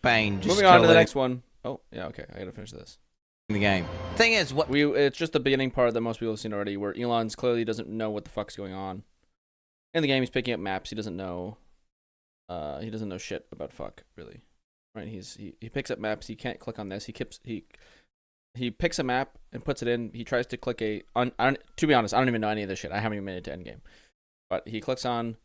Spain. Just Moving on to the next one. Oh, yeah, okay. I gotta finish this. The game. Thing is, it's just the beginning part that most people have seen already, where Elon's clearly doesn't know what the fuck's going on. In the game, he's picking up maps. He doesn't know. He doesn't know shit about fuck, really. Right? He picks up maps. He can't click on this. He picks a map and puts it in. He tries to click to be honest, I don't even know any of this shit. I haven't even made it to endgame. But he clicks on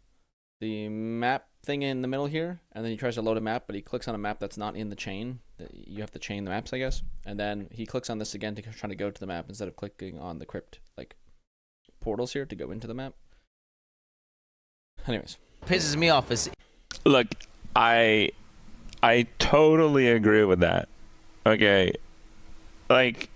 the map thing in the middle here, and then he tries to load a map, but he clicks on a map that's not in the chain. You have to chain the maps, I guess. And then he clicks on this again to try to go to the map instead of clicking on the crypt, like, portals here to go into the map. Anyways. Pisses me off is... Look, I totally agree with that. Okay. Like,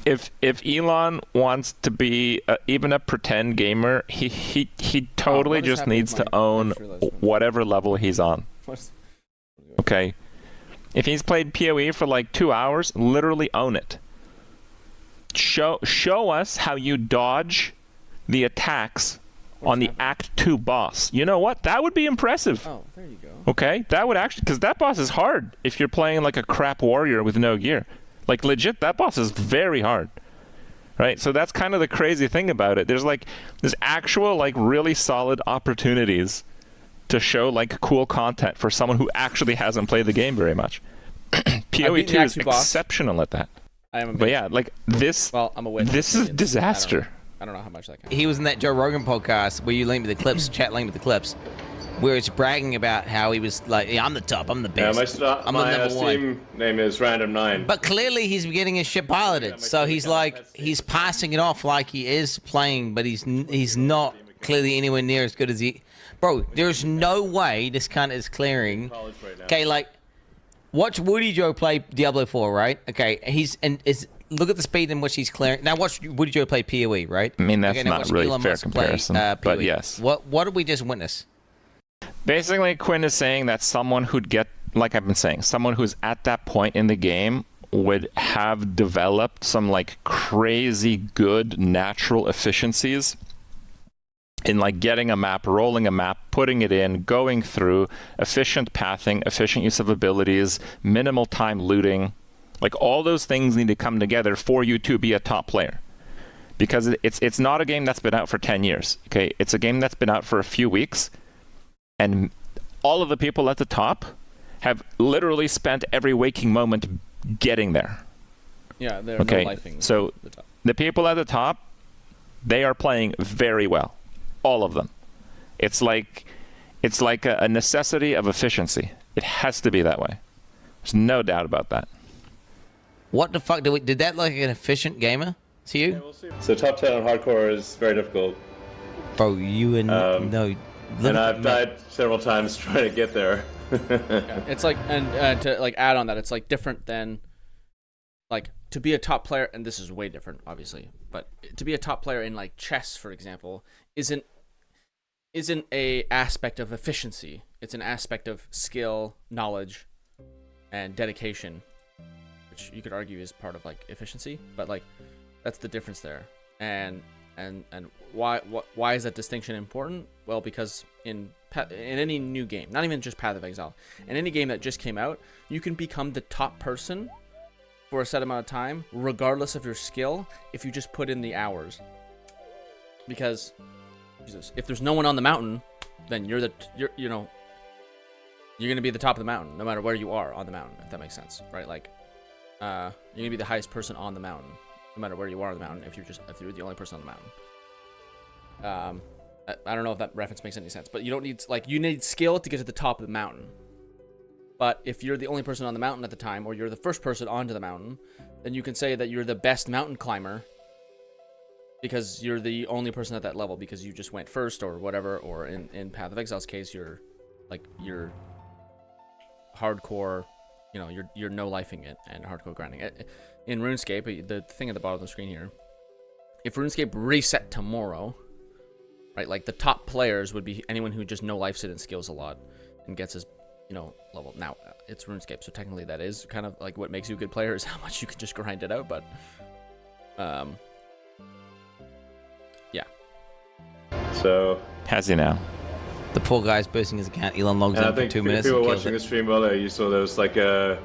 if Elon wants to be even a pretend gamer, he totally just needs to own whatever level he's on. Okay, if he's played POE for like 2 hours, literally own it. Show us how you dodge the attacks on the Act 2 boss. You know what? That would be impressive. Oh, there you go. Okay, that would actually, because that boss is hard if you're playing like a crap warrior with no gear. Like, legit, that boss is very hard. Right? So that's kind of the crazy thing about it. There's actual, like, really solid opportunities to show, like, cool content for someone who actually hasn't played the game very much. POE2 is exceptional at that. But yeah, like, this, I'm a this is disaster. I don't know how much that counts. He was in that Joe Rogan podcast where you linked me the clips, chat linked me the clips, where it's bragging about how he was like, yeah, I'm the top, I'm the best. Yeah, my Steam name is Random9. But clearly he's getting his shit piloted, so he's like, he's passing it off like he is playing, but he's not clearly anywhere near as good as he... Bro, there's no way this cunt is clearing... Okay, like, watch Woody Joe play Diablo 4, right? Okay, look at the speed in which he's clearing. Now watch Woody Joe play POE, right? I mean, that's not really a fair comparison, but yes. What did we just witness? Basically, Quinn is saying that someone who'd get, like I've been saying, someone who's at that point in the game would have developed some, like, crazy good natural efficiencies in, like, getting a map, rolling a map, putting it in, going through, efficient pathing, efficient use of abilities, minimal time looting. Like, all those things need to come together for you to be a top player. Because it's not a game that's been out for 10 years, okay? It's a game that's been out for a few weeks, and all of the people at the top have literally spent every waking moment getting there. Yeah, they're okay. No-lifing. So the people at the top, they are playing very well. All of them. It's like a necessity of efficiency. It has to be that way. There's no doubt about that. What the fuck did that look like an efficient gamer to you? Yeah, we'll see. So top 10 on hardcore is very difficult. Bro, you and no. And I've died several times trying to get there. Yeah, it's like, and to like add on that, it's like different than, like, to be a top player, and this is way different, obviously, but to be a top player in, like, chess, for example, isn't a aspect of efficiency. It's an aspect of skill, knowledge, and dedication, which you could argue is part of, like, efficiency, but, like, that's the difference there. And why is that distinction important? Well, because in any new game, not even just Path of Exile, in any game that just came out, you can become the top person for a set amount of time, regardless of your skill, if you just put in the hours. Because, Jesus, if there's no one on the mountain, then you're gonna be the top of the mountain, no matter where you are on the mountain, if that makes sense, right? Like, you're gonna be the highest person on the mountain, no matter where you are on the mountain, if you're the only person on the mountain. I don't know if that reference makes any sense, but you don't need, like, you need skill to get to the top of the mountain. But if you're the only person on the mountain at the time, or you're the first person onto the mountain, then you can say that you're the best mountain climber because you're the only person at that level because you just went first or whatever. Or in Path of Exile's case, you're hardcore, you're no-lifing it and hardcore grinding. In RuneScape, the thing at the bottom of the screen here, if RuneScape reset tomorrow, right, like, the top players would be anyone who just no-lifes it and skills a lot and gets his, level. Now, it's RuneScape, so technically that is kind of, like, what makes you a good player is how much you can just grind it out, but, yeah. So... Has he now? The poor guy's boosting his account. Elon logs And I in for think 2 if minutes you were and kills watching it. the stream earlier, you saw there was like a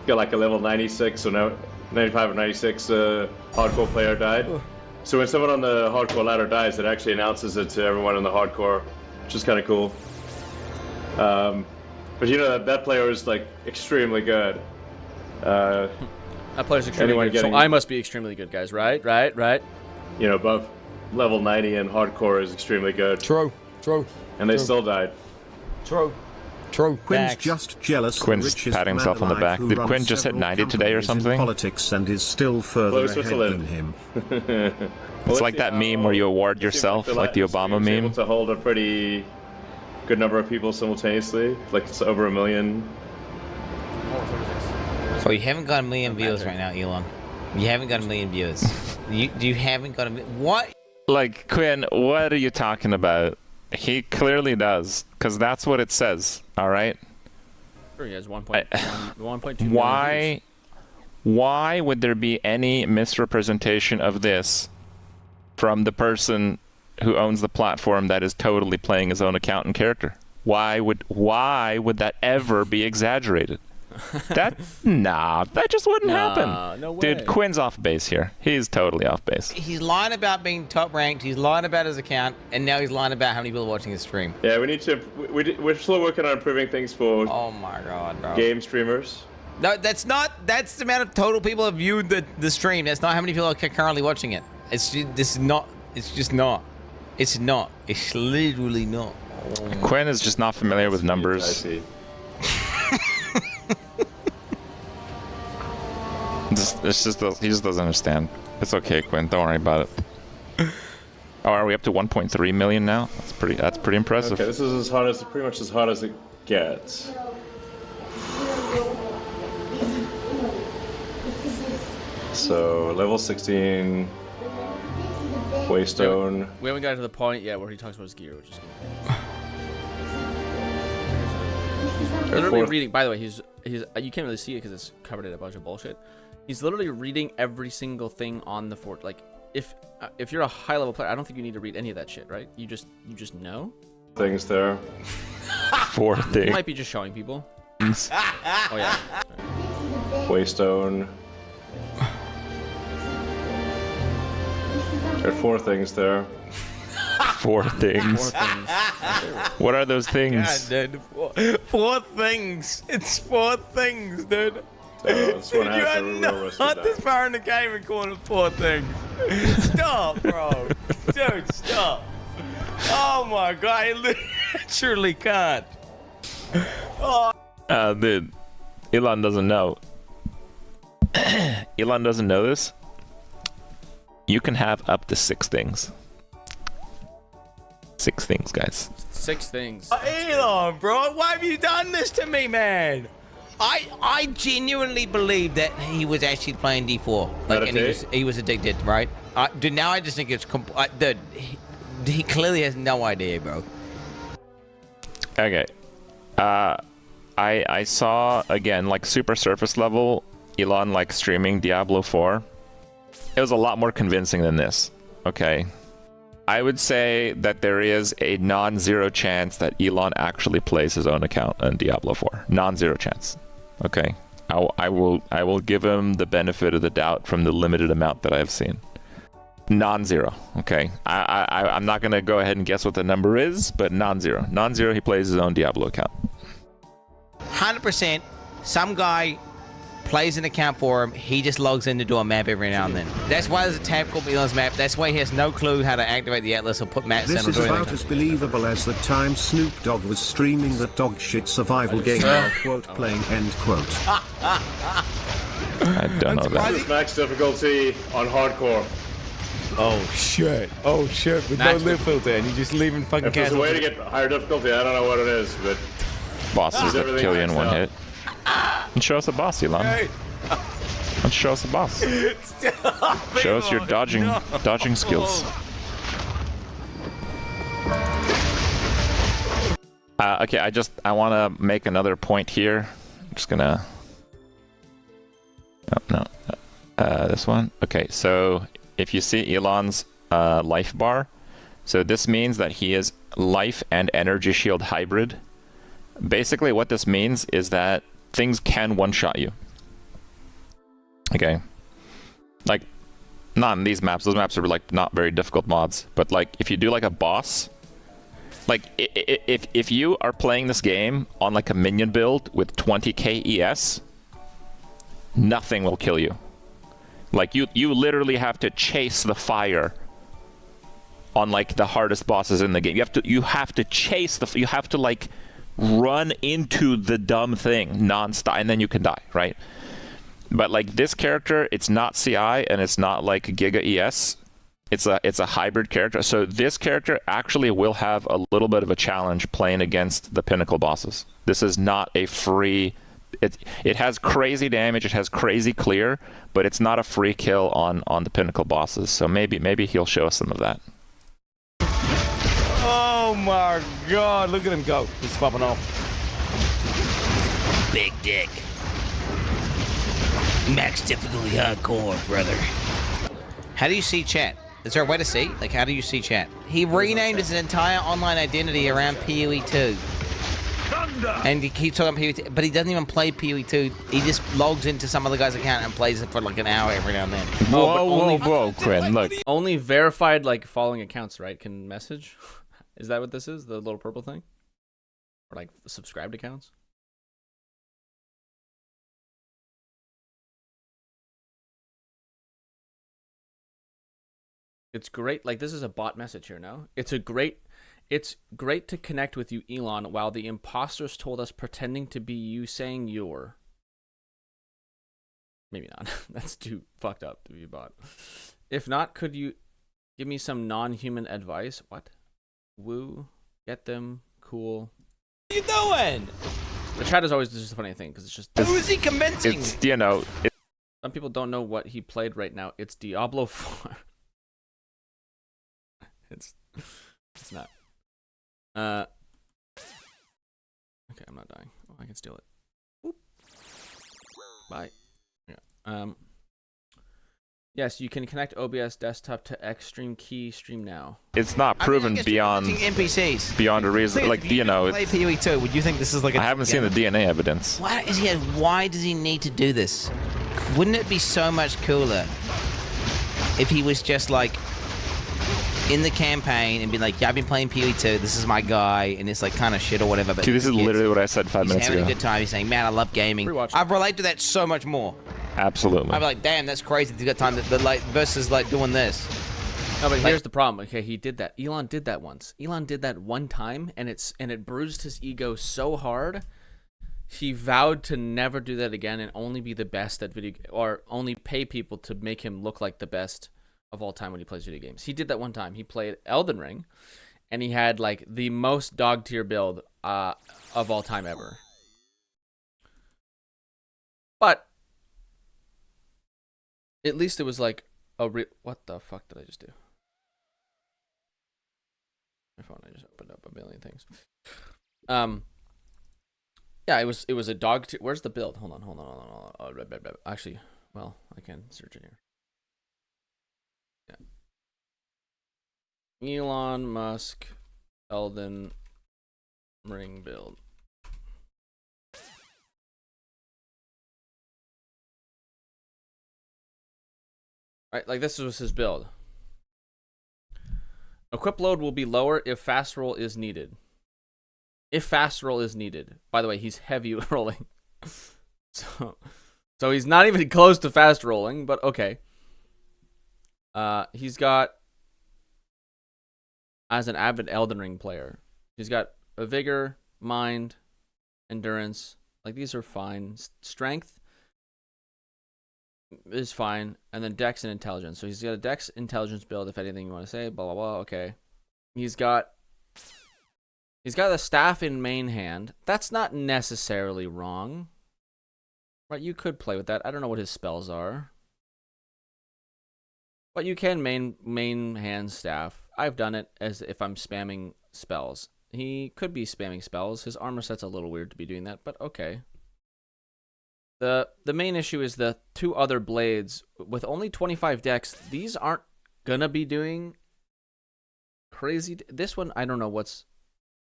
level 96 or 95 or 96 hardcore player died. So when someone on the hardcore ladder dies, it actually announces it to everyone in the hardcore, which is kind of cool. But you know that player is like extremely good. That player's extremely good. So I must be extremely good, guys. Right? You know, above level 90 in hardcore is extremely good. True. And they still died. True. Quinn's just jealous. Quinn's patting himself on the back. Did Quinn just hit 90 today or something? Politics and is still further ahead than him. It's like that meme where you award yourself, like the Obama meme. Able to hold a pretty good number of people simultaneously, like it's over 1 million. So you haven't got 1 million viewers right now, Elon. You haven't got 1 million viewers. You haven't got 1 million. What? Like, Quinn, what are you talking about? He clearly does, because that's what it says, alright? Sure, he has 1.2 million. Why would there be any misrepresentation of this from the person who owns the platform that is totally playing his own account and character? Why would that ever be exaggerated? That just wouldn't happen. No way. Dude, Quinn's off base here. He's totally off base. He's lying about being top ranked. He's lying about his account, and now he's lying about how many people are watching his stream. Yeah, we need to. We're still working on improving things for Oh my god, bro. game streamers. No, that's not. That's the amount of total people have viewed the stream. That's not how many people are currently watching it. It's just not. It's not. It's literally not. Quinn is just not familiar with numbers. I see. He just doesn't understand. It's okay, Quinn. Don't worry about it. Oh, are we up to 1.3 million now? That's pretty impressive. Okay, this is pretty much as hard as it gets. So level 16, Waystone. We haven't gotten to the point yet where he talks about his gear, which is good. Literally reading. By the way, he's you can't really see it because it's covered in a bunch of bullshit. He's literally reading every single thing on the fort. Like, if you're a high level player, I don't think you need to read any of that shit, right? You just know. Things there. 4 things. He might be just showing people. Oh yeah. Waystone. There are 4 things there. 4 things. 4 things. What are those things? God, dude. 4 things. It's 4 things, dude. So this one You has are a real risk not of this that. far in the game and calling it 4 things. Stop, bro. Dude, stop. Oh my god, I literally can't. Dude, Elon doesn't know. Elon doesn't know this. You can have up to 6 things. 6 things, guys. 6 things. Elon, bro, why have you done this to me, man? I genuinely believe that he was actually playing D4. Like, and he was addicted, right? Dude, now I just think it's dude, he clearly has no idea, bro. Okay. I saw, again, like, super surface level Elon, like, streaming Diablo 4. It was a lot more convincing than this. Okay. I would say that there is a non-zero chance that Elon actually plays his own account on Diablo 4. Non-zero chance. Okay. I will give him the benefit of the doubt from the limited amount that I've seen. Non-zero. Okay. I'm not gonna go ahead and guess what the number is, but non-zero. Non-zero, he plays his own Diablo account. 100%. Some guy plays an account for him. He just logs in to do a map every now and then. That's why there's a tab called Elon's map. That's why he has no clue how to activate the Atlas or put maps in. This is about as believable as the time Snoop Dogg was streaming that dog shit survival game while quote playing end quote. I don't know that. This is max difficulty on hardcore. Oh shit! With no live filter, and you just leaving fucking If there's a way to get higher difficulty, I don't know what it is, but Bosses that kill you in one hit. And show us a boss, Elon. Hey. Let's show us a boss. Show us your dodging skills. Okay, I want to make another point here. I'm just gonna. This one. Okay, so if you see Elon's life bar, So this means that he is life and energy shield hybrid. Basically what this means is that things can one-shot you. Okay. Like, not in these maps. Those maps are like not very difficult mods. But like, if you do like a boss, like if you are playing this game on like a minion build with 20k ES, nothing will kill you. Like you literally have to chase the fire on like the hardest bosses in the game. You have to chase you have to like run into the dumb thing non-stop, and then you can die, right? But like this character, it's not CI and it's not like Giga ES. It's a hybrid character. So this character actually will have a little bit of a challenge playing against the pinnacle bosses. This is not a free. It has crazy damage. It has crazy clear, but it's not a free kill on the pinnacle bosses. So maybe he'll show us some of that. Oh my god, look at him go. He's popping off. Big dick. Max difficulty hardcore, brother. How do you see chat? Is there a way to see? Like, how do you see chat? He renamed his entire online identity around POE2. And he keeps talking about POE2, but he doesn't even play POE2. He just logs into some other guy's account and plays it for like an hour every now and then. Whoa, Quinn, look. Only verified, like, following accounts, right, can message? Is that what this is? The little purple thing? Or, like, subscribed accounts? It's great. Like, this is a bot message here now. It's great to connect with you, Elon, while the imposters told us pretending to be you saying you're. Maybe not. That's too fucked up to be a bot. If not, could you give me some non-human advice? What? Woo. Get them. Cool. What are you doing? The chat is always just a funny thing, because it's just... Who is he convincing? It's, you know... Some people don't know what he played right now. It's Diablo 4. It's not. Okay, I'm not dying. Oh, I can steal it. Oop. Bye. Yeah. Yes, you can connect OBS desktop to Xstream Key Stream now. It's not proven beyond NPCs. Beyond a reason. Like, you know, play POE2, would you think this is like a... I haven't seen the DNA evidence. Why does he need to do this? Wouldn't it be so much cooler if he was just like in the campaign and be like, yeah, I've been playing POE2, this is my guy, and it's like kind of shit or whatever. But See, this is literally what I said 5 minutes ago. He's having a good time. He's saying, man, I love gaming. I relate to that so much more. Absolutely. I'd be like, damn, that's crazy. You got time to like versus like doing this. No, but here's the problem. Okay, he did that. Elon did that once. Elon did that one time, and it bruised his ego so hard. He vowed to never do that again and only be the best at or only pay people to make him look like the best of all time when he plays video games. He did that one time. He played Elden Ring, and he had like the most dog tier build of all time ever. But at least it was like a what the fuck did I just do? My phone, I just opened up a million things. Yeah, it was a dog tier. Where's the build? Hold on. Actually, well, I can search it here. Yeah. Elon Musk Elden Ring build. Right, like this was his build. Equip load will be lower if fast roll is needed. If fast roll is needed. By the way, he's heavy rolling. So he's not even close to fast rolling, but okay. He's got, as an avid Elden Ring player, he's got a vigor, mind, endurance. Like, these are fine. Strength is fine. And then dex and intelligence. So he's got a dex intelligence build, if anything you want to say. Blah, blah, blah. Okay. He's got the staff in main hand. That's not necessarily wrong. Right, you could play with that. I don't know what his spells are. But you can main hand staff. I've done it as if I'm spamming spells. He could be spamming spells. His armor set's a little weird to be doing that, but okay. The main issue is the two other blades. With only 25 dex, these aren't gonna be doing crazy. This one, I don't know what's.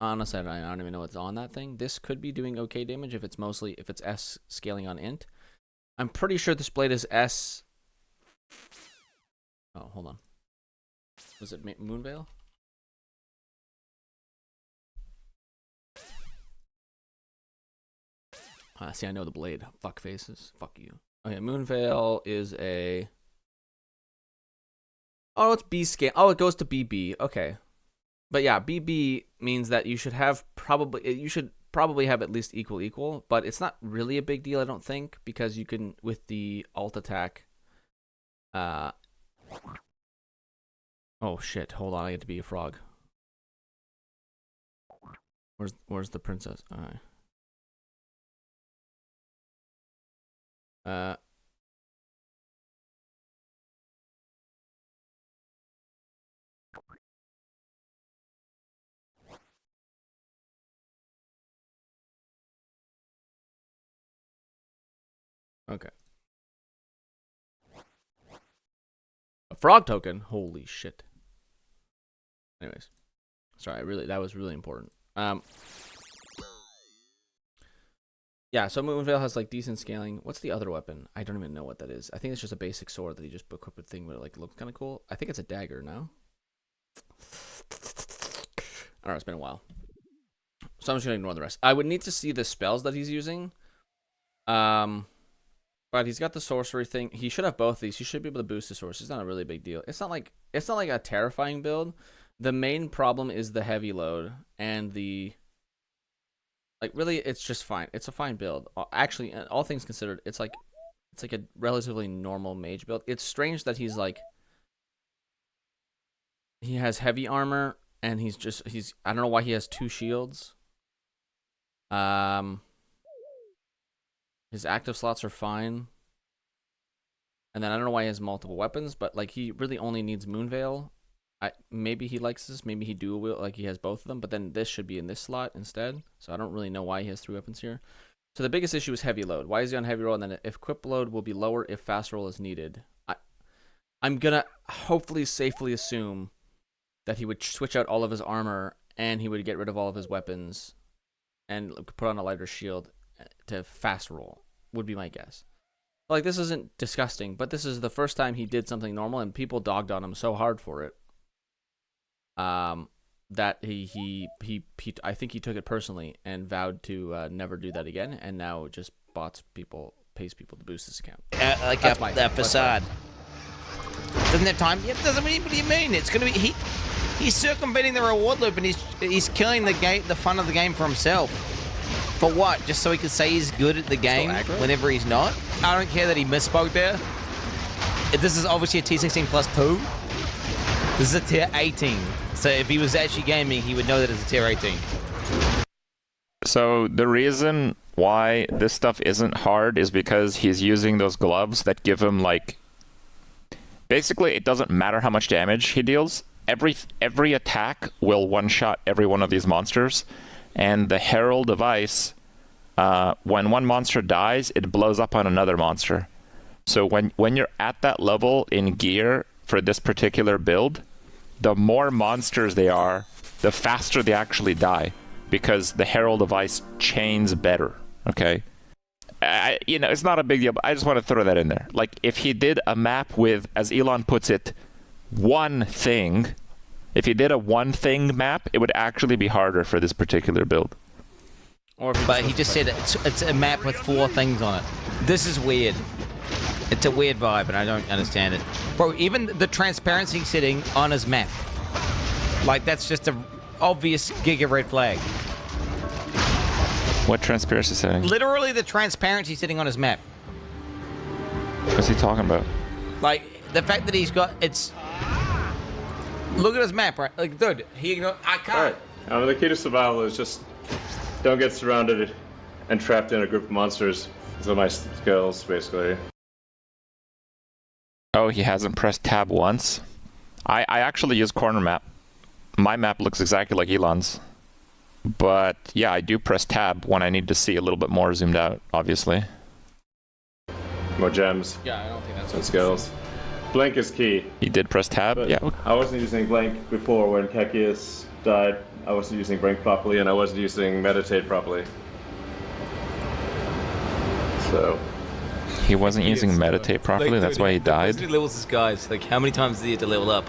Honestly, I don't even know what's on that thing. This could be doing okay damage if it's S scaling on int. I'm pretty sure this blade is S. Oh, hold on. Was it Moonveil? See, I know the blade. Fuck faces. Fuck you. Okay, Moonveil is a. Oh, it's B scale. Oh, it goes to BB. Okay. But yeah, BB means that you should probably have at least equal, but it's not really a big deal, I don't think, because you can, with the alt attack. Oh shit! Hold on, I get to be a frog. Where's the princess? All right. Okay. A frog token? Holy shit. Anyways. Sorry, that was really important. Yeah, so Moonveil has like decent scaling. What's the other weapon? I don't even know what that is. I think it's just a basic sword that he just equipped with thing, but it like looks kind of cool. I think it's a dagger now. I don't know, it's been a while. So I'm just gonna ignore the rest. I would need to see the spells that he's using. But he's got the sorcery thing. He should have both of these. He should be able to boost the sorcery. It's not a really big deal. It's not like a terrifying build. The main problem is the heavy load and the really it's just fine. It's a fine build. Actually, all things considered, it's like a relatively normal mage build. It's strange that he has heavy armor and he's I don't know why he has 2 shields. His active slots are fine. And then I don't know why he has multiple weapons, but like he really only needs Moonveil. Maybe he likes this, maybe he like he has both of them, but then this should be in this slot instead. So I don't really know why he has 3 weapons here. So the biggest issue is heavy load. Why is he on heavy roll? And then if equip load will be lower if fast roll is needed. I'm gonna hopefully safely assume that he would switch out all of his armor and he would get rid of all of his weapons and put on a lighter shield to fast roll, would be my guess. Like, this isn't disgusting, but this is the first time he did something normal and people dogged on him so hard for it. That he I think he took it personally and vowed to never do that again, and now just pays people to boost this account. Like a facade. Doesn't have time. Yeah, doesn't mean. What do you mean? It's gonna be he's circumventing the reward loop and he's killing the fun of the game for himself. For what? Just so he can say he's good at the game whenever he's not? I don't care that he misspoke there. This is obviously a T16 plus 2. This is a tier 18. So if he was actually gaming, he would know that it's a tier 18. So the reason why this stuff isn't hard is because he's using those gloves that give him like... Basically, it doesn't matter how much damage he deals. Every attack will one-shot every one of these monsters. And the Herald device, when one monster dies, it blows up on another monster. So when you're at that level in gear for this particular build, the more monsters they are, the faster they actually die, because the Herald device chains better. Okay, it's not a big deal, but I just want to throw that in there. Like, if he did a map with, as Elon puts it, one thing. If he did a one thing map, it would actually be harder for this particular build. But he just said it's a map with 4 things on it. This is weird. It's a weird vibe, and I don't understand it. Bro, even the transparency setting on his map. Like, that's just an obvious giga red flag. What transparency setting? Literally the transparency setting on his map. What's he talking about? Like, the fact that he's got... Look at his map, right? Like, dude, I can't. Alright, the key to survival is just don't get surrounded and trapped in a group of monsters. Those are my skills, basically. Oh, he hasn't pressed tab once? I actually use corner map. My map looks exactly like Elon's. But yeah, I do press tab when I need to see a little bit more zoomed out, obviously. More gems. Yeah, I don't think that's and skills. Blink is key. He did press tab. But Yeah. I wasn't using Blink before when Kekius died. I wasn't using Blink properly, and I wasn't using Meditate properly. So. He wasn't using meditate properly. Like, That's dude, why he died. He levels his guys. Like, how many times did he have to level up?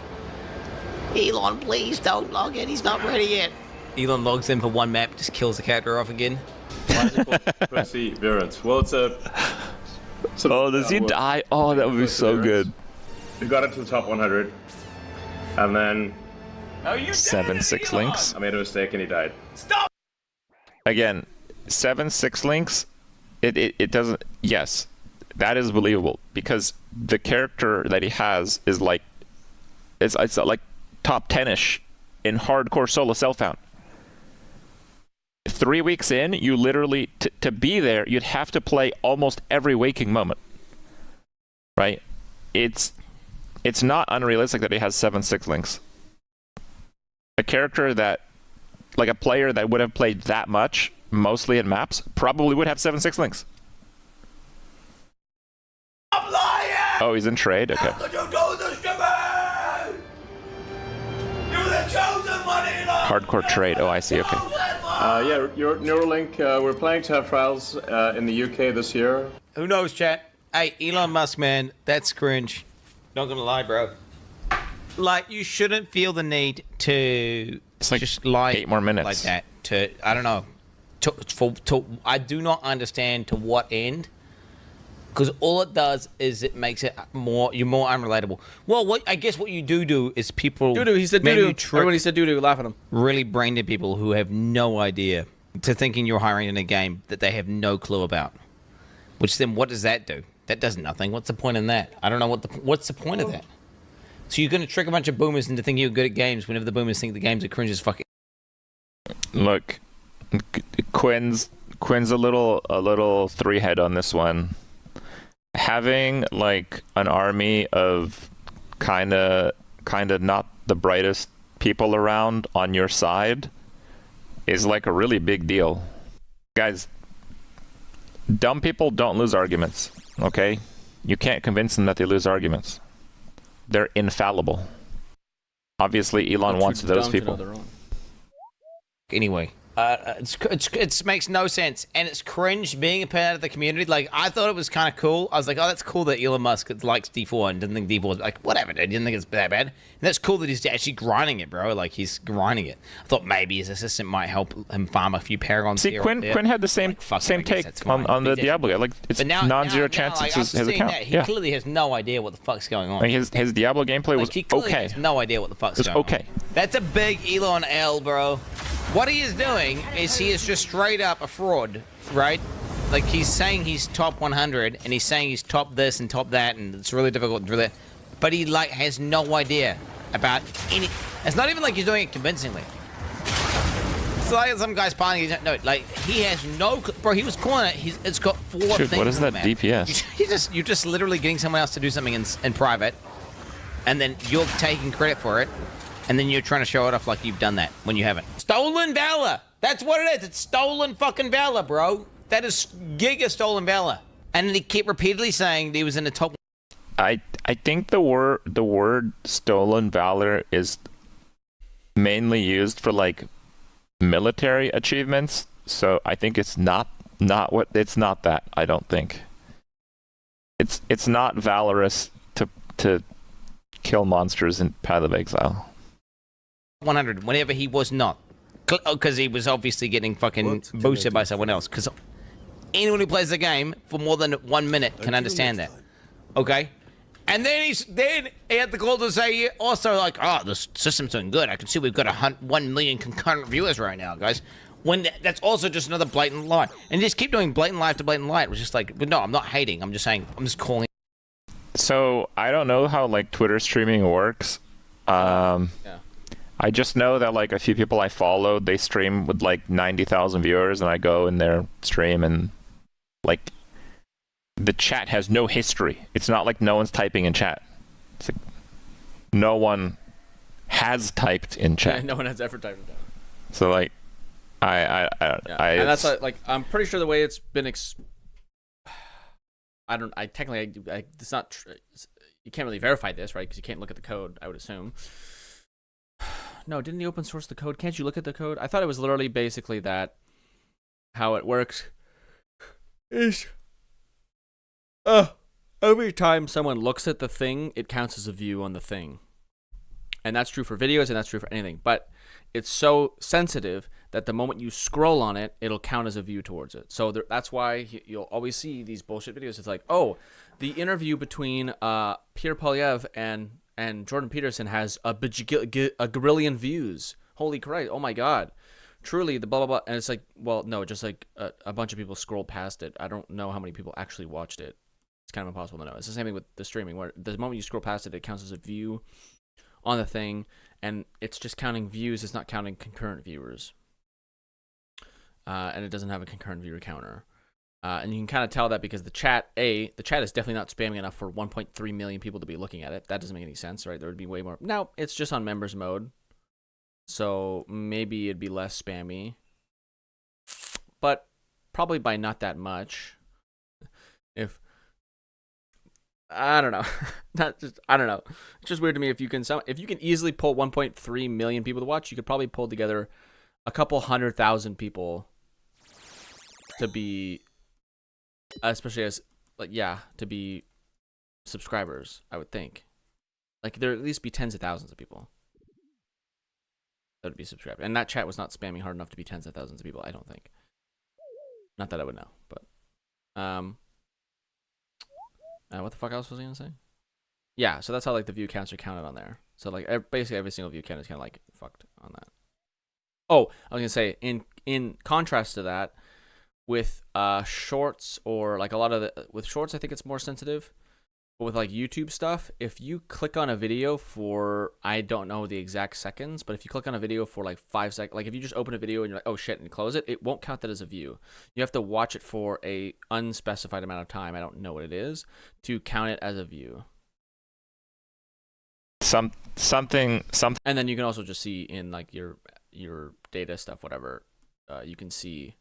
Elon, please don't log in. He's not ready yet. Elon logs in for one map, just kills the character off again. Why is it called Perseverance? Well, it's a. Oh, does he die? Oh, that would be so good. We got it to the top 100, and then 7-6 links. I made a mistake and he died. Stop! Again, 7-6 links. It doesn't. Yes, that is believable because the character that he has is like, it's like top 10ish in hardcore solo self-found. 3 weeks in, you literally to be there, you'd have to play almost every waking moment. Right? It's not unrealistic that he has 7-6 links. A character that, like a player that would have played that much, mostly in maps, probably would have 7-6 links. I'm lying! Oh, he's in trade? Okay. How could you do this to me? You're the chosen one, Elon! Hardcore trade. Oh, I see. Okay. Yeah, your Neuralink, we're planning to have trials in the UK this year. Who knows, chat? Hey, Elon Musk, man, that's cringe. Not gonna lie, bro. Like, you shouldn't feel the need to It's like just lie 8 more minutes. like that. I don't know. I do not understand to what end. Because all it does is it makes it you're more unrelatable. Well, I guess what you do is people... Doo-doo, he said maybe doo-doo. Everybody said doo-doo, laugh at him. really brain dead people who have no idea to thinking you're hiring in a game that they have no clue about. Which then, what does that do? That does nothing. What's the point in that? I don't know what's the point of that. So you're going to trick a bunch of boomers into thinking you're good at games whenever the boomers think the games are cringe as fucking... Look, Quinn's a little 3-head on this one. Having like an army of kind of not the brightest people around on your side is like a really big deal. Guys, dumb people don't lose arguments, okay? You can't convince them that they lose arguments. They're infallible. Obviously, Elon wants those people. Anyway, it makes no sense, and it's cringe being a part of the community. Like, I thought it was kind of cool. I was like, oh, that's cool that Elon Musk likes D4 and didn't think D4 was like, whatever, dude. Didn't think it's that bad. And that's cool that he's actually grinding it, bro. Like, he's grinding it. I thought maybe his assistant might help him farm a few paragons. See, Quinn had the same take on the Diablo guy. Like, it's non-zero chance it's his account. He clearly has no idea what the fuck's going on. Like his Diablo gameplay was he clearly okay. has no idea what the fuck's going okay. on. That's a big Elon L, bro. What he is doing is he is just straight up a fraud, right? Like, he's saying he's top 100, and he's saying he's top this and top that, and it's really difficult for that. But he, like, has no idea about any... It's not even like he's doing it convincingly. It's like some guy's planning... No, like, he has no... Bro, he was calling it... It's got 4 Dude, things what is that map. DPS? You're just literally getting someone else to do something in private, and then you're taking credit for it. And then you're trying to show it off like you've done that when you haven't. Stolen valor! That's what it is. It's stolen fucking valor, bro. That is giga stolen valor. And he kept repeatedly saying he was in the top... I think the word stolen valor is mainly used for like military achievements. So I think it's not that. I don't think. It's not valorous to kill monsters in Path of Exile. 100 whenever he was not, because he was obviously getting fucking boosted by someone else, because anyone who plays the game for more than 1 minute can understand that. Okay, and then he had the call to say also, like, oh, the system's doing good, I can see we've got 1 million concurrent viewers right now, guys, when that's also just another blatant lie. And just keep doing blatant lie after blatant lie. It was just like, but no, I'm not hating, I'm just saying, I'm just calling. So I don't know how like Twitter streaming works. Yeah. I just know that like a few people I followed, they stream with like 90,000 viewers, and I go in their stream and like the chat has no history. It's not like no one's typing in chat. It's like no one has typed in chat. Yeah, no one has ever typed in chat. So like I and that's like I'm pretty sure the way it's been it's not you can't really verify this, right? Because you can't look at the code, I would assume. No, didn't he open source the code? Can't you look at the code? I thought it was literally basically that how it works is every time someone looks at the thing, it counts as a view on the thing. And that's true for videos and that's true for anything. But it's so sensitive that the moment you scroll on it, it'll count as a view towards it. So that's why you'll always see these bullshit videos. It's like, oh, the interview between Pierre Polyev and Jordan Peterson has a gazillion views. Holy Christ. Oh my God. Truly, the blah, blah, blah. And it's like, well, no, just like a bunch of people scrolled past it. I don't know how many people actually watched it. It's kind of impossible to know. It's the same thing with the streaming, where the moment you scroll past it, it counts as a view on the thing, and it's just counting views. It's not counting concurrent viewers. And it doesn't have a concurrent viewer counter. And you can kind of tell that because the chat is definitely not spamming enough for 1.3 million people to be looking at it. That doesn't make any sense, right? There would be way more. Now, it's just on members mode, so maybe it'd be less spammy, but probably by not that much. I don't know. I don't know. It's just weird to me if you can easily pull 1.3 million people to watch, you could probably pull together a couple 100,000 people to be, especially as to be subscribers, I would think. Like there at least be tens of thousands of people that would be subscribed. And that chat was not spamming hard enough to be tens of thousands of people, I don't think. Not that I would know, but what the fuck else was I gonna say? Yeah, so that's how like the view counts are counted on there. So like basically every single view count is kind of like fucked on that. Oh, I was gonna say in contrast to that, with shorts or like a lot of with shorts, I think it's more sensitive. But with like YouTube stuff, if you click on a video for, I don't know the exact seconds, but if you click on a video for like 5 seconds, like if you just open a video and you're like, oh shit, and close it, it won't count that as a view. You have to watch it for a unspecified amount of time. I don't know what it is to count it as a view. Something. And then you can also just see in like your data stuff, whatever, you can see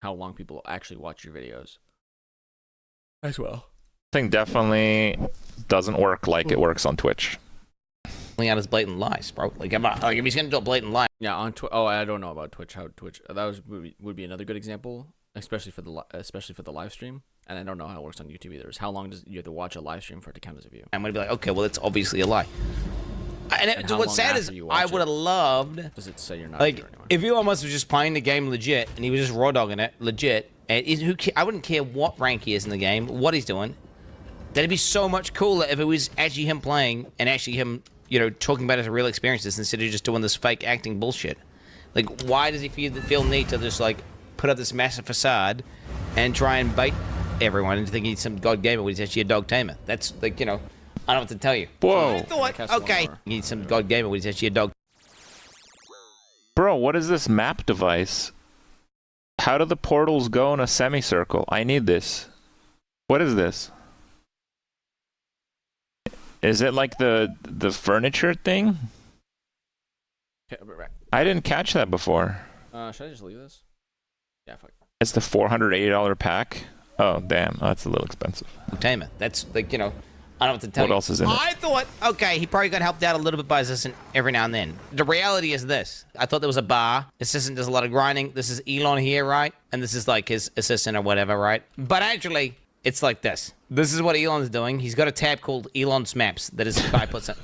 how long people actually watch your videos as well. Thing definitely doesn't work like it works on Twitch. Only out his blatant lies, bro. Like if he's gonna do a blatant lie. Yeah, on Twitch. Oh, I don't know about Twitch. How Twitch would be another good example, especially for the live stream. And I don't know how it works on YouTube either. Is how long does you have to watch a live stream for it to count as a view? I'm gonna be like, okay, well, it's obviously a lie. And what's sad is I would have loved. Does it say you're not like if Elon Musk was just playing the game legit and he was just raw dogging it legit, and I wouldn't care what rank he is in the game, what he's doing. That'd be so much cooler if it was actually him playing and actually him, talking about his real experiences instead of just doing this fake acting bullshit. Like, why does he feel need to just, like, put up this massive facade and try and bait everyone into thinking he's some god gamer when he's actually a dog tamer? That's, like, I don't know what to tell you. Whoa. I thought, okay, he's some god gamer when he's actually a dog. Bro, what is this map device? How do the portals go in a semicircle? I need this. What is this? Is it like the furniture thing? I didn't catch that before. Should I just leave this? Yeah, fuck. It's the $480 pack. Oh, damn. Oh, that's a little expensive. Tamer. That's like, I don't know what to tell you. What else is in it? I thought, okay, he probably got helped out a little bit by assistant every now and then. The reality is this. I thought there was a bar. Assistant does a lot of grinding. This is Elon here, right? And this is like his assistant or whatever, right? But actually, it's like this. This is what Elon's doing. He's got a tab called Elon's Maps that his guy puts in.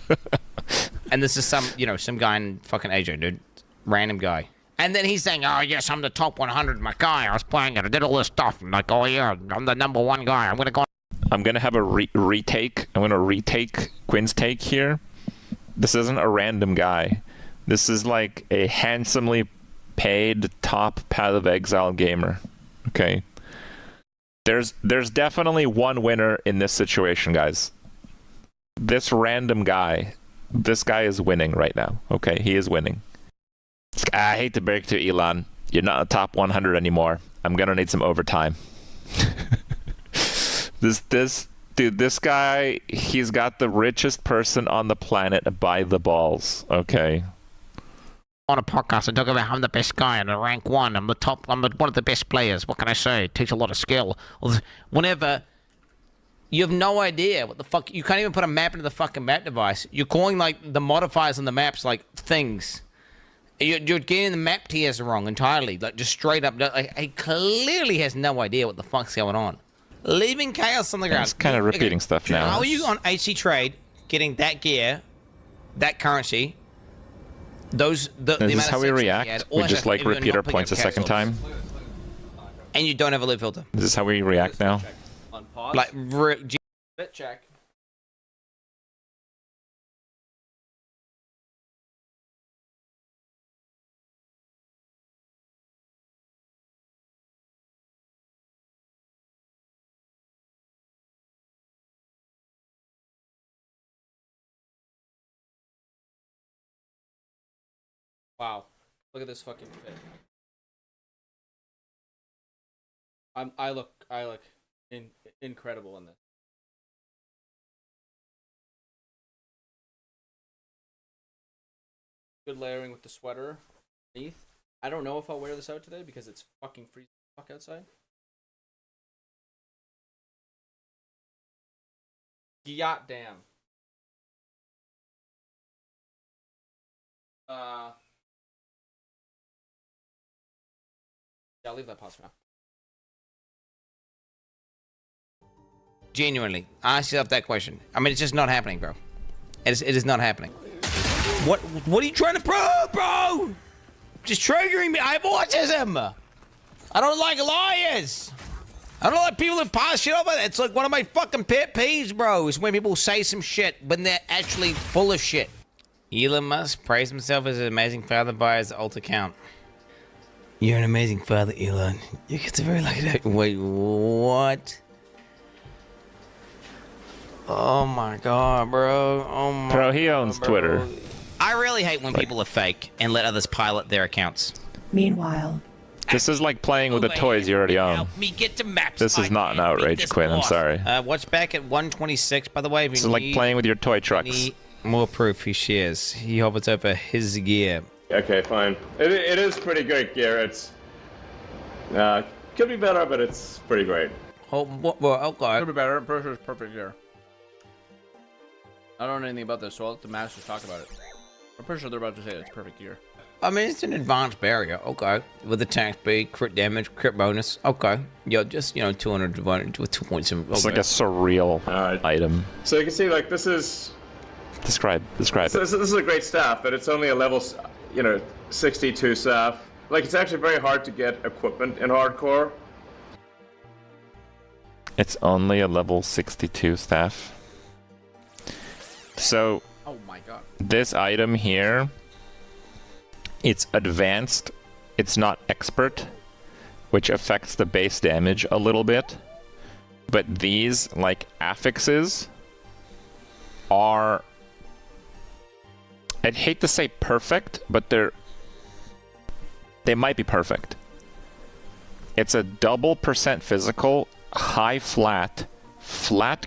And this is some guy in fucking Asia, dude. Random guy. And then he's saying, oh, yes, I'm the top 100 my guy. I was playing it. I did all this stuff. I'm like, oh, yeah, I'm the number one guy. I'm going to go. I'm going to have a retake. I'm going to retake Quinn's take here. This isn't a random guy. This is like a handsomely paid top Path of Exile gamer. Okay? There's definitely one winner in this situation, guys. This random guy. This guy is winning right now. Okay? He is winning. I hate to break to Elon. You're not a top 100 anymore. I'm going to need some overtime. This guy, he's got the richest person on the planet by the balls, okay? On a podcast and talk about I'm the best guy and I rank 1. I'm one of the best players. What can I say? It takes a lot of skill. Whenever You have no idea what the fuck. You can't even put a map into the fucking map device. You're calling like the modifiers on the maps like things. You're getting the map tiers wrong entirely. Like just straight up. Like, he clearly has no idea what the fuck's going on. Leaving chaos on the ground. It's kind of repeating stuff now. How are you on HC Trade getting that gear, that currency? This is how we react. We just like repeat our points a second time. And you don't have a loot filter. This is how we react now. On pause. Like Bit check. Wow. Look at this fucking fit. I look incredible in this. Good layering with the sweater underneath. I don't know if I'll wear this out today because it's fucking freezing the fuck outside. God damn. Yeah, I'll leave that pause for now. Genuinely, ask yourself that question. I mean, it's just not happening, bro. It is not happening. What are you trying to prove, bro? Just triggering me. I have autism. I don't like liars. I don't like people that pass shit over. It's like one of my fucking pet peeves, bro, is when people say some shit when they're actually full of shit. Elon Musk praised himself as an amazing father by his alt account. You're an amazing father, Elon. You get to very lucky day. Wait, what? Oh my god, bro. Oh my Bro, he owns bro. Twitter. I really hate when people are fake and let others pilot their accounts. Meanwhile, This is like playing with the toys you already own. Help me get to maps. This is not an outrage, Quinn. I'm sorry. Watch back at 126, by the way. This is like playing with your toy trucks. Any more proof he shares. He hovers over his gear. Okay, fine. It is pretty great gear. It's could be better, but it's pretty great. Oh, okay. Could be better. I'm pretty sure it's perfect here. I don't know anything about this, so I'll let the masters talk about it. I'm pretty sure they're about to say it's perfect gear. I mean, it's an advanced barrier. Okay. With attack speed, crit damage, crit bonus. Okay. Yo, just, 200 divided with 2.7. Okay. It's like a surreal item. So you can see, like, this is... Describe This is a great staff, but it's only a level, 62 staff. Like, it's actually very hard to get equipment in hardcore. It's only a level 62 staff. So, Oh my god. this item here, it's advanced, it's not expert, which affects the base damage a little bit. But these, like, affixes are... I'd hate to say perfect, but they might be perfect. It's a double % physical, high flat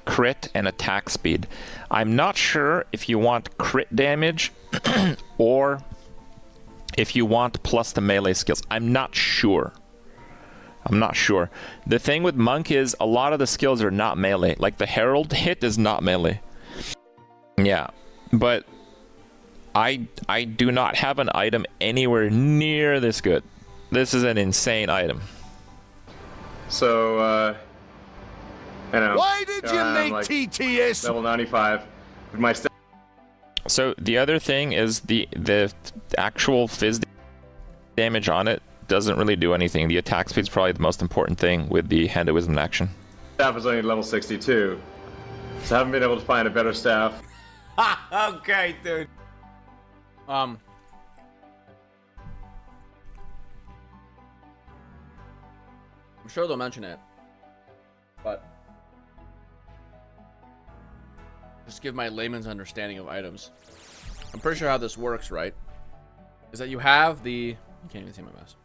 crit, and attack speed. I'm not sure if you want crit damage or if you want plus the melee skills. I'm not sure. The thing with Monk is a lot of the skills are not melee. Like the Herald hit is not melee. Yeah, but I do not have an item anywhere near this good. This is an insane item. So, Why did you make like TTS? level 95 with my staff. So the other thing is the actual fizz damage on it doesn't really do anything. The attack speed is probably the most important thing with the Hand of Wisdom in action. Staff is only level 62, so I haven't been able to find a better staff. Okay, dude. I'm sure they'll mention it, but just give my layman's understanding of items. I'm pretty sure how this works, right? Is that you have the... You can't even see my mouse.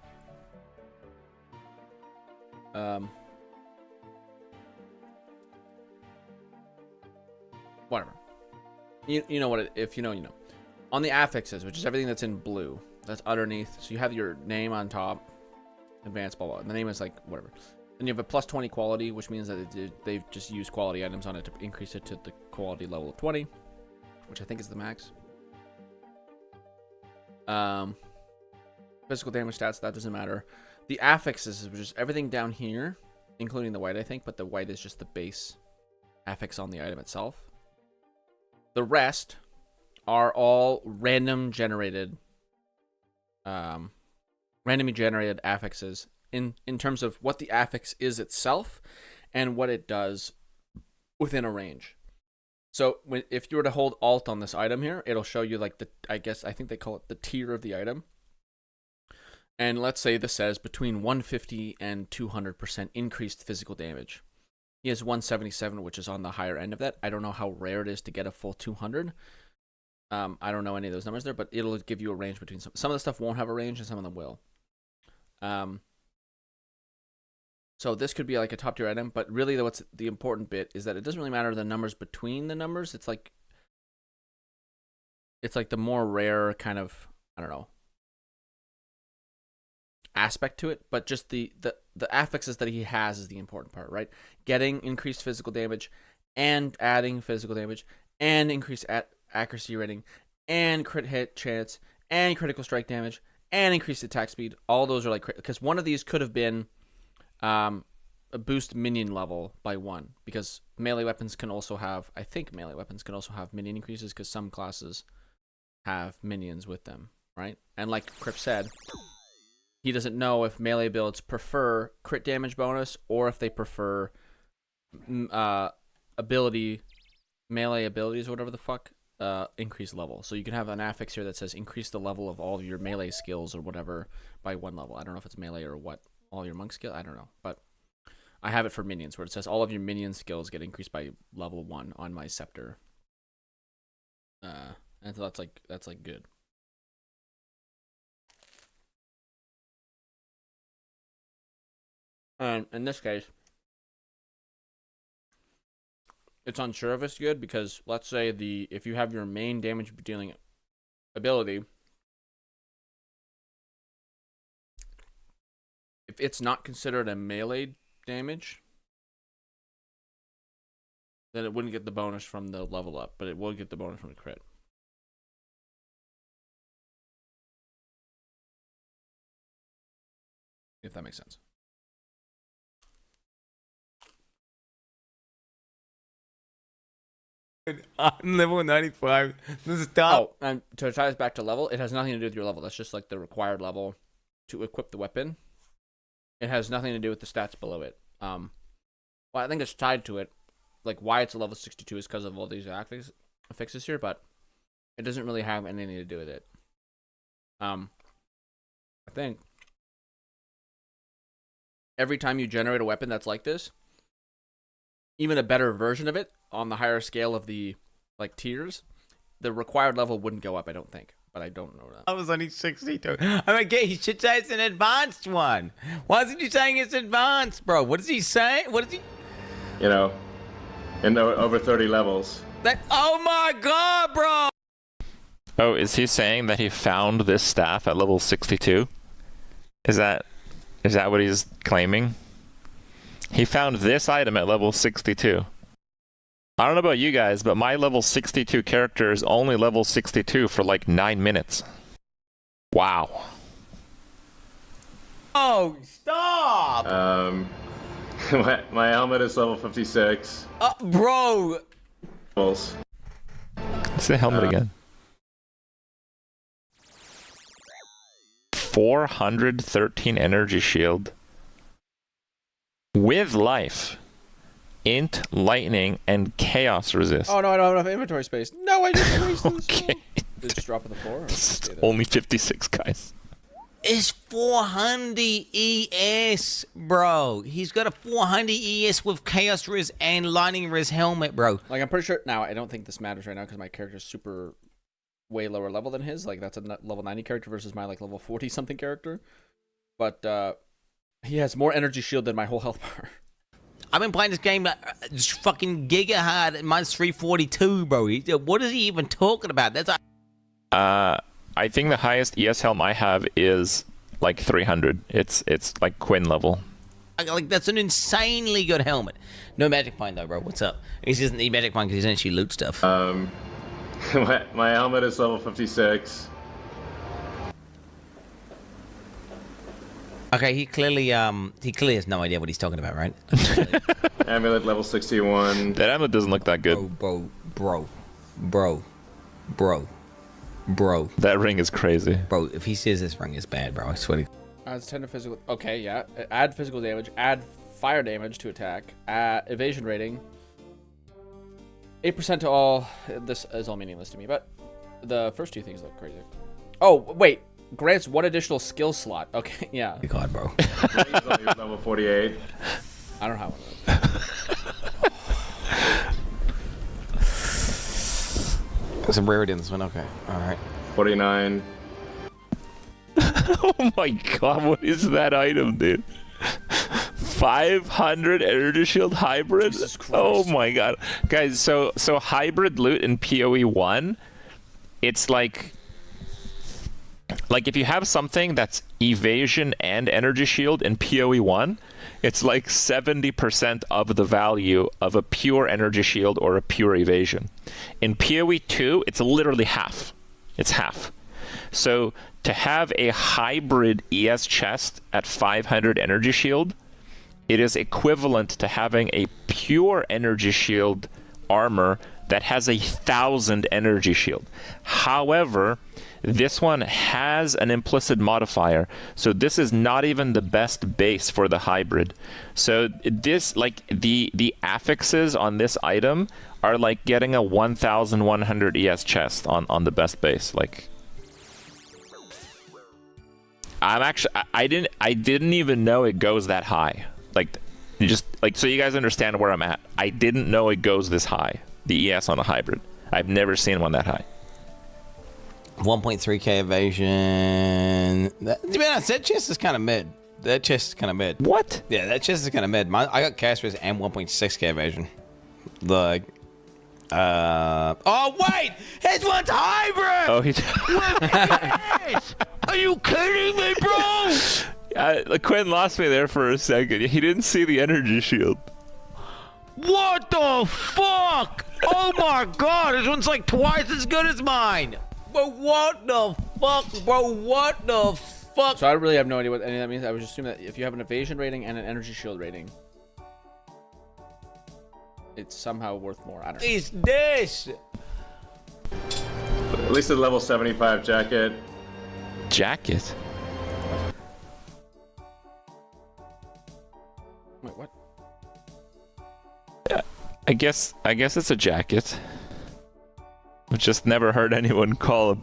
Whatever. You know what it... If you know, you know. On the affixes, which is everything that's in blue, that's underneath. So you have your name on top, advanced, blah, blah. The name is like, whatever. Then you have a plus 20 quality, which means that they've just used quality items on it to increase it to the quality level of 20, which I think is the max. Physical damage stats, that doesn't matter. The affixes, which is everything down here, including the white, I think, but the white is just the base affix on the item itself. The rest are all randomly generated affixes in terms of what the affix is itself and what it does within a range. So if you were to hold Alt on this item here, it'll show you like I think they call it the tier of the item. And let's say this says between 150 and 200% increased physical damage. He has 177, which is on the higher end of that. I don't know how rare it is to get a full 200. I don't know any of those numbers there, but it'll give you a range between some of the stuff won't have a range and some of them will. So this could be like a top tier item, but really what's the important bit is that it doesn't really matter the numbers between the numbers. It's like the more rare kind of, I don't know, aspect to it, but just the affixes that he has is the important part, right? Getting increased physical damage and adding physical damage and increased accuracy rating and crit hit chance and critical strike damage and increased attack speed. All those are like, because one of these could have been a boost minion level by 1, because melee weapons can also have, I think melee weapons can also have minion increases because some classes have minions with them, right? And like Crip said, he doesn't know if melee builds prefer crit damage bonus or if they prefer melee abilities or whatever the fuck, increase level. So you can have an affix here that says increase the level of all of your melee skills or whatever by 1 level. I don't know if it's melee or what, all your monk skill, I don't know. But I have it for minions where it says all of your minion skills get increased by level 1 on my scepter. And so that's like good. And in this case, it's unsure if it's good because let's say if you have your main damage dealing ability, if it's not considered a melee damage, then it wouldn't get the bonus from the level up, but it will get the bonus from the crit. If that makes sense. I'm level 95. This is tough. Oh, and to tie this back to level, it has nothing to do with your level. That's just like the required level to equip the weapon. It has nothing to do with the stats below it. Well, I think it's tied to it. Like why it's a level 62 is because of all these affixes here, but it doesn't really have anything to do with it. I think every time you generate a weapon that's like this, even a better version of it on the higher scale of the like tiers, the required level wouldn't go up, I don't think. But I don't know that. I was only 62. I mean, he should say it's an advanced one. Why isn't he saying it's advanced, bro? What is he saying? What is he? You know, in over 30 levels. Oh my god, bro! Oh, is he saying that he found this staff at level 62? Is that what he's claiming? He found this item at level 62. I don't know about you guys, but my level 62 character is only level 62 for like 9 minutes. Wow. Oh, stop! My helmet is level 56. Bro! What's the helmet again? 413 energy shield. With life. Int, lightning, and chaos resist. Oh no, I don't have enough inventory space. No, I just wasted Okay. Did it just drop on the floor? It's only 56, guys. It's 400 ES, bro. He's got a 400 ES with chaos res and lightning res helmet, bro. Like I'm pretty sure now. I don't think this matters right now because my character's super way lower level than his. Like that's a level 90 character versus my like level 40 something character. But he has more energy shield than my whole health bar. I've been playing this game just fucking giga hard at minus 342, bro. What is he even talking about? That's I think the highest ES helm I have is like 300. It's like Quinn level. Like, that's an insanely good helmet. No magic find though, bro. What's up? He doesn't need magic find because he doesn't actually loot stuff. My helmet is level 56. Okay, he clearly has no idea what he's talking about, right? Amulet level 61. That amulet doesn't look that good. Bro. That ring is crazy. Bro, if he says this ring is bad, bro, I swear to... Adds 10 to physical. Okay, yeah. Add physical damage. Add fire damage to attack. Add evasion rating. 8% to all. This is all meaningless to me, but the first two things look crazy. Oh, wait. Grants one additional skill slot. Okay, yeah. God, bro. Level 48. I don't have one of those. There's some rarity in this one. Okay, all right. 49. Oh my god, what is that item, dude? 500 energy shield hybrid? Oh my god. Guys, so hybrid loot in POE1, it's like if you have something that's evasion and energy shield in POE1, it's like 70% of the value of a pure energy shield or a pure evasion. In POE2, it's literally half. It's half. So to have a hybrid ES chest at 500 energy shield, it is equivalent to having a pure energy shield armor that has 1,000 energy shield. However, this one has an implicit modifier, so this is not even the best base for the hybrid. So this, like, the affixes on this item are like getting a 1,100 ES chest on the best base. Like, I didn't even know it goes that high. Like, so you guys understand where I'm at. I didn't know it goes this high, the ES on a hybrid. I've never seen one that high. 1.3k evasion. To be honest, that chest is kind of mid. That chest is kind of mid. What? Yeah, that chest is kind of mid. I got casters and 1.6k evasion. Like, oh wait, his one's hybrid. Oh, he's. Are you kidding me, bro? Quinn lost me there for a second. He didn't see the energy shield. What the fuck? Oh my god, this one's like twice as good as mine. Bro, what the fuck, bro? What the fuck? So I really have no idea what any of that means. I would just assume that if you have an evasion rating and an energy shield rating, it's somehow worth more. I don't know. It's this. At least a level 75 jacket. Jacket? Wait, what? I guess it's a jacket. I've just never heard anyone call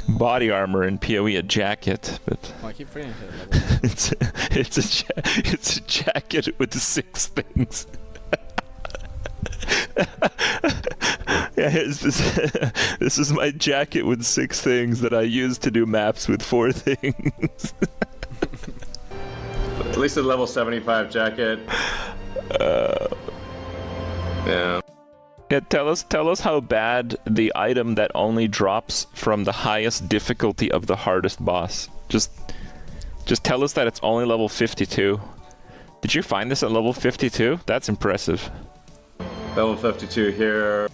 body armor in PoE a jacket, but Well, I keep forgetting to it's a jacket with 6 things. Yeah, this is my jacket with 6 things that I use to do maps with 4 things. At least a level 75 jacket. Yeah. Yeah, tell us how bad the item that only drops from the highest difficulty of the hardest boss. Just tell us that it's only level 52. Did you find this at level 52? That's impressive. Level 52 here.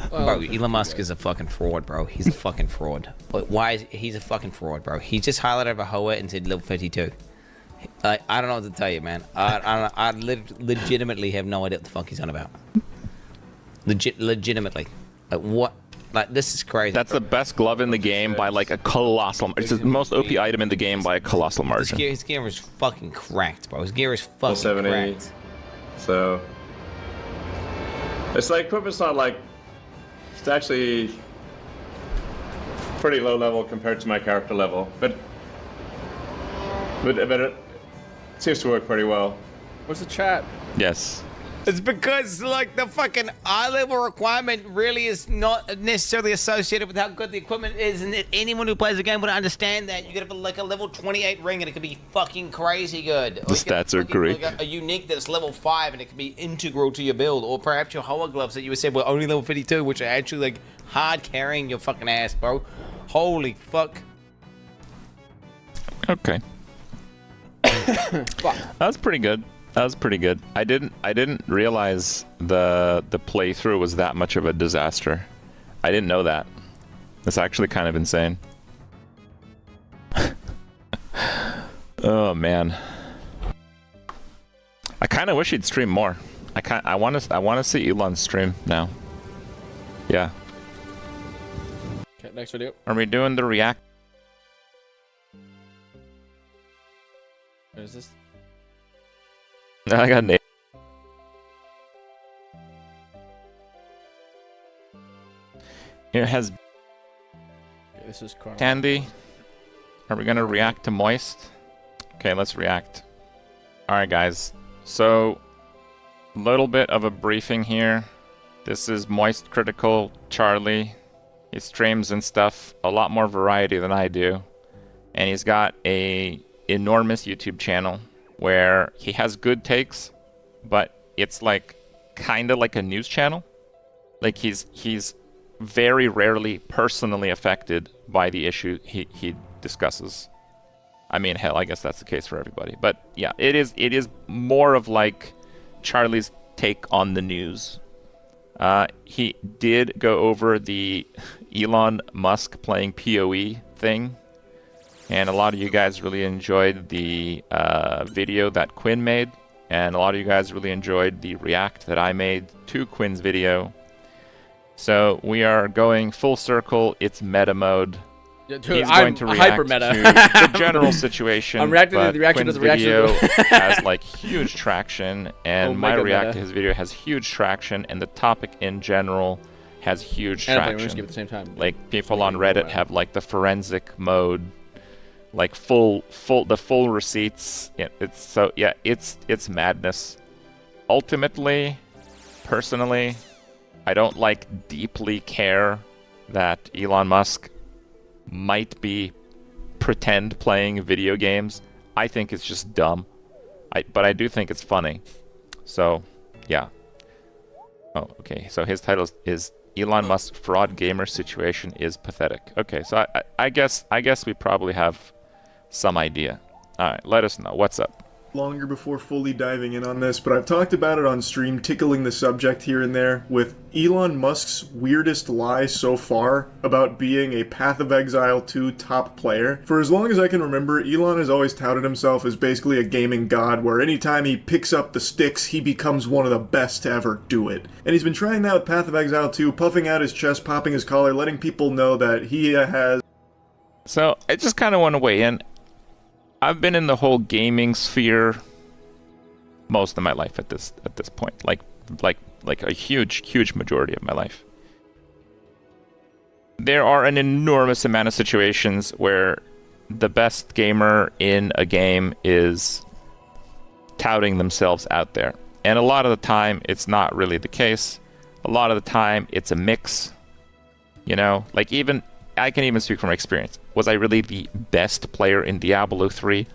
Bro, Elon Musk is a fucking fraud, bro. He's a fucking fraud. But why is he's a fucking fraud, bro? He just highlighted a Hoa and said level 52. I don't know what to tell you, man. I legitimately have no idea what the fuck he's on about. Legitimately. Like, what? Like, this is crazy. That's the best glove in the game by like a colossal. It's the most OP item in the game by a colossal margin. His gear is fucking cracked, bro. His gear is fucking 70. cracked. So it's like equipment's not like, it's actually pretty low level compared to my character level, but it seems to work pretty well. What's the chat? Yes. It's because, like, the fucking eye-level requirement really is not necessarily associated with how good the equipment is, and anyone who plays the game would understand that. You could have, like, a level 28 ring, and it could be fucking crazy good. The stats are great. Like a unique that's level 5, and it could be integral to your build. Or perhaps your Hoa gloves that you said were only level 52, which are actually, like, hard carrying your fucking ass, bro. Holy fuck. Okay. That's pretty good. That was pretty good. I didn't realize the playthrough was that much of a disaster. I didn't know that. That's actually kind of insane. Oh man. I kind of wish he'd stream more. I want to see Elon stream now. Yeah. Okay, next video. Are we doing the react? What is this? I got Nate. It has Okay, this is Carl. Candy. Are we gonna react to Moist? Okay, let's react. Alright guys, so a little bit of a briefing here. This is Moist Critical Charlie. He streams and stuff, a lot more variety than I do. And he's got a enormous YouTube channel where he has good takes, but it's like kinda like a news channel. Like he's very rarely personally affected by the issue he discusses. I mean, hell, I guess that's the case for everybody. But yeah, it is more of like Charlie's take on the news. He did go over the Elon Musk playing POE thing, and a lot of you guys really enjoyed the video that Quinn made, and a lot of you guys really enjoyed the react that I made to Quinn's video. So we are going full circle. It's meta mode. Yeah, dude, He's going to react hyper meta. to the general situation. I'm reacting to but the reaction to Quinn's the reaction. video has like huge traction, and my Omega react meta. to his video has huge traction, and the topic in general has huge And we're just traction. give it the same time. Like people on Reddit have like the forensic mode, like full receipts. Yeah, it's madness. Ultimately, personally, I don't like deeply care that Elon Musk might be pretend playing video games. I think it's just dumb. But I do think it's funny. So, yeah. Oh, okay. So his title is Elon Musk fraud gamer situation is pathetic. Okay, so I guess we probably have some idea. All right, let us know what's up. Longer before fully diving in on this, but I've talked about it on stream, tickling the subject here and there, with Elon Musk's weirdest lie so far about being a Path of Exile 2 top player. For as long as I can remember, Elon has always touted himself as basically a gaming god, where anytime he picks up the sticks, he becomes one of the best to ever do it. And he's been trying that with Path of Exile 2, puffing out his chest, popping his collar, letting people know that he has... So, I just kind of want to weigh in. I've been in the whole gaming sphere most of my life at this point, like a huge majority of my life. There are an enormous amount of situations where the best gamer in a game is touting themselves out there, and a lot of the time it's not really the case. A lot of the time it's a mix. You know, like even I can even speak from experience. Was I really the best player in Diablo 3?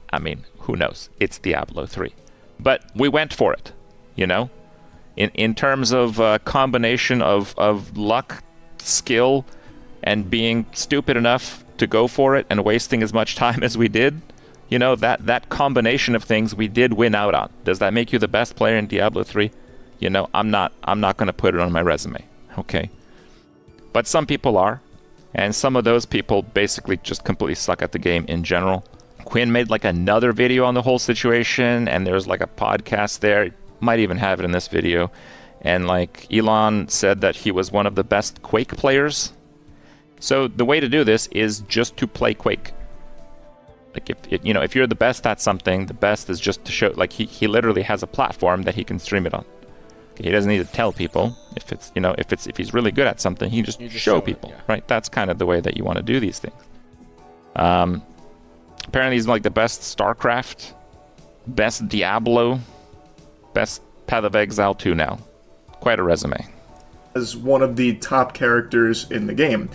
I mean, who knows? It's Diablo 3. But we went for it, you know? In terms of combination of luck, skill, and being stupid enough to go for it and wasting as much time as we did, you know, that combination of things we did win out on. Does that make you the best player in Diablo 3? You know, I'm not going to put it on my resume, okay? But some people are. And some of those people basically just completely suck at the game in general. Quinn made like another video on the whole situation, and there's like a podcast there. Might even have it in this video. And like Elon said that he was one of the best Quake players. So the way to do this is just to play Quake. Like if you're the best at something, the best is just to show. Like he literally has a platform that he can stream it on. He doesn't need to tell people if he's really good at something. He just show people, yeah. Right? That's kind of the way that you want to do these things. Apparently, he's like the best StarCraft, best Diablo, best Path of Exile 2 now. Quite a resume. As one of the top characters in the game,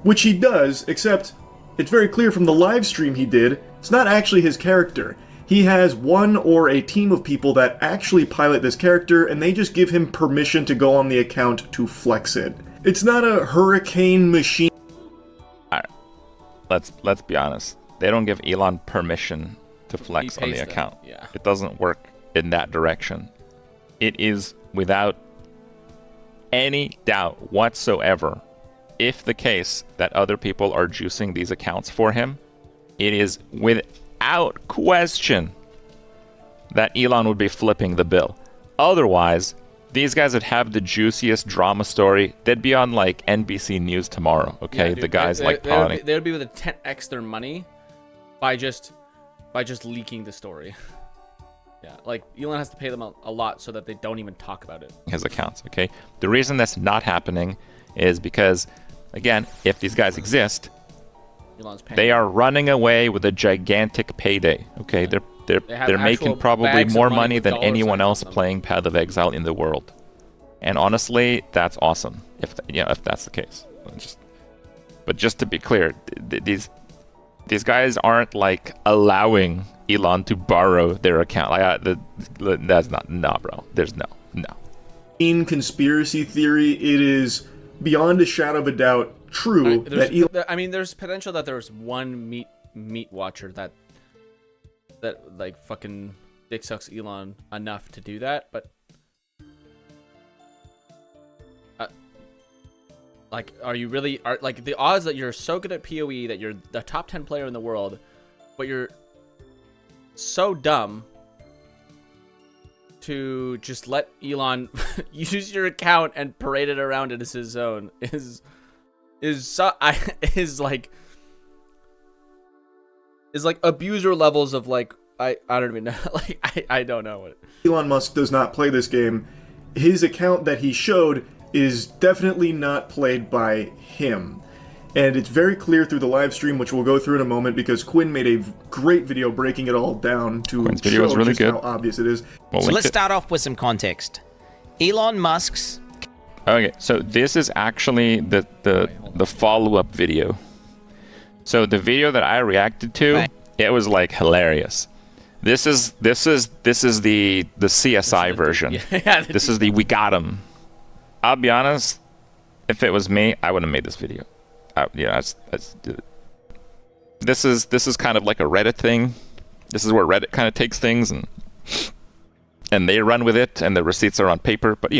which he does, except it's very clear from the live stream he did, it's not actually his character. He has one or a team of people that actually pilot this character, and they just give him permission to go on the account to flex it. It's not a hurricane machine. Let's be honest. They don't give Elon permission to flex on the them, account. yeah. It doesn't work in that direction. It is without any doubt whatsoever, if the case that other people are juicing these accounts for him, it is without question that Elon would be flipping the bill. Otherwise, these guys would have the juiciest drama story. They'd be on like NBC News tomorrow, okay? Yeah, dude, the guys they would be able to 10x their money by just leaking the story. Yeah, like Elon has to pay them a lot so that they don't even talk about it. His accounts, okay? The reason that's not happening is because, again, if these guys exist, Elon's paying. they are running away with a gigantic payday, okay? Yeah. They're making probably bags of more money money with than dollar anyone signs else on them. playing Path of Exile in the world. And honestly, that's awesome if that's the case. But just to be clear, these guys aren't like allowing Elon to borrow their account. That's not, no, bro. There's no. In conspiracy theory, it is beyond a shadow of a doubt true that Elon. There's potential that there's one meat watcher that like fucking dick sucks Elon enough to do that, but like, are you really like the odds that you're so good at PoE that you're the top 10 player in the world, but you're so dumb to just let Elon use your account and parade it around it as his zone is like abuser levels of like I don't even know. Like I don't know what Elon Musk does not play this game. His account that he showed is definitely not played by him. And it's very clear through the live stream, which we'll go through in a moment, because Quinn made a great video breaking it all down to Quinn's video show was really just good. how obvious it is. We'll So link let's it. start off with some context. Elon Musk's Okay, so this is actually the follow-up video. So the video that I reacted to, Right. it was like hilarious. This is the CSI version. Yeah, This is the we got him. I'll be honest, if it was me, I would have made this video. This is kind of like a Reddit thing. This is where Reddit kind of takes things and they run with it, and the receipts are on paper. But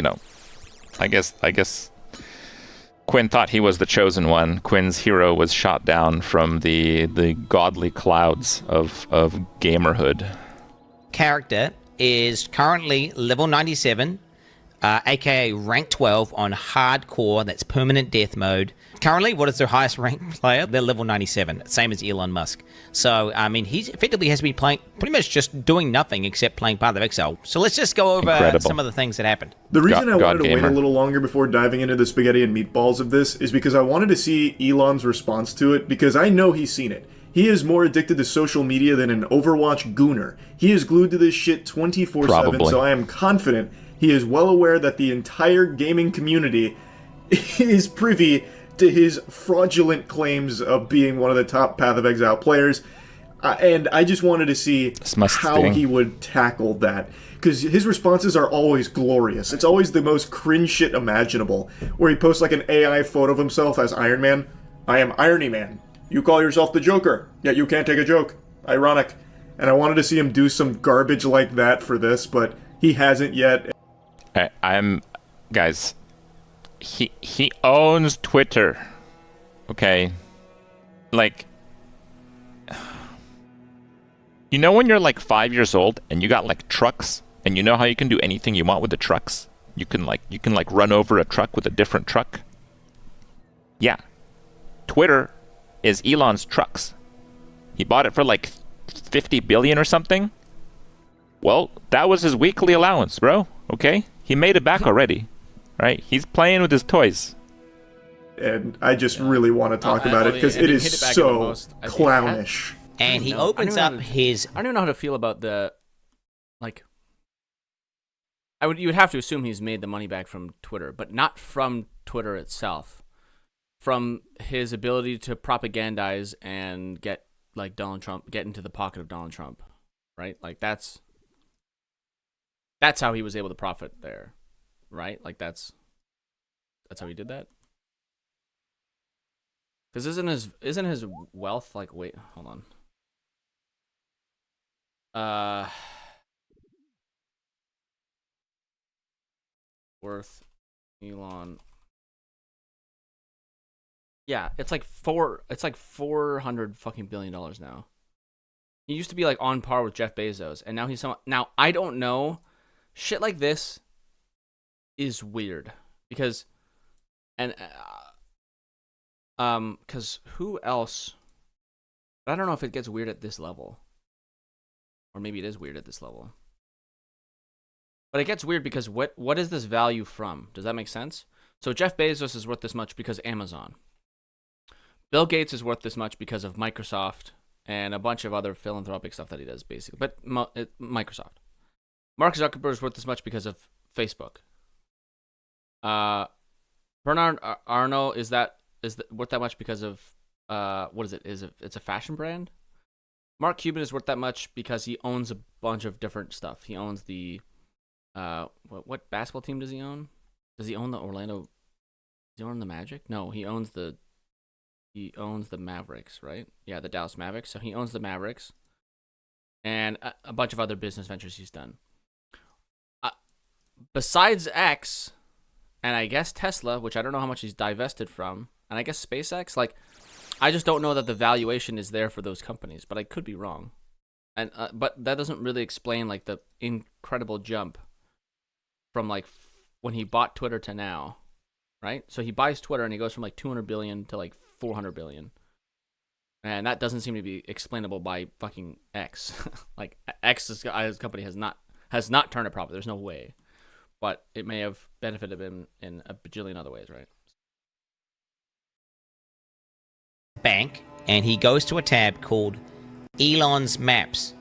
I guess Quinn thought he was the chosen one. Quinn's hero was shot down from the godly clouds of gamerhood. character is currently level 97, aka rank 12 on hardcore. That's permanent death mode. Currently, what is their highest ranked player? They're level 97, same as Elon Musk. So, he's effectively has been playing, pretty much just doing nothing except playing Path of Exile. So let's just go over Incredible. some of the things that happened. The reason I God wanted to wait gamer. a little longer before diving into the spaghetti and meatballs of this is because I wanted to see Elon's response to it, because I know he's seen it. He is more addicted to social media than an Overwatch gooner. He is glued to this shit 24/7, Probably. so I am confident he is well aware that the entire gaming community is privy to his fraudulent claims of being one of the top Path of Exile players. And I just wanted to see This must how sting. he would tackle that. Because his responses are always glorious. It's always the most cringe shit imaginable. Where he posts like an AI photo of himself as Iron Man. I am Irony Man. You call yourself the Joker, yet you can't take a joke. Ironic. And I wanted to see him do some garbage like that for this, but he hasn't yet. Guys, he owns Twitter. Okay. Like, you know when you're like 5 years old and you got like trucks, and you know how you can do anything you want with the trucks? You can run over a truck with a different truck. Yeah. Twitter is Elon's trucks. He bought it for like 50 billion or something. Well, that was his weekly allowance, bro. Okay? He made it back already. Right? He's playing with his toys. And I just really want to talk about it because it is so clownish. And he know. opens I don't up know how to- his... I don't even know how to feel about the like. You would have to assume he's made the money back from Twitter, but not from Twitter itself. From his ability to propagandize and get like Donald Trump, get into the pocket of Donald Trump, right? Like that's how he was able to profit there, right? Like that's how he did that. Because isn't his wealth like? Wait, hold on. Worth Elon. Yeah, it's like 400 fucking billion dollars now. He used to be like on par with Jeff Bezos, and now he's now I don't know. Shit like this is weird because because who else? I don't know if it gets weird at this level, or maybe it is weird at this level. But it gets weird because what is this value from? Does that make sense? So Jeff Bezos is worth this much because Amazon. Bill Gates is worth this much because of Microsoft and a bunch of other philanthropic stuff that he does, basically. But Microsoft. Mark Zuckerberg is worth this much because of Facebook. Bernard Arnault is worth that much because of what is it? It's a fashion brand? Mark Cuban is worth that much because he owns a bunch of different stuff. He owns the what basketball team does he own? Does he own the Orlando? Does he own the Magic? No, he owns the Mavericks, right? Yeah, the Dallas Mavericks. So he owns the Mavericks and a bunch of other business ventures he's done. Besides X, and I guess Tesla, which I don't know how much he's divested from, and I guess SpaceX, like, I just don't know that the valuation is there for those companies, but I could be wrong. And but that doesn't really explain like the incredible jump from like when he bought Twitter to now, right? So he buys Twitter and he goes from like 200 billion to like 400 billion. And that doesn't seem to be explainable by fucking X. Like X's company has not turned a profit. There's no way. But it may have benefited him in a bajillion other ways, right? Bank, and he goes to a tab called Elon's Maps.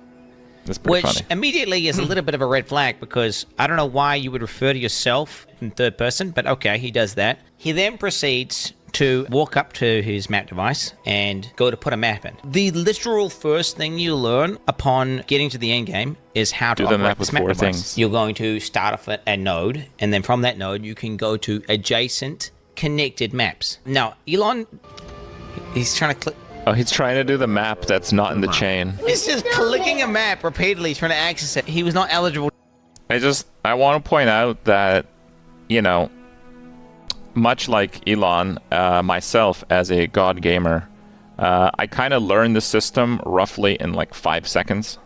That's pretty Which funny. immediately is a little bit of a red flag because I don't know why you would refer to yourself in third person, but okay, he does that. He then proceeds to walk up to his map device and go to put a map in. The literal first thing you learn upon getting to the end game is how to Do the operate map this with map four device. things. You're going to start off at a node, and then from that node you can go to adjacent connected maps. Now, Elon, he's trying to click. Oh, he's trying to do the map that's not in the chain. He's just clicking a map repeatedly, trying to access it. He was not eligible. I want to point out that, you know, much like Elon, myself as a god gamer, I kind of learned the system roughly in like 5 seconds.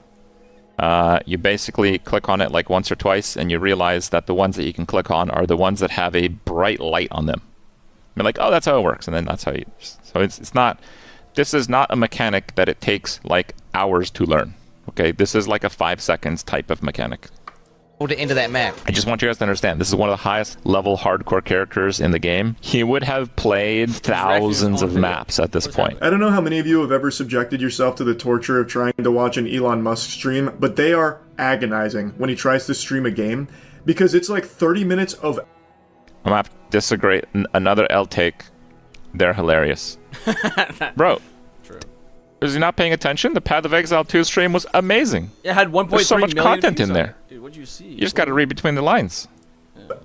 You basically click on it like once or twice, and you realize that the ones that you can click on are the ones that have a bright light on them. You're like, oh, that's how it works, and then that's how you. So it's not. This is not a mechanic that it takes like hours to learn. Okay, this is like a 5 seconds type of mechanic. To enter that map. I just want you guys to understand, this is one of the highest level hardcore characters in the game. He would have played thousands of maps at this point. I don't know how many of you have ever subjected yourself to the torture of trying to watch an Elon Musk stream, but they are agonizing when he tries to stream a game because it's like 30 minutes of. I'm gonna have to disagree. Another L take. They're hilarious. Bro. True. Is he not paying attention? The Path of Exile 2 stream was amazing. It had 1.3 There's so much million content views in on there. it. Dude, what'd you see? You just gotta read between the lines.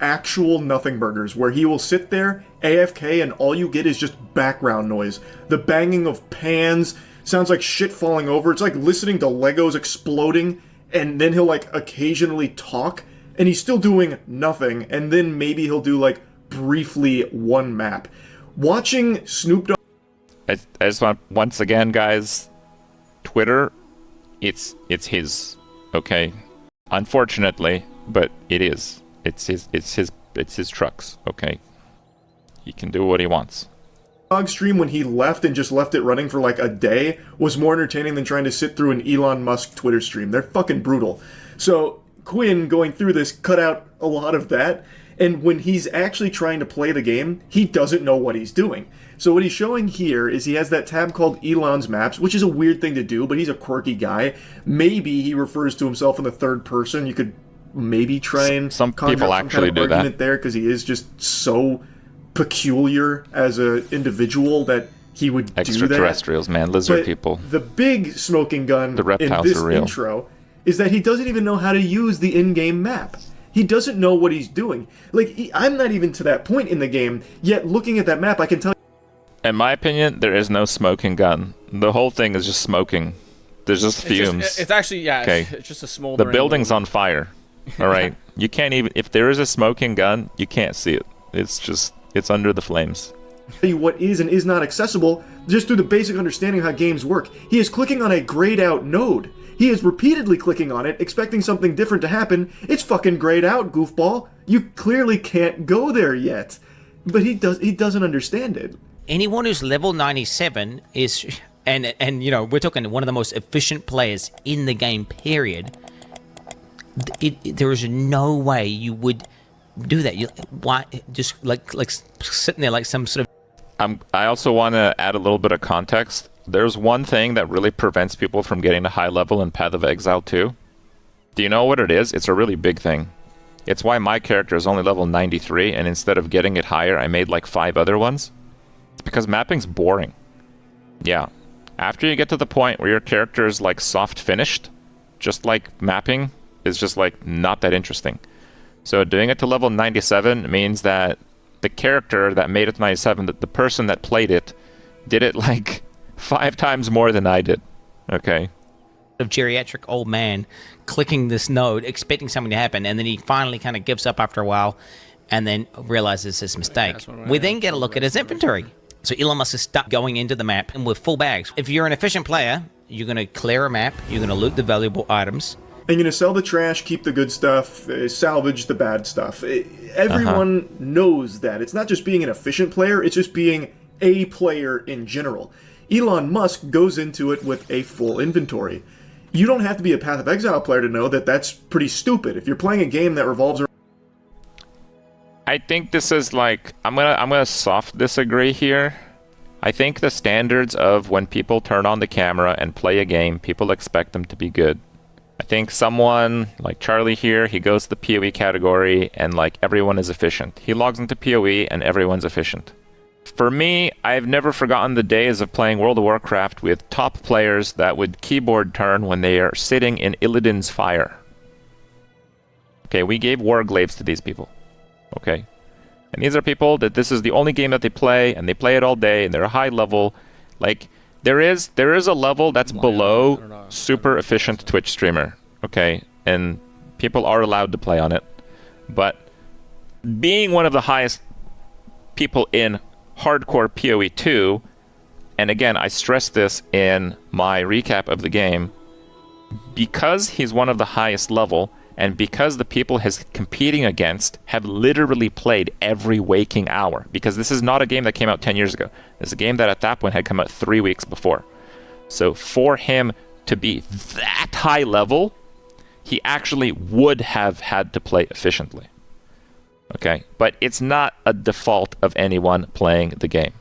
Actual nothing burgers where he will sit there AFK and all you get is just background noise. The banging of pans sounds like shit falling over. It's like listening to Legos exploding, and then he'll like occasionally talk and he's still doing nothing, and then maybe he'll do like briefly one map. Watching Snoop Dogg. I just want, once again, guys, Twitter, it's his, okay? Unfortunately, but it is. It's his trucks, okay? He can do what he wants. Stream when he left and just left it running for like a day was more entertaining than trying to sit through an Elon Musk Twitter stream. They're fucking brutal. So Quinn going through this cut out a lot of that, and when he's actually trying to play the game, he doesn't know what he's doing. So what he's showing here is he has that tab called Elon's Maps, which is a weird thing to do, but he's a quirky guy. Maybe he refers to himself in the third person. You could maybe try and some conjure people up some actually kind of do that argument there, because he is just so peculiar as an individual that he would do that. Extraterrestrials, man, lizard But people. the big smoking gun The in reptiles this are real. intro is that he doesn't even know how to use the in-game map. He doesn't know what he's doing. Like, I'm not even to that point in the game, yet looking at that map, I can tell In my opinion, there is no smoking gun. The whole thing is just smoking. There's just fumes. It's actually, yeah, Okay. it's just a smoldering. The building's on fire. All right. You can't even, if there is a smoking gun, you can't see it. It's under the flames. Tell you what is and is not accessible just through the basic understanding of how games work. He is clicking on a grayed out node. He is repeatedly clicking on it, expecting something different to happen. It's fucking grayed out, goofball. You clearly can't go there yet. But he doesn't understand it. Anyone who's level 97 is, and you know, we're talking one of the most efficient players in the game, period. There is no way you would do that. Why just like sitting there like some sort of... I also want to add a little bit of context. There's one thing that really prevents people from getting to high level in Path of Exile 2. Do you know what it is? It's a really big thing. It's why my character is only level 93, and instead of getting it higher, I made like 5 other ones. It's because mapping's boring. Yeah. After you get to the point where your character is like soft finished, just like mapping is just like not that interesting. So doing it to level 97 means that the character that made it to 97, the person that played it, did it like 5 times more than I did. Okay. of geriatric old man clicking this node, expecting something to happen, and then he finally kind of gives up after a while and then realizes his mistake. We then get a look at his inventory. So Elon Musk is stuck going into the map and with full bags. If you're an efficient player, you're going to clear a map, you're going to loot the valuable items. And you're going to sell the trash, keep the good stuff, salvage the bad stuff. Everyone knows that. It's not just being an efficient player, it's just being a player in general. Elon Musk goes into it with a full inventory. You don't have to be a Path of Exile player to know that that's pretty stupid. If you're playing a game that revolves around... I think this is like, I'm gonna soft disagree here. I think the standards of when people turn on the camera and play a game, people expect them to be good. I think someone like Charlie here, he goes to the POE category and like everyone is efficient. He logs into POE and everyone's efficient. For me, I've never forgotten the days of playing World of Warcraft with top players that would keyboard turn when they are sitting in Illidan's fire. Okay, we gave Warglaives to these people. Okay. And these are people that this is the only game that they play, and they play it all day, and they're a high level. Like, there is a level that's below super efficient Twitch streamer. Okay. And people are allowed to play on it. But being one of the highest people in hardcore POE2, and again, I stress this in my recap of the game, because he's one of the highest level, and because the people he's competing against have literally played every waking hour, because this is not a game that came out 10 years ago. It's a game that at that point had come out 3 weeks before. So for him to be that high level, he actually would have had to play efficiently. Okay, but it's not a default of anyone playing the game.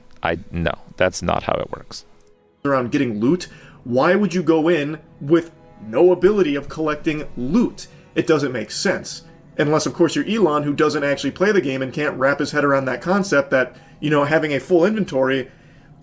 No, that's not how it works. Around getting loot, why would you go in with no ability of collecting loot? It doesn't make sense. Unless, of course, you're Elon, who doesn't actually play the game and can't wrap his head around that concept that, you know, having a full inventory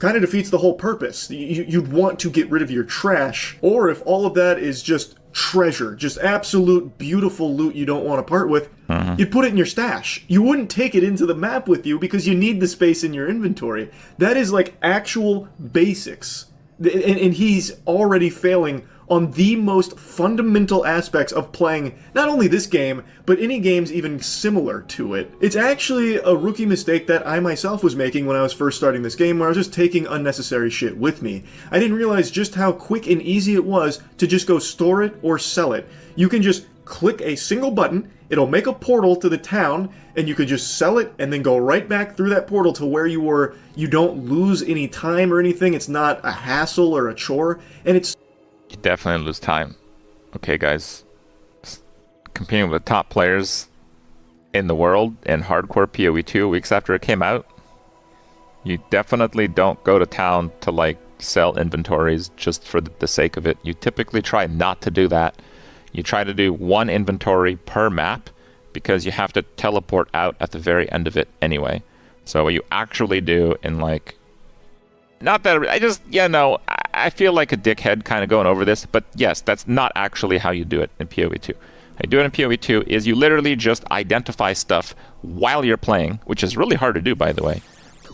kind of defeats the whole purpose. You'd want to get rid of your trash. Or if all of that is just treasure, just absolute beautiful loot you don't want to part with, you'd put it in your stash. You wouldn't take it into the map with you because you need the space in your inventory. That is like actual basics. And he's already failing on the most fundamental aspects of playing not only this game, but any games even similar to it. It's actually a rookie mistake that I myself was making when I was first starting this game, where I was just taking unnecessary shit with me. I didn't realize just how quick and easy it was to just go store it or sell it. You can just click a single button, it'll make a portal to the town, and you can just sell it and then go right back through that portal to where you were. You don't lose any time or anything. It's not a hassle or a chore, and it's... You definitely lose time. Okay, guys. Competing with the top players in the world in hardcore POE2 weeks after it came out, you definitely don't go to town to, like, sell inventories just for the sake of it. You typically try not to do that. You try to do one inventory per map because you have to teleport out at the very end of it anyway. So what you actually do in, like... Not that... I feel like a dickhead kind of going over this, but yes, that's not actually how you do it in POE2. How you do it in POE2 is you literally just identify stuff while you're playing, which is really hard to do, by the way.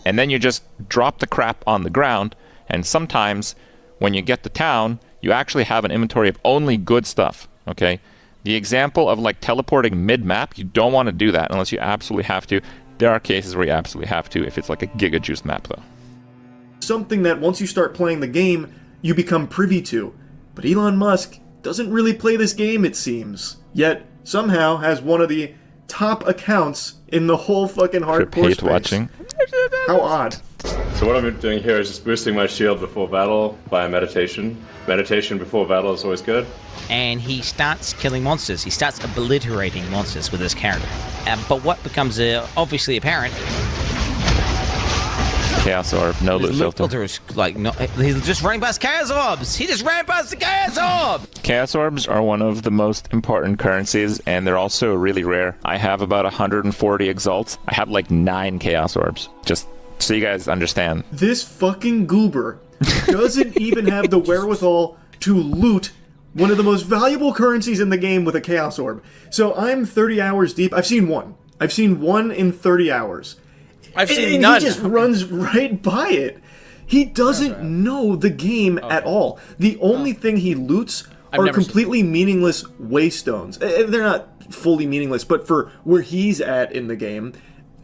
and then you just drop the crap on the ground, and sometimes when you get to town, you actually have an inventory of only good stuff, okay? The example of like teleporting mid-map, you don't want to do that unless you absolutely have to. There are cases where you absolutely have to if it's like a Giga Juice map, though. Something that once you start playing the game, you become privy to. But Elon Musk doesn't really play this game, it seems. Yet, somehow has one of the top accounts in the whole fucking hardcore space. Watching. How odd. So what I'm doing here is just boosting my shield before battle by meditation. Meditation before battle is always good. And he starts killing monsters. He starts obliterating monsters with his character. But what becomes obviously apparent... Chaos Orb, no loot filter. Is like, no, he's just running past Chaos Orbs! He just ran past the Chaos Orb! Chaos Orbs are one of the most important currencies, and they're also really rare. I have about 140 Exalts. I have like 9 Chaos Orbs. Just so you guys understand. This fucking goober doesn't even have the wherewithal to loot one of the most valuable currencies in the game with a Chaos Orb. So I'm 30 hours deep. I've seen one. I've seen one in 30 hours. I've seen and none. He just runs right by it. He doesn't know the game at all. The only thing he loots are completely meaningless waystones. They're not fully meaningless, but for where he's at in the game,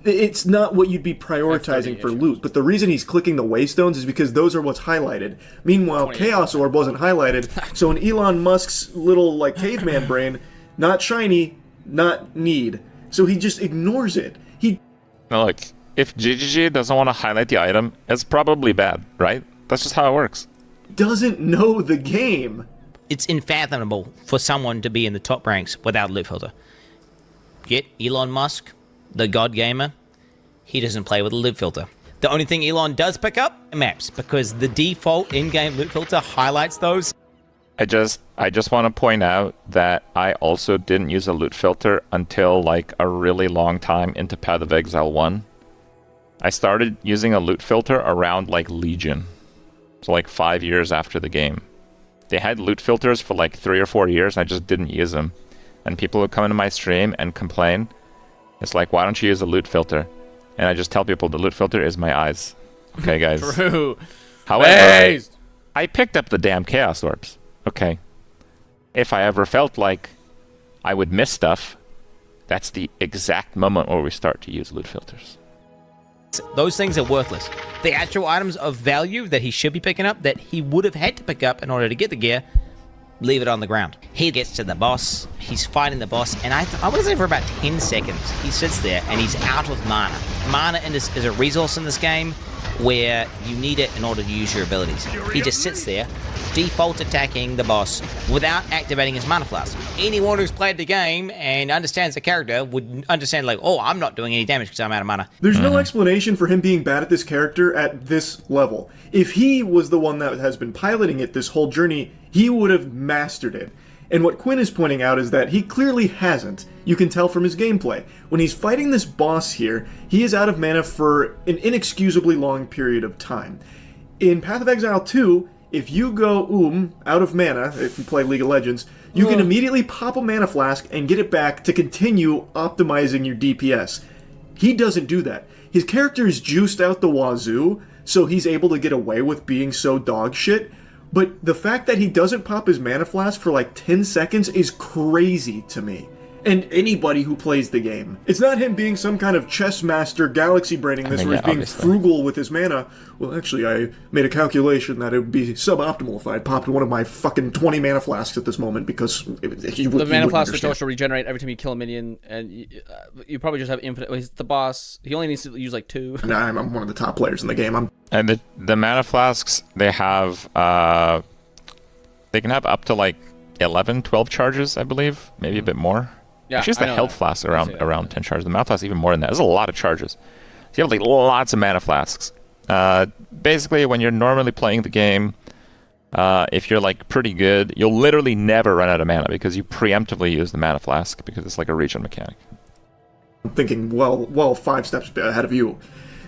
it's not what you'd be prioritizing for loot. But the reason he's clicking the waystones is because those are what's highlighted. Meanwhile, Chaos Orb wasn't highlighted, so in Elon Musk's little like caveman brain, not shiny, not need. So he just ignores it. Now look, if GGG doesn't want to highlight the item, it's probably bad, right? That's just how it works. Doesn't know the game. It's unfathomable for someone to be in the top ranks without a loot filter. Yet Elon Musk, the god gamer, he doesn't play with a loot filter. The only thing Elon does pick up are maps, because the default in-game loot filter highlights those. I just want to point out that I also didn't use a loot filter until like a really long time into Path of Exile 1. I started using a loot filter around like Legion. So like 5 years after the game. They had loot filters for like 3 or 4 years and I just didn't use them. And people would come into my stream and complain. It's like, why don't you use a loot filter? And I just tell people the loot filter is my eyes. Okay, guys. True. However, I picked up the damn Chaos Orbs. Okay. If I ever felt like I would miss stuff, that's the exact moment where we start to use loot filters. Those things are worthless. The actual items of value that he should be picking up, that he would have had to pick up in order to get the gear, leave it on the ground. He gets to the boss, he's fighting the boss, and I want to say for about 10 seconds, he sits there and he's out of mana. Mana is a resource in this game where you need it in order to use your abilities. He just sits there, default attacking the boss without activating his mana flask. Anyone who's played the game and understands the character would understand, like, oh, I'm not doing any damage because I'm out of mana. There's no explanation for him being bad at this character at this level. If he was the one that has been piloting it this whole journey, he would have mastered it. And what Quinn is pointing out is that he clearly hasn't. You can tell from his gameplay. When he's fighting this boss here, he is out of mana for an inexcusably long period of time. In Path of Exile 2, if you go out of mana, if you play League of Legends, you can immediately pop a mana flask and get it back to continue optimizing your DPS. He doesn't do that. His character is juiced out the wazoo, so he's able to get away with being so dog shit. But the fact that he doesn't pop his mana flask for like 10 seconds is crazy to me. And anybody who plays the game. It's not him being some kind of chess master galaxy braining this, where he's being frugal with his mana. Well, actually, I made a calculation that it would be suboptimal if I had popped one of my fucking 20 mana flasks at this moment, because the mana flask will also regenerate every time you kill a minion, and you probably just have infinite. He's the boss. He only needs to use like 2. Nah, I'm one of the top players in the game. And the mana flasks, they have they can have up to like 11, 12 charges, I believe, maybe a bit more. Yeah, actually, it's the health flask around 10 charges. The mana flask even more than that. There's a lot of charges. So you have like lots of mana flasks. Basically, when you're normally playing the game, if you're like pretty good, you'll literally never run out of mana because you preemptively use the mana flask because it's like a regen mechanic. I'm thinking, well, 5 steps ahead of you.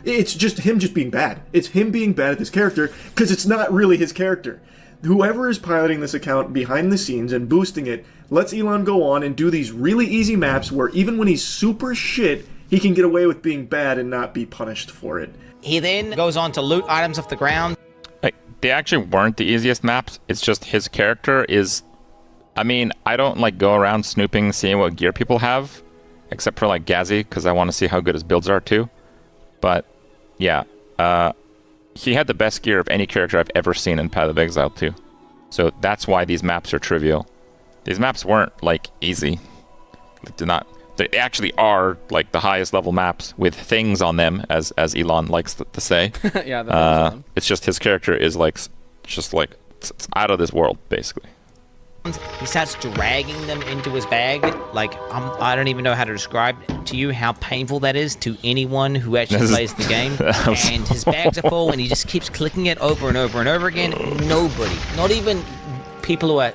It's just him just being bad. It's him being bad at this character because it's not really his character. Whoever is piloting this account behind the scenes and boosting it lets Elon go on and do these really easy maps where even when he's super shit, he can get away with being bad and not be punished for it. He then goes on to loot items off the ground. Like, they actually weren't the easiest maps. It's just his character is... I mean, I don't like go around snooping, seeing what gear people have, except for like Gazi, because I want to see how good his builds are too. But yeah, he had the best gear of any character I've ever seen in Path of Exile too. So that's why these maps are trivial. These maps weren't like easy. They actually are like the highest level maps with things on them, as Elon likes to say. Yeah, the things on them. It's just his character is like just like it's out of this world basically. He starts dragging them into his bag. Like, I don't even know how to describe to you how painful that is to anyone who actually plays the game. And his bags are full, and he just keeps clicking it over and over and over again. Nobody, not even people who are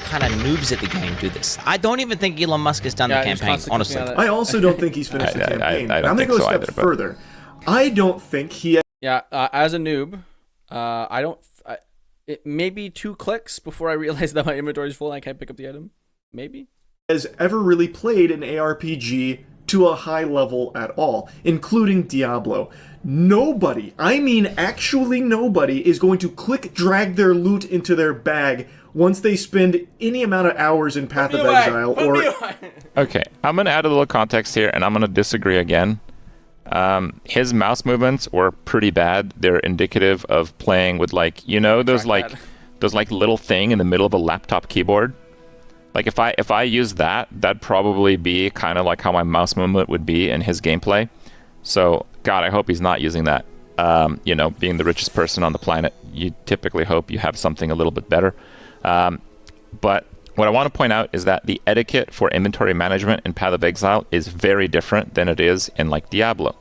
kind of noobs at the game, do this. I don't even think Elon Musk has done the campaign, honestly. I also don't think he's finished the campaign. I'm going to go a step further. I don't think he... Yeah, as a noob, I don't... It may be 2 clicks before I realize that my inventory is full and I can't pick up the item. Maybe. Has ever really played an ARPG to a high level at all, including Diablo. Nobody, I mean actually nobody, is going to drag their loot into their bag once they spend any amount of hours in Path of Exile or... Okay, I'm going to add a little context here, and I'm going to disagree again. His mouse movements were pretty bad. They're indicative of playing with like, you know, those little thing in the middle of a laptop keyboard. Like if I use that, that'd probably be kind of like how my mouse movement would be in his gameplay. So God, I hope he's not using that. You know, being the richest person on the planet, you typically hope you have something a little bit better. But what I want to point out is that the etiquette for inventory management in Path of Exile is very different than it is in like Diablo.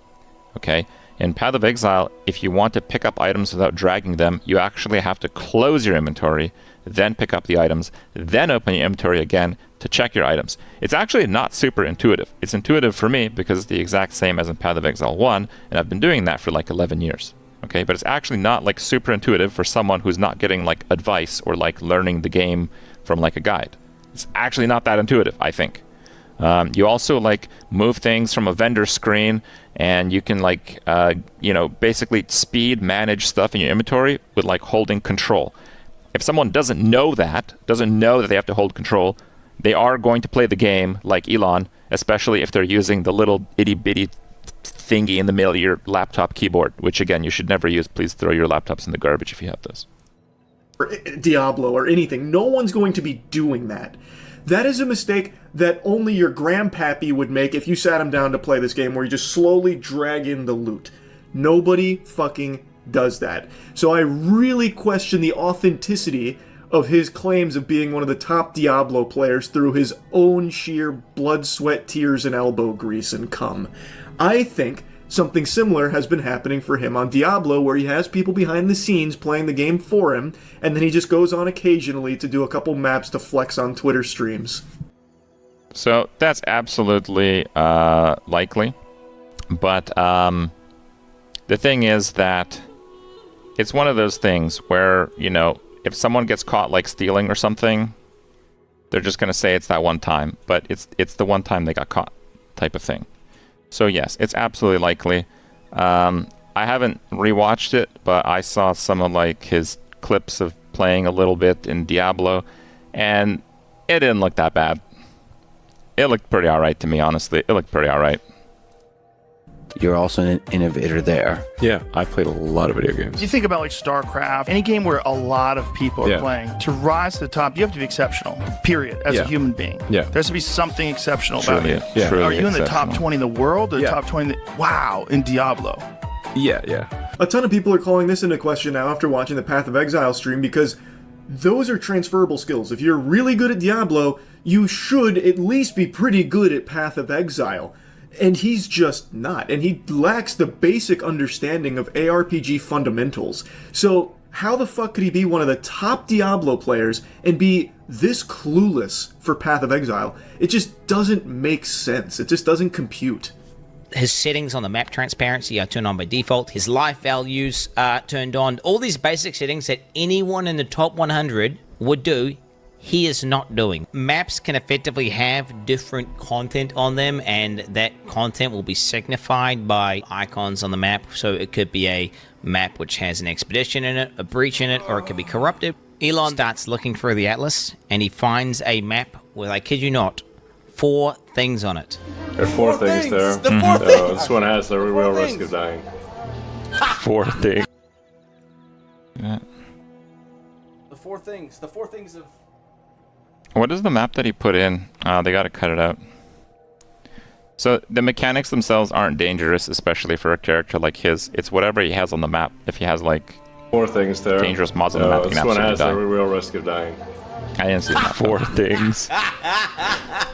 Okay? In Path of Exile, if you want to pick up items without dragging them, you actually have to close your inventory, then pick up the items, then open your inventory again to check your items. It's actually not super intuitive. It's intuitive for me because it's the exact same as in Path of Exile 1, and I've been doing that for like 11 years. Okay? But it's actually not like super intuitive for someone who's not getting like advice or like learning the game from like a guide. It's actually not that intuitive, I think. You also like move things from a vendor screen, and you can like you know, basically speed manage stuff in your inventory with like holding control. If someone doesn't know that they have to hold control, they are going to play the game like Elon, especially if they're using the little itty bitty thingy in the middle of your laptop keyboard, which again you should never use. Please throw your laptops in the garbage if you have those. Or Diablo or anything. No one's going to be doing that. That is a mistake that only your grandpappy would make if you sat him down to play this game, where you just slowly drag in the loot. Nobody fucking does that. So I really question the authenticity of his claims of being one of the top Diablo players through his own sheer blood, sweat, tears, and elbow grease and cum. I think something similar has been happening for him on Diablo, where he has people behind the scenes playing the game for him, and then he just goes on occasionally to do a couple maps to flex on Twitter streams. So that's absolutely likely. But the thing is that it's one of those things where, you know, if someone gets caught like stealing or something, they're just going to say it's that one time, but it's the one time they got caught type of thing. So yes, it's absolutely likely. I haven't rewatched it, but I saw some of like his clips of playing a little bit in Diablo, and it didn't look that bad. It looked pretty alright to me, honestly. It looked pretty alright. You're also an innovator there. Yeah, I've played a lot of video games. You think about like StarCraft, any game where a lot of people are playing. To rise to the top, you have to be exceptional, period, as a human being. Yeah. There has to be something exceptional about you. Yeah. Are you in the top 20 in the world, or the top 20 wow, in Diablo? Yeah. A ton of people are calling this into question now after watching the Path of Exile stream, because those are transferable skills. If you're really good at Diablo, you should at least be pretty good at Path of Exile. And he's just not. And he lacks the basic understanding of ARPG fundamentals. So how the fuck could he be one of the top Diablo players and be this clueless for Path of Exile? It just doesn't make sense. It just doesn't compute. His settings on the map transparency are turned on by default. His life values are turned on. All these basic settings that anyone in the top 100 would do, he is not doing. Maps can effectively have different content on them, and that content will be signified by icons on the map. So it could be a map which has an expedition in it, a breach in it, or it could be corrupted. Elon starts looking through the atlas, and he finds a map with, I kid you not, 4 things on it. There are 4 things there. The 4 things. This one has the real risk of dying. 4 things. Yeah. The 4 things. The 4 things of. What is the map that he put in? They gotta cut it out. So the mechanics themselves aren't dangerous, especially for a character like his. It's whatever he has on the map. If he has like 4 things there. dangerous mods on the map, he This can one absolutely has die. the real risk of dying. I didn't see that. 4 things.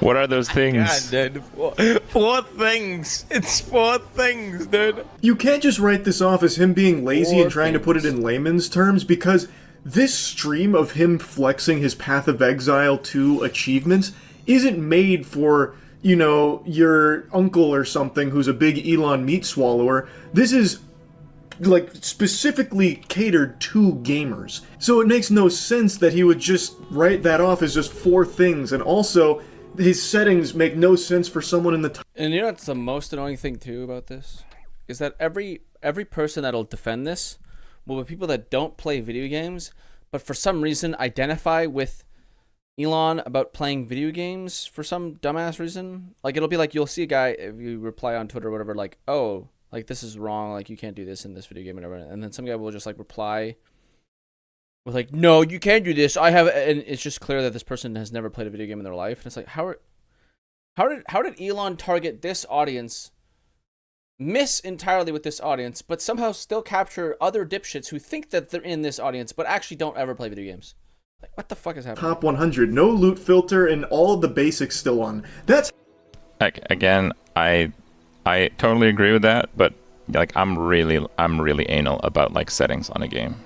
What are those things? God, dude. 4 things. It's 4 things, dude. You can't just write this off as him being lazy 4 and trying to put it in layman's terms, because this stream of him flexing his Path of Exile 2 achievements isn't made for, you know, your uncle or something who's a big Elon meat swallower. This is like specifically catered to gamers. So it makes no sense that he would just write that off as just 4 things, and also his settings make no sense for someone in the And you know what's the most annoying thing too about this? Is that every person that'll defend this will be people that don't play video games, but for some reason identify with Elon about playing video games for some dumbass reason. Like, it'll be like, you'll see a guy, if you reply on Twitter or whatever, like, oh, like, this is wrong, like, you can't do this in this video game, whatever. And then some guy will just, like, reply with, like, no, you can't do this, I have, and it's just clear that this person has never played a video game in their life. And it's like, how did Elon target this audience, miss entirely with this audience, but somehow still capture other dipshits who think that they're in this audience, but actually don't ever play video games? Like, what the fuck is happening? top 100. No loot filter and all of the basics still on. That's Again, I totally agree with that, but like I'm really anal about like settings on a game.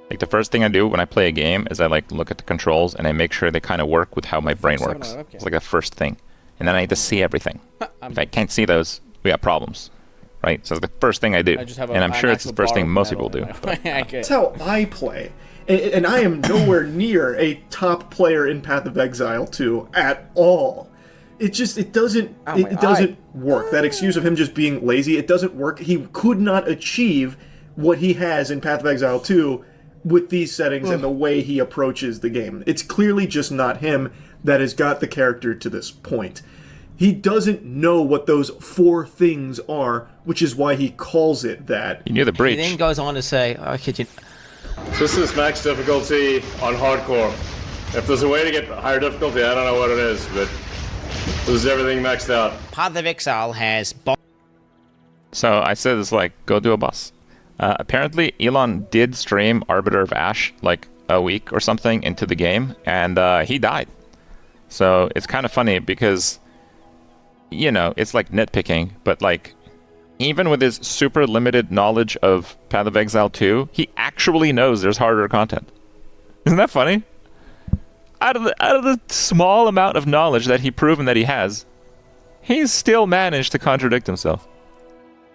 Like the first thing I do when I play a game is I like look at the controls and I make sure they kind of work with how my brain works. It's like the first thing, and then I need to see everything. If I can't see those, we got problems, right? So it's the first thing I do, and I'm sure it's the first thing most people do. That's how I play. And I am nowhere near a top player in Path of Exile 2 at all. It doesn't work. That excuse of him just being lazy, it doesn't work. He could not achieve what he has in Path of Exile 2 with these settings and the way he approaches the game. It's clearly just not him that has got the character to this point. He doesn't know what those 4 things are, which is why he calls it that. You knew the breach. He then goes on to say, oh, kid you. This is max difficulty on hardcore. If there's a way to get higher difficulty, I don't know what it is, but this is everything maxed out. Path of Exile has So I said it's like, go do a boss. Apparently, Elon did stream Arbiter of Ash like a week or something into the game, and he died. So it's kind of funny because, you know, it's like nitpicking, but like, even with his super limited knowledge of Path of Exile 2, he actually knows there's harder content. Isn't that funny? Out of the small amount of knowledge that he's proven that he has, he's still managed to contradict himself.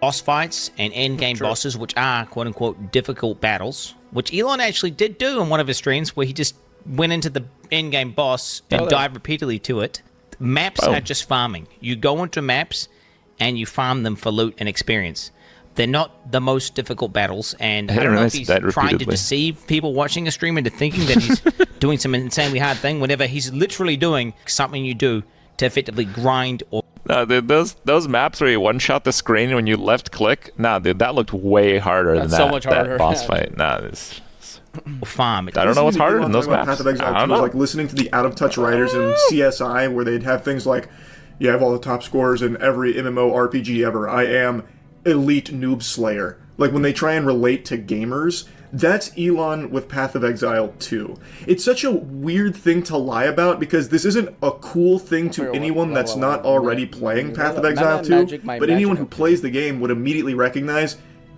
boss fights and end-game bosses, which are quote-unquote difficult battles, which Elon actually did do in one of his streams, where he just went into the end-game boss and died repeatedly to it. Maps are just farming. You go into maps and you farm them for loot and experience. They're not the most difficult battles, and I don't know if he's trying to deceive people watching a stream into thinking that he's doing some insanely hard thing, whenever he's literally doing something you do to effectively grind or... No, dude, those maps where you one-shot the screen when you left-click, nah, dude, that looked way harder than so much harder. that boss fight. Nah, this... farm. I don't know what's harder than those maps. Path of Exile 2 was like listening to the out-of-touch writers in CSI, where they'd have things like, you have all the top scores in every MMORPG ever. I am elite noob slayer. Like, when they try and relate to gamers, that's Elon with Path of Exile 2. It's such a weird thing to lie about, because this isn't a cool thing to anyone that's not already playing Path of Exile 2, but anyone who plays the game would immediately recognize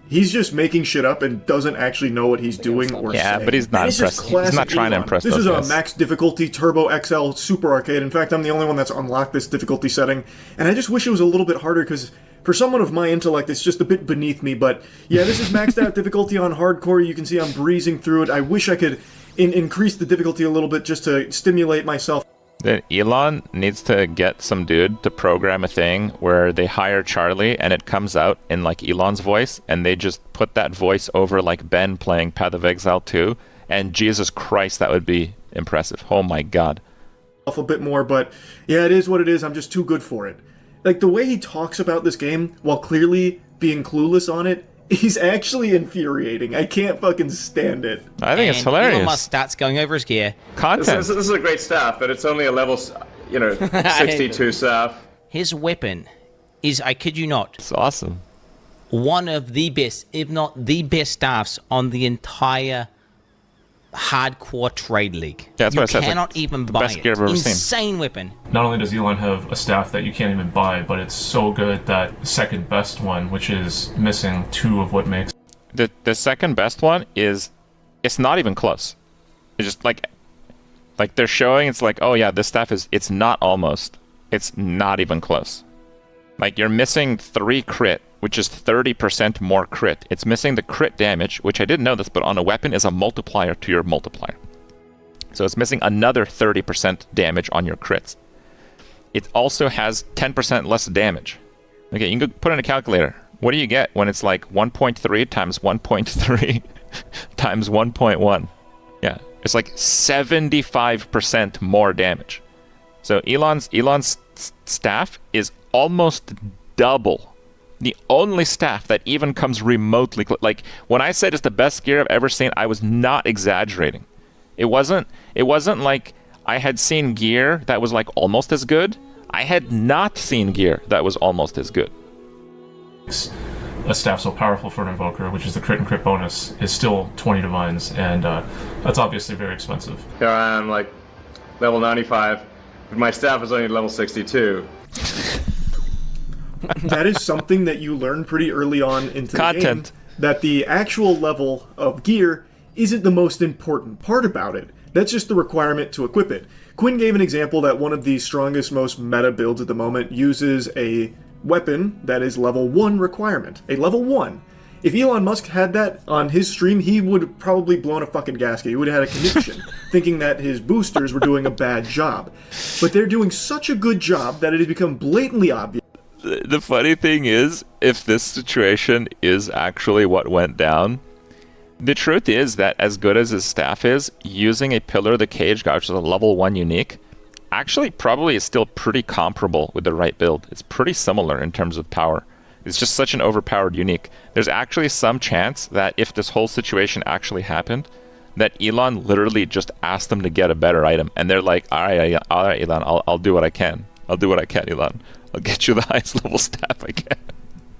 he's just making shit up and doesn't actually know what he's doing or saying. Yeah, but he's not impressing. He's not trying to impress This those is guys. a max difficulty Turbo XL Super Arcade. In fact, I'm the only one that's unlocked this difficulty setting, and I just wish it was a little bit harder, because for someone of my intellect, it's just a bit beneath me. But yeah, this is maxed out difficulty on hardcore. You can see I'm breezing through it. I wish I could increase the difficulty a little bit just to stimulate myself. Then Elon needs to get some dude to program a thing where they hire Charlie and it comes out in like Elon's voice and they just put that voice over like Ben playing Path of Exile 2, and Jesus Christ, that would be impressive. Oh my god. A bit more, but yeah, it is what it is. I'm just too good for it. Like, the way he talks about this game while clearly being clueless on it, he's actually infuriating. I can't fucking stand it. I think it's hilarious. Elon Musk stats going over his gear. Content. This is a great staff, but it's only a level, 62 staff. His weapon is, I kid you not, It's awesome. one of the best, if not the best staffs on the entire hardcore trade league. Yeah, that's you what I said. It's cannot like even the buy best it. gear I've ever seen. Insane weapon. Not only does Elon have a staff that you can't even buy, but it's so good that second best one, which is missing 2 of what makes The second best one is, it's not even close. It's just like they're showing, it's like, oh yeah, this stuff is, it's not almost, it's not even close. Like, you're missing 3 crit, which is 30% more crit. It's missing the crit damage, which I didn't know this, but on a weapon is a multiplier to your multiplier. So it's missing another 30% damage on your crits. It also has 10% less damage. Okay, you can go put in a calculator. What do you get when it's like 1.3 times 1.3 times 1.1? Yeah, it's like 75% more damage. So Elon's staff is almost double. The only staff that even comes remotely like, when I said it's the best gear I've ever seen, I was not exaggerating. It wasn't like I had seen gear that was like almost as good. I had not seen gear that was almost as good. a staff so powerful for an invoker, which is the crit and crit bonus, is still 20 divines, and that's obviously very expensive. Here I am, like, level 95, but my staff is only level 62. That is something that you learn pretty early on into the game, that the actual level of gear isn't the most important part about it. That's just the requirement to equip it. Quinn gave an example that one of the strongest, most meta builds at the moment uses a weapon that is level 1 requirement. A level 1. If Elon Musk had that on his stream, he would have probably blown a fucking gasket. He would have had a conniption, thinking that his boosters were doing a bad job. But they're doing such a good job that it has become blatantly obvious. The funny thing is, if this situation is actually what went down, the truth is that as good as his staff is, using a Pillar of the Cage guy, which is a level 1 unique, actually probably is still pretty comparable with the right build. It's pretty similar in terms of power. It's just such an overpowered unique. There's actually some chance that if this whole situation actually happened, that Elon literally just asked them to get a better item, and they're like, all right, Elon, I'll do what I can. I'll do what I can, Elon. I'll get you the highest level staff I can.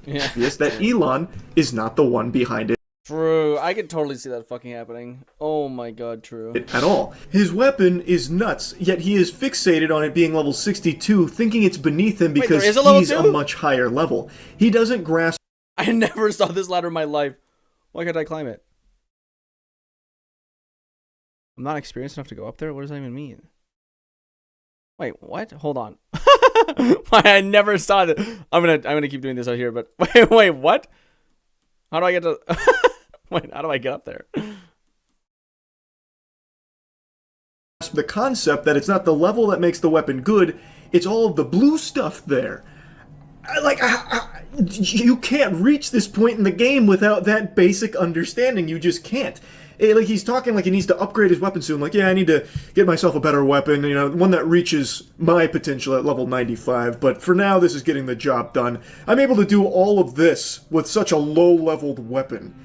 Yeah. Yes, that Elon is not the one behind it. True. I could totally see that fucking happening. Oh my god, true. At all. His weapon is nuts, yet he is fixated on it being level 62, thinking it's beneath him because he's a much higher level. He doesn't grasp... I never saw this ladder in my life. Why can't I climb it? I'm not experienced enough to go up there? What does that even mean? Wait, what? Hold on. I never saw it. I'm gonna keep doing this out here, but wait, what? How do I get to wait, how do I get up there? The concept that it's not the level that makes the weapon good, it's all of the blue stuff there. You can't reach this point in the game without that basic understanding. You just can't. Like, he's talking like he needs to upgrade his weapon soon. Like, yeah, I need to get myself a better weapon, you know, one that reaches my potential at level 95. But for now, this is getting the job done. I'm able to do all of this with such a low-leveled weapon.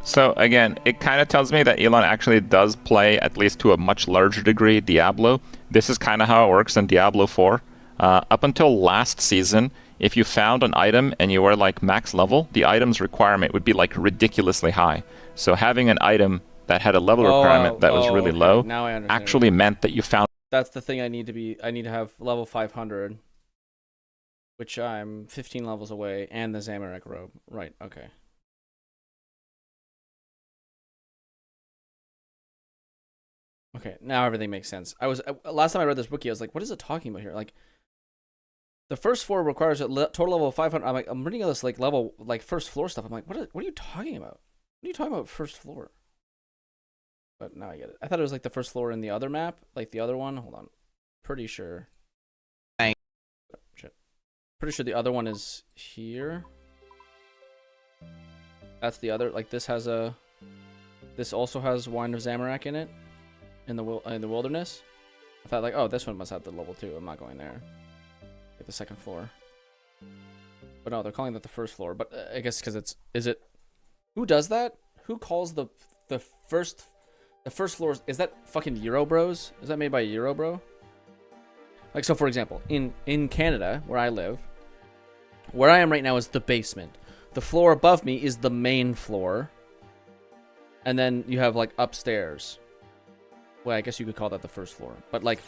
So again, it kind of tells me that Elon actually does play, at least to a much larger degree, Diablo. This is kind of how it works in Diablo 4. Up until last season, if you found an item and you were like max level, the item's requirement would be like ridiculously high. So having an item that had a level requirement that was really low now I understand actually meant that you found... That's the thing I need to have level 500, which I'm 15 levels away, and the Zamorak robe. Right, okay. Okay, now everything makes sense. Last time I read this wiki, I was like, what is it talking about here? Like, the first floor requires a total level of 500. I'm reading all this like level, like first floor stuff. I'm like, what are you talking about? What are you talking about first floor? but now I get it. I thought it was like the first floor in the other map, like the other one. Hold on, pretty sure. Shit. Pretty sure the other one is here. That's the other. Like this has a. This also has Wine of Zamorak in it, in the wilderness. I thought like, oh, this one must have the level 2. I'm not going there. Like the second floor. But no, they're calling that the first floor. But I guess because is it? Who does that? Who calls the first floor? Is that fucking Euro Bros? Is that made by Euro Bro? Like so, for example, in Canada where I live, where I am right now is the basement. The floor above me is the main floor. And then you have like upstairs. Well, I guess you could call that the first floor. But like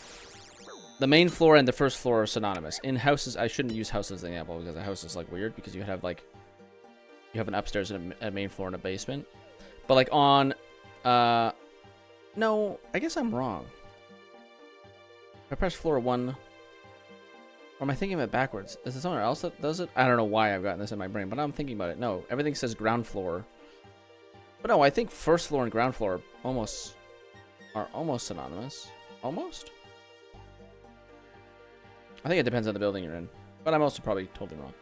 the main floor and the first floor are synonymous. In houses, I shouldn't use houses as an example because a house is like weird because you have like you have an upstairs and a main floor and a basement. But like on no, I guess I'm wrong. If I press floor 1, or am I thinking of it backwards? Is it somewhere else that does it? I don't know why I've gotten this in my brain, but I'm thinking about it. No, everything says ground floor. But no, I think first floor and ground floor are almost synonymous. Almost? I think it depends on the building you're in. But I'm also probably totally wrong.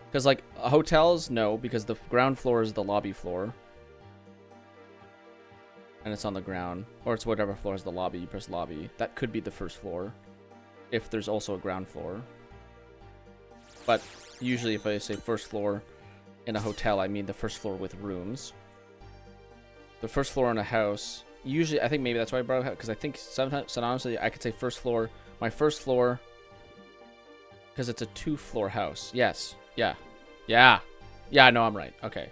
Because, like, hotels, no, because the ground floor is the lobby floor. And it's on the ground. Or it's whatever floor is the lobby, you press lobby. That could be the first floor. If there's also a ground floor. But usually if I say first floor in a hotel, I mean the first floor with rooms. The first floor in a house, usually, I think maybe that's why I brought it up, because I think sometimes, synonymously, I could say first floor, my first floor, because it's a 2-floor house. Yes. Yeah. Yeah. Yeah, no, I'm right. Okay.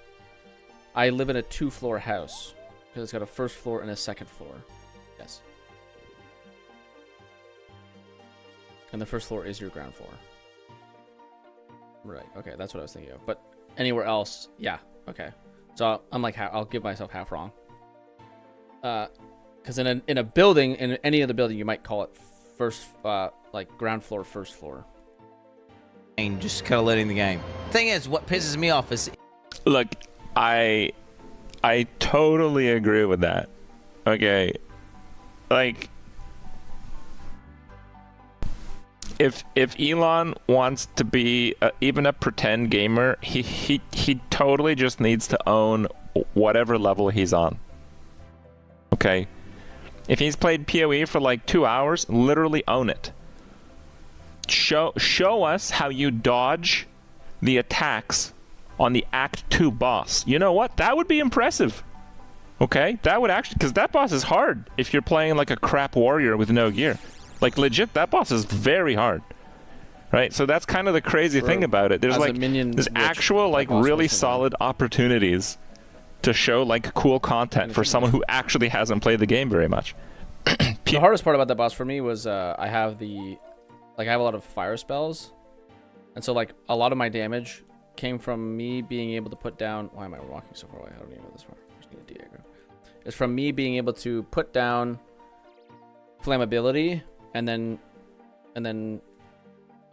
I live in a 2-floor house, because it's got a first floor and a second floor. Yes. And the first floor is your ground floor. Right. Okay, that's what I was thinking of. But anywhere else, yeah. Okay. So I'm like, I'll give myself half wrong. Because in a building, in any other building, you might call it first, like ground floor, first floor. And just kind of letting the game. Thing is, what pisses me off is, look, I totally agree with that. Okay, like if Elon wants to be even a pretend gamer, he totally just needs to own whatever level he's on. Okay, if he's played POE for like 2 hours, literally own it. Show us how you dodge the attacks on the Act 2 boss. You know what? That would be impressive. Okay, that would actually, because that boss is hard if you're playing like a crap warrior with no gear. Like legit, that boss is very hard, right? So that's kind of the crazy thing about it. There's like there's actual like really solid opportunities to show like cool content for someone who actually hasn't played the game very much. The hardest part about that boss for me was I have a lot of fire spells, and so like a lot of my damage came from me being able to put down. Why am I walking so far away? I don't even know this far. I just need a diagram. It's from me being able to put down flammability. And then,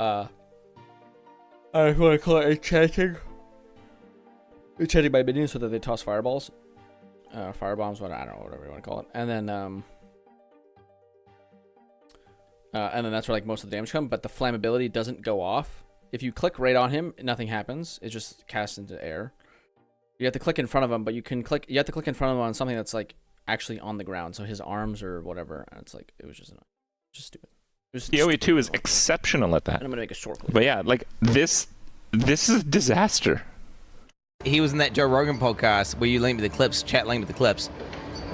I want to call it enchanting my minions so that they toss fireballs, firebombs, I don't know, whatever you want to call it. And then that's where like most of the damage comes. But the flammability doesn't go off. If you click right on him, nothing happens. It just casts into air. You have to click in front of him, but you have to click in front of him on something that's like actually on the ground, so his arms or whatever. And it's like it was just stupid. POE2 is exceptional at that. And I'm gonna make a short clip. But yeah, like this is a disaster. he was in that Joe Rogan podcast where you linked to the clips, chat linked to the clips,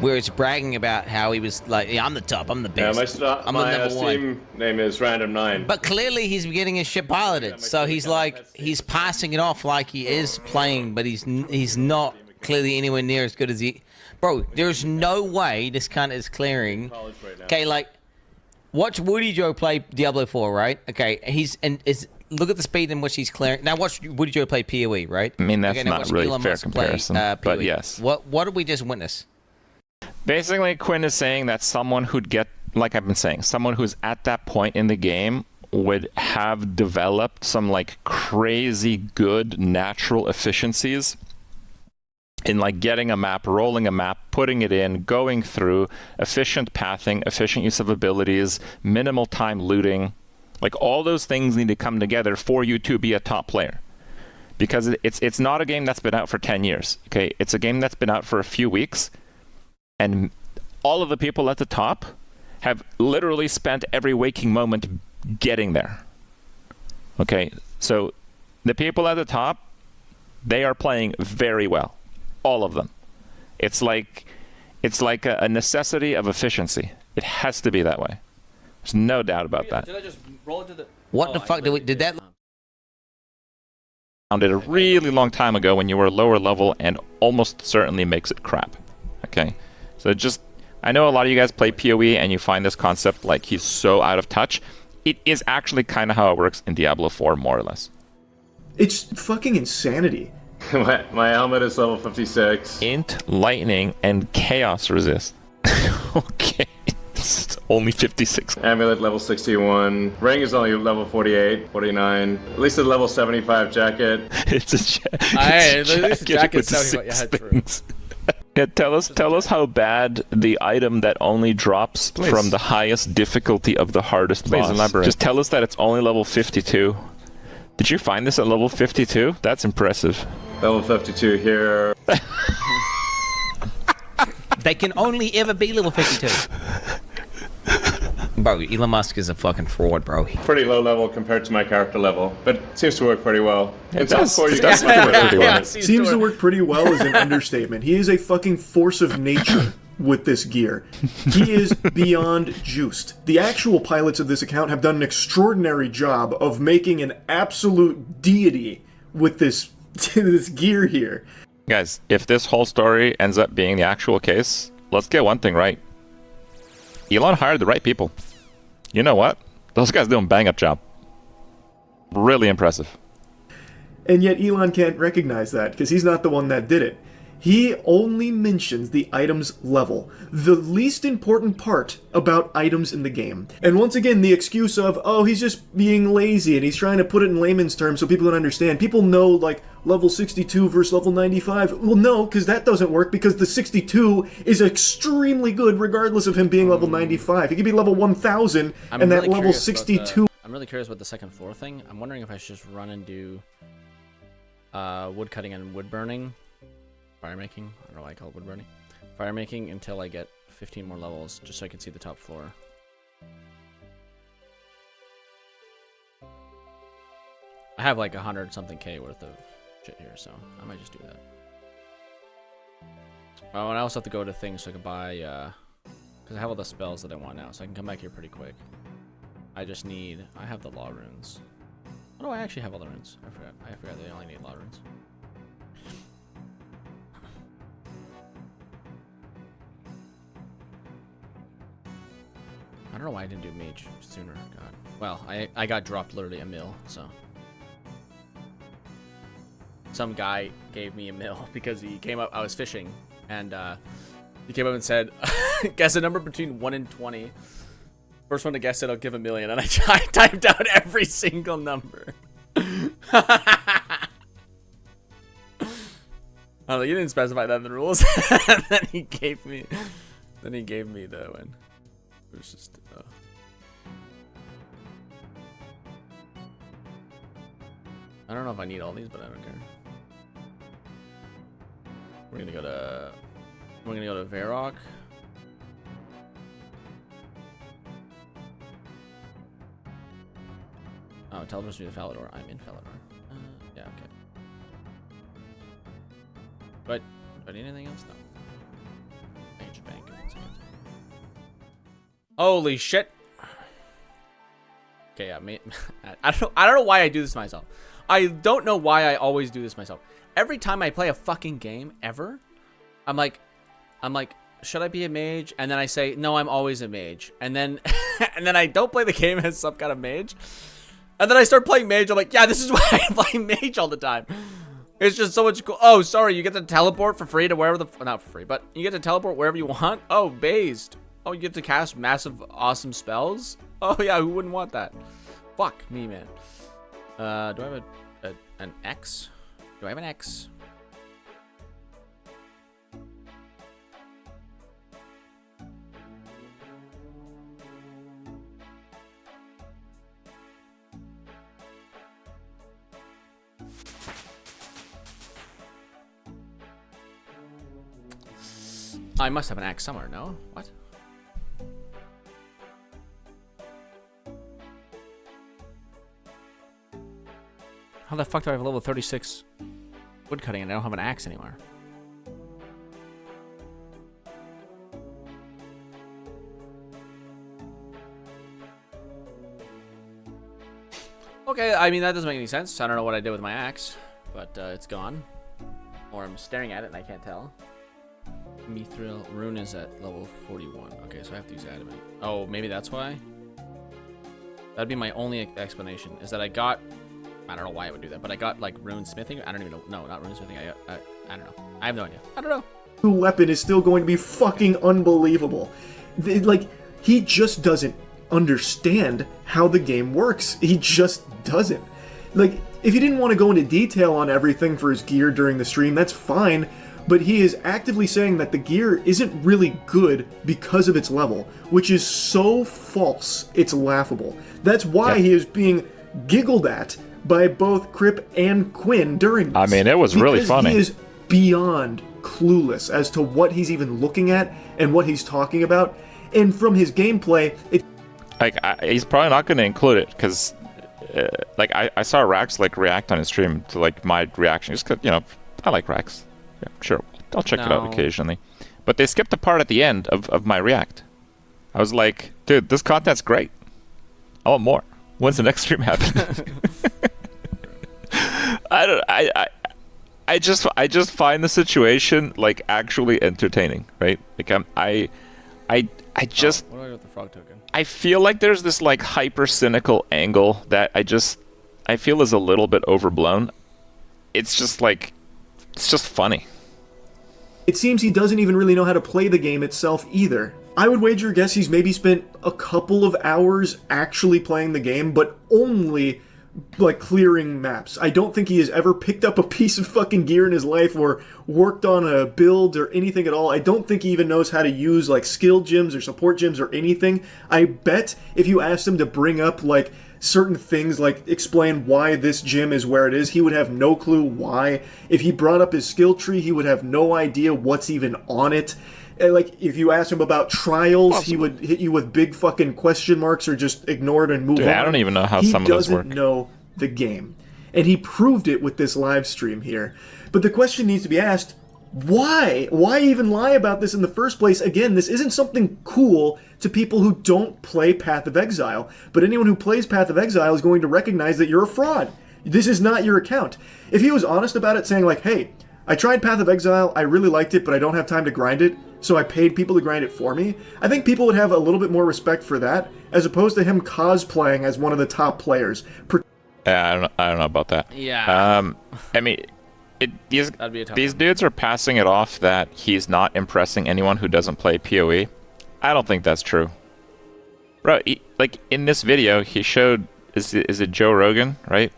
where it's bragging about how he was like, yeah, I'm the top, I'm the best. Yeah, my Steam name is Random9. But clearly he's getting his shit piloted, so he's like, he's passing it off like he is playing, but he's not clearly anywhere near as good as he. Bro, there's no way this cunt is clearing. Okay, like, watch Woody Joe play Diablo 4, right? Okay, look at the speed in which he's clearing. Now watch Woody Joe play POE, right? I mean, that's not really Elon fair Musk comparison, but yes. What did we just witness? Basically, Quinn is saying that someone who'd get, like I've been saying, someone who's at that point in the game would have developed some like crazy good natural efficiencies in like getting a map, rolling a map, putting it in, going through, efficient pathing, efficient use of abilities, minimal time looting. Like all those things need to come together for you to be a top player. Because it's not a game that's been out for 10 years. Okay, it's a game that's been out for a few weeks, and all of the people at the top have literally spent every waking moment getting there. Okay, so the people at the top, they are playing very well, all of them. It's like a necessity of efficiency. It has to be that way. There's no doubt about that. Did I just roll into the? What the fuck did that? Found it a really long time ago when you were lower level, and almost certainly makes it crap. Okay, so I know a lot of you guys play PoE and you find this concept like he's so out of touch. It is actually kind of how it works in Diablo 4, more or less. It's fucking insanity. my helmet is level 56. Int, lightning, and chaos resist. Okay. It's only 56. Amulet level 61. Ring is only level 48, 49. At least a level 75 jacket. It's a jacket with 6 things. Yeah, tell us how bad the item that only drops from the highest difficulty of the hardest boss. Elaborate. Just tell us that it's only level 52. Did you find this at level 52? That's impressive. Level 52 here. They can only ever be level 52. Bro, Elon Musk is a fucking fraud, bro. Pretty low level compared to my character level, but it seems to work pretty well. It does work pretty well. Seems to work pretty well is an understatement. He is a fucking force of nature with this gear. He is beyond juiced. The actual pilots of this account have done an extraordinary job of making an absolute deity with this gear here. Guys, if this whole story ends up being the actual case, let's get one thing right. Elon hired the right people. You know what? Those guys do a bang-up job. Really impressive. And yet Elon can't recognize that, because he's not the one that did it. He only mentions the item's level, the least important part about items in the game. And once again, the excuse of, oh, he's just being lazy, and he's trying to put it in layman's terms so people can understand. People know, like, level 62 versus level 95. Well, no, because that doesn't work, because the 62 is extremely good regardless of him being level 95. He could be level 1000, and that level 62... I'm really curious about the second floor thing. I'm wondering if I should just run and do wood cutting and wood burning. Fire making, I don't know why I call it wood burning. Fire making until I get 15 more levels, just so I can see the top floor. I have like 100-something K worth of shit here, so I might just do that. Oh, and I also have to go to things so I can buy, because I have all the spells that I want now, so I can come back here pretty quick. I have the law runes. Oh no, I actually have all the runes. I forgot they only need law runes. I don't know why I didn't do mage sooner. God. Well, I got dropped literally a mil, so. Some guy gave me a mil because he came up, I was fishing, and he came up and said, guess a number between 1 and 20. First one to guess it, I'll give $1 million. And I typed out every single number. I don't know, you didn't specify that in the rules. And then he gave me the win. It was just, I don't know if I need all these, but I don't care. We're gonna go to Varrock. Oh, teleports me to Falador. I'm in Falador. Yeah, okay. But do I need anything else? No. Page bank. Holy shit! Okay, yeah, I don't know why I do this to myself. I don't know why I always do this myself. Every time I play a fucking game ever, I'm like, should I be a mage? And then I say, no, I'm always a mage. And then and then I don't play the game as some kind of mage. And then I start playing mage. I'm like, yeah, this is why I play mage all the time. It's just so much cool. Oh, sorry, you get to teleport for free to wherever not for free, but you get to teleport wherever you want. Oh, based. Oh, you get to cast massive, awesome spells. Oh yeah, who wouldn't want that? Fuck me, man. Do I have an X? Do I have an X? I must have an axe somewhere, no? What? How the fuck do I have a level 36 woodcutting and I don't have an axe anymore? Okay, I mean, that doesn't make any sense. I don't know what I did with my axe, but it's gone. Or I'm staring at it and I can't tell. Mithril rune is at level 41. Okay, so I have to use adamant. Oh, maybe that's why? That'd be my only explanation, is that I don't know why I would do that, but I got like rune smithing. I don't even know. No, not rune smithing. I don't know. I have no idea. I don't know. Weapon is still going to be fucking unbelievable. Like, he just doesn't understand how the game works. He just doesn't. Like, if he didn't want to go into detail on everything for his gear during the stream, that's fine, but he is actively saying that the gear isn't really good because of its level, which is so false, it's laughable. That's why he is being giggled at by both Crip and Quinn during this. I mean, it was really funny. He is beyond clueless as to what he's even looking at and what he's talking about, and from his gameplay, he's probably not going to include it, because I saw Rax like react on his stream to like my reaction, just 'cause, you know, I like Rax. Yeah, sure, I'll check it out occasionally. But they skipped the part at the end of my react. I was like, dude, this content's great. I want more. When's the next stream happen? I just find the situation like actually entertaining, right? Like I just what do I do with the frog token? I feel like there's this like hyper cynical angle that I feel is a little bit overblown. It's just funny. It seems he doesn't even really know how to play the game itself either. I would wager a guess he's maybe spent a couple of hours actually playing the game, but only like clearing maps. I don't think he has ever picked up a piece of fucking gear in his life or worked on a build or anything at all. I don't think he even knows how to use like skill gems or support gems or anything. I bet if you asked him to bring up like certain things, like explain why this gem is where it is, he would have no clue why. If he brought up his skill tree, he would have no idea what's even on it. Like, if you ask him about trials, he would hit you with big fucking question marks or just ignore it and move on. I don't even know how some of those work. He doesn't know the game. And he proved it with this live stream here. But the question needs to be asked, why? Why even lie about this in the first place? Again, this isn't something cool to people who don't play Path of Exile. But anyone who plays Path of Exile is going to recognize that you're a fraud. This is not your account. If he was honest about it, saying like, hey, I tried Path of Exile, I really liked it, but I don't have time to grind it, so I paid people to grind it for me, I think people would have a little bit more respect for that, as opposed to him cosplaying as one of the top players. Yeah, I don't know about that. Yeah. I mean, these dudes are passing it off that he's not impressing anyone who doesn't play POE. I don't think that's true. Bro, like, in this video, he showed, is it Joe Rogan, right?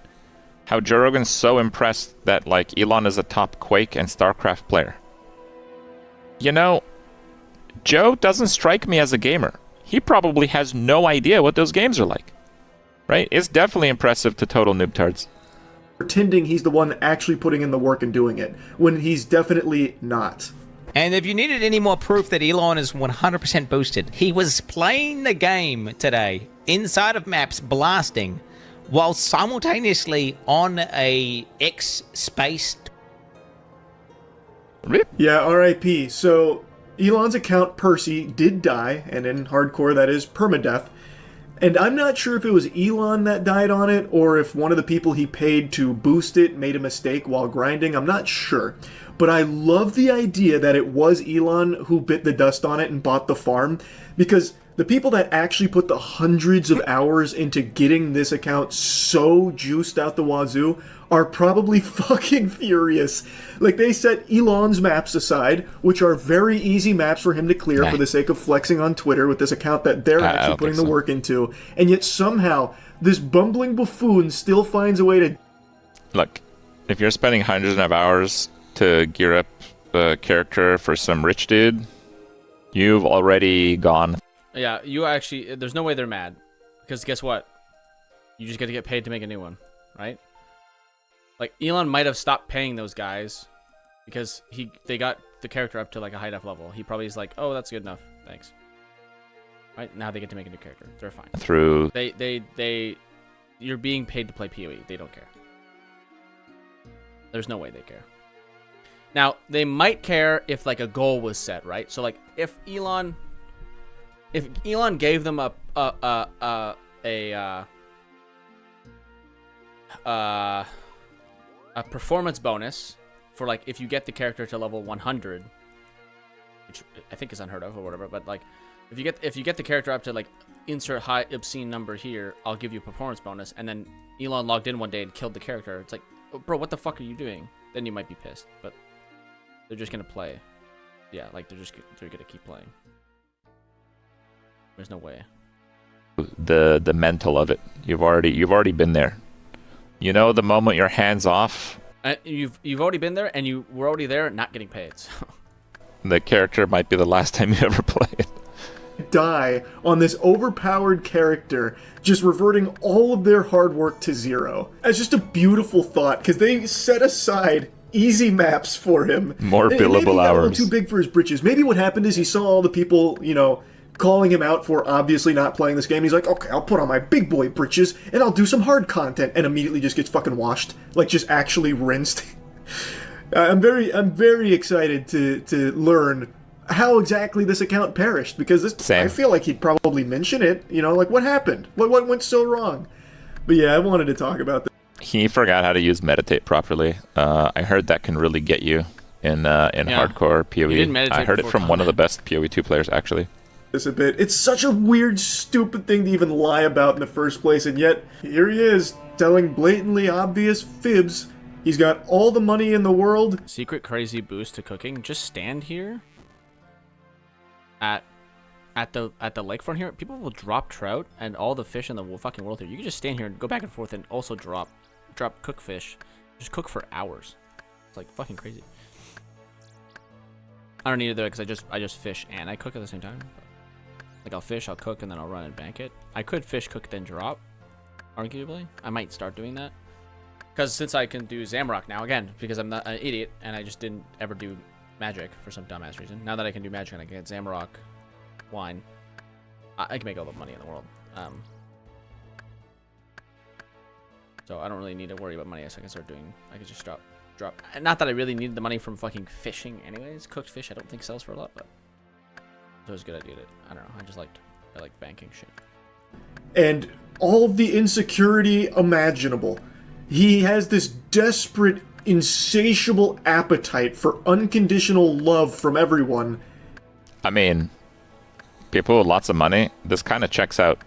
How Joe Rogan's so impressed that, like, Elon is a top Quake and StarCraft player. You know, Joe doesn't strike me as a gamer. He probably has no idea what those games are like. Right? It's definitely impressive to total noobtards. Pretending he's the one actually putting in the work and doing it, when he's definitely not. And if you needed any more proof that Elon is 100% boosted, he was playing the game today, inside of maps, blasting, while simultaneously on a X space. Yeah, RIP. So, Elon's account, Percy, did die, and in hardcore that is permadeath. And I'm not sure if it was Elon that died on it, or if one of the people he paid to boost it made a mistake while grinding. I'm not sure. But I love the idea that it was Elon who bit the dust on it and bought the farm, because the people that actually put the hundreds of hours into getting this account so juiced out the wazoo are probably fucking furious. Like, they set Elon's maps aside, which are very easy maps for him to clear for the sake of flexing on Twitter with this account that they're actually putting the work into, and yet somehow this bumbling buffoon still finds a way to... Look, if you're spending hundreds of hours to gear up a character for some rich dude, you've already gone. Yeah, you actually, there's no way they're mad, because guess what? You just got to get paid to make a new one, right? Like, Elon might have stopped paying those guys because they got the character up to like a high enough level, he probably is like, oh, that's good enough, thanks. Right now they get to make a new character. They're fine. Through You're being paid to play PoE. They don't care. There's no way they care. Now they might care if like a goal was set, right? So like if Elon gave them a performance bonus for like if you get the character to level 100, which I think is unheard of or whatever, but like if you get the character up to like insert high obscene number here, I'll give you a performance bonus, and then Elon logged in one day and killed the character. It's like, oh, bro, what the fuck are you doing? Then you might be pissed, but they're just gonna play. Yeah, like they're gonna keep playing. There's no way. the mental of it. You've already been there. You know, the moment your hands off, you've already been there, and you were already there, not getting paid. So. The character might be the last time you ever play it. Die on this overpowered character, just reverting all of their hard work to zero. It's just a beautiful thought, because they set aside easy maps for him. More Maybe billable he got a hours. little too big for his britches. Maybe what happened is he saw all the people, you know, calling him out for obviously not playing this game. He's like, okay, I'll put on my big boy britches and I'll do some hard content, and immediately just gets fucking washed, like just actually rinsed. I'm very excited to learn how exactly this account perished, because this, I feel like he'd probably mention it, you know, like what happened, what went so wrong. But yeah, I wanted to talk about that. He forgot how to use meditate properly. I heard that can really get you in hardcore PoE. He didn't meditate I heard it from one of the best PoE2 players, actually. This a bit. It's such a weird, stupid thing to even lie about in the first place, and yet here he is telling blatantly obvious fibs. He's got all the money in the world. Secret crazy boost to cooking. Just stand here at the lakefront here. People will drop trout and all the fish in the fucking world here. You can just stand here and go back and forth and also drop cook fish. Just cook for hours. It's like fucking crazy. I don't need it though, because I just fish and I cook at the same time. Like I'll fish, I'll cook, and then I'll run and bank it. I could fish, cook, then drop. Arguably, I might start doing that. Because since I can do Zamrock now, again, because I'm not an idiot and I just didn't ever do magic for some dumbass reason. Now that I can do magic and I can get Zamrock wine, I can make all the money in the world. So I don't really need to worry about money, so I can start doing. I can just drop. Not that I really needed the money from fucking fishing, anyways. Cooked fish, I don't think sells for a lot, but it was a good idea. I don't know. I like banking shit. And all of the insecurity imaginable. He has this desperate, insatiable appetite for unconditional love from everyone. I mean, people with lots of money, this kind of checks out.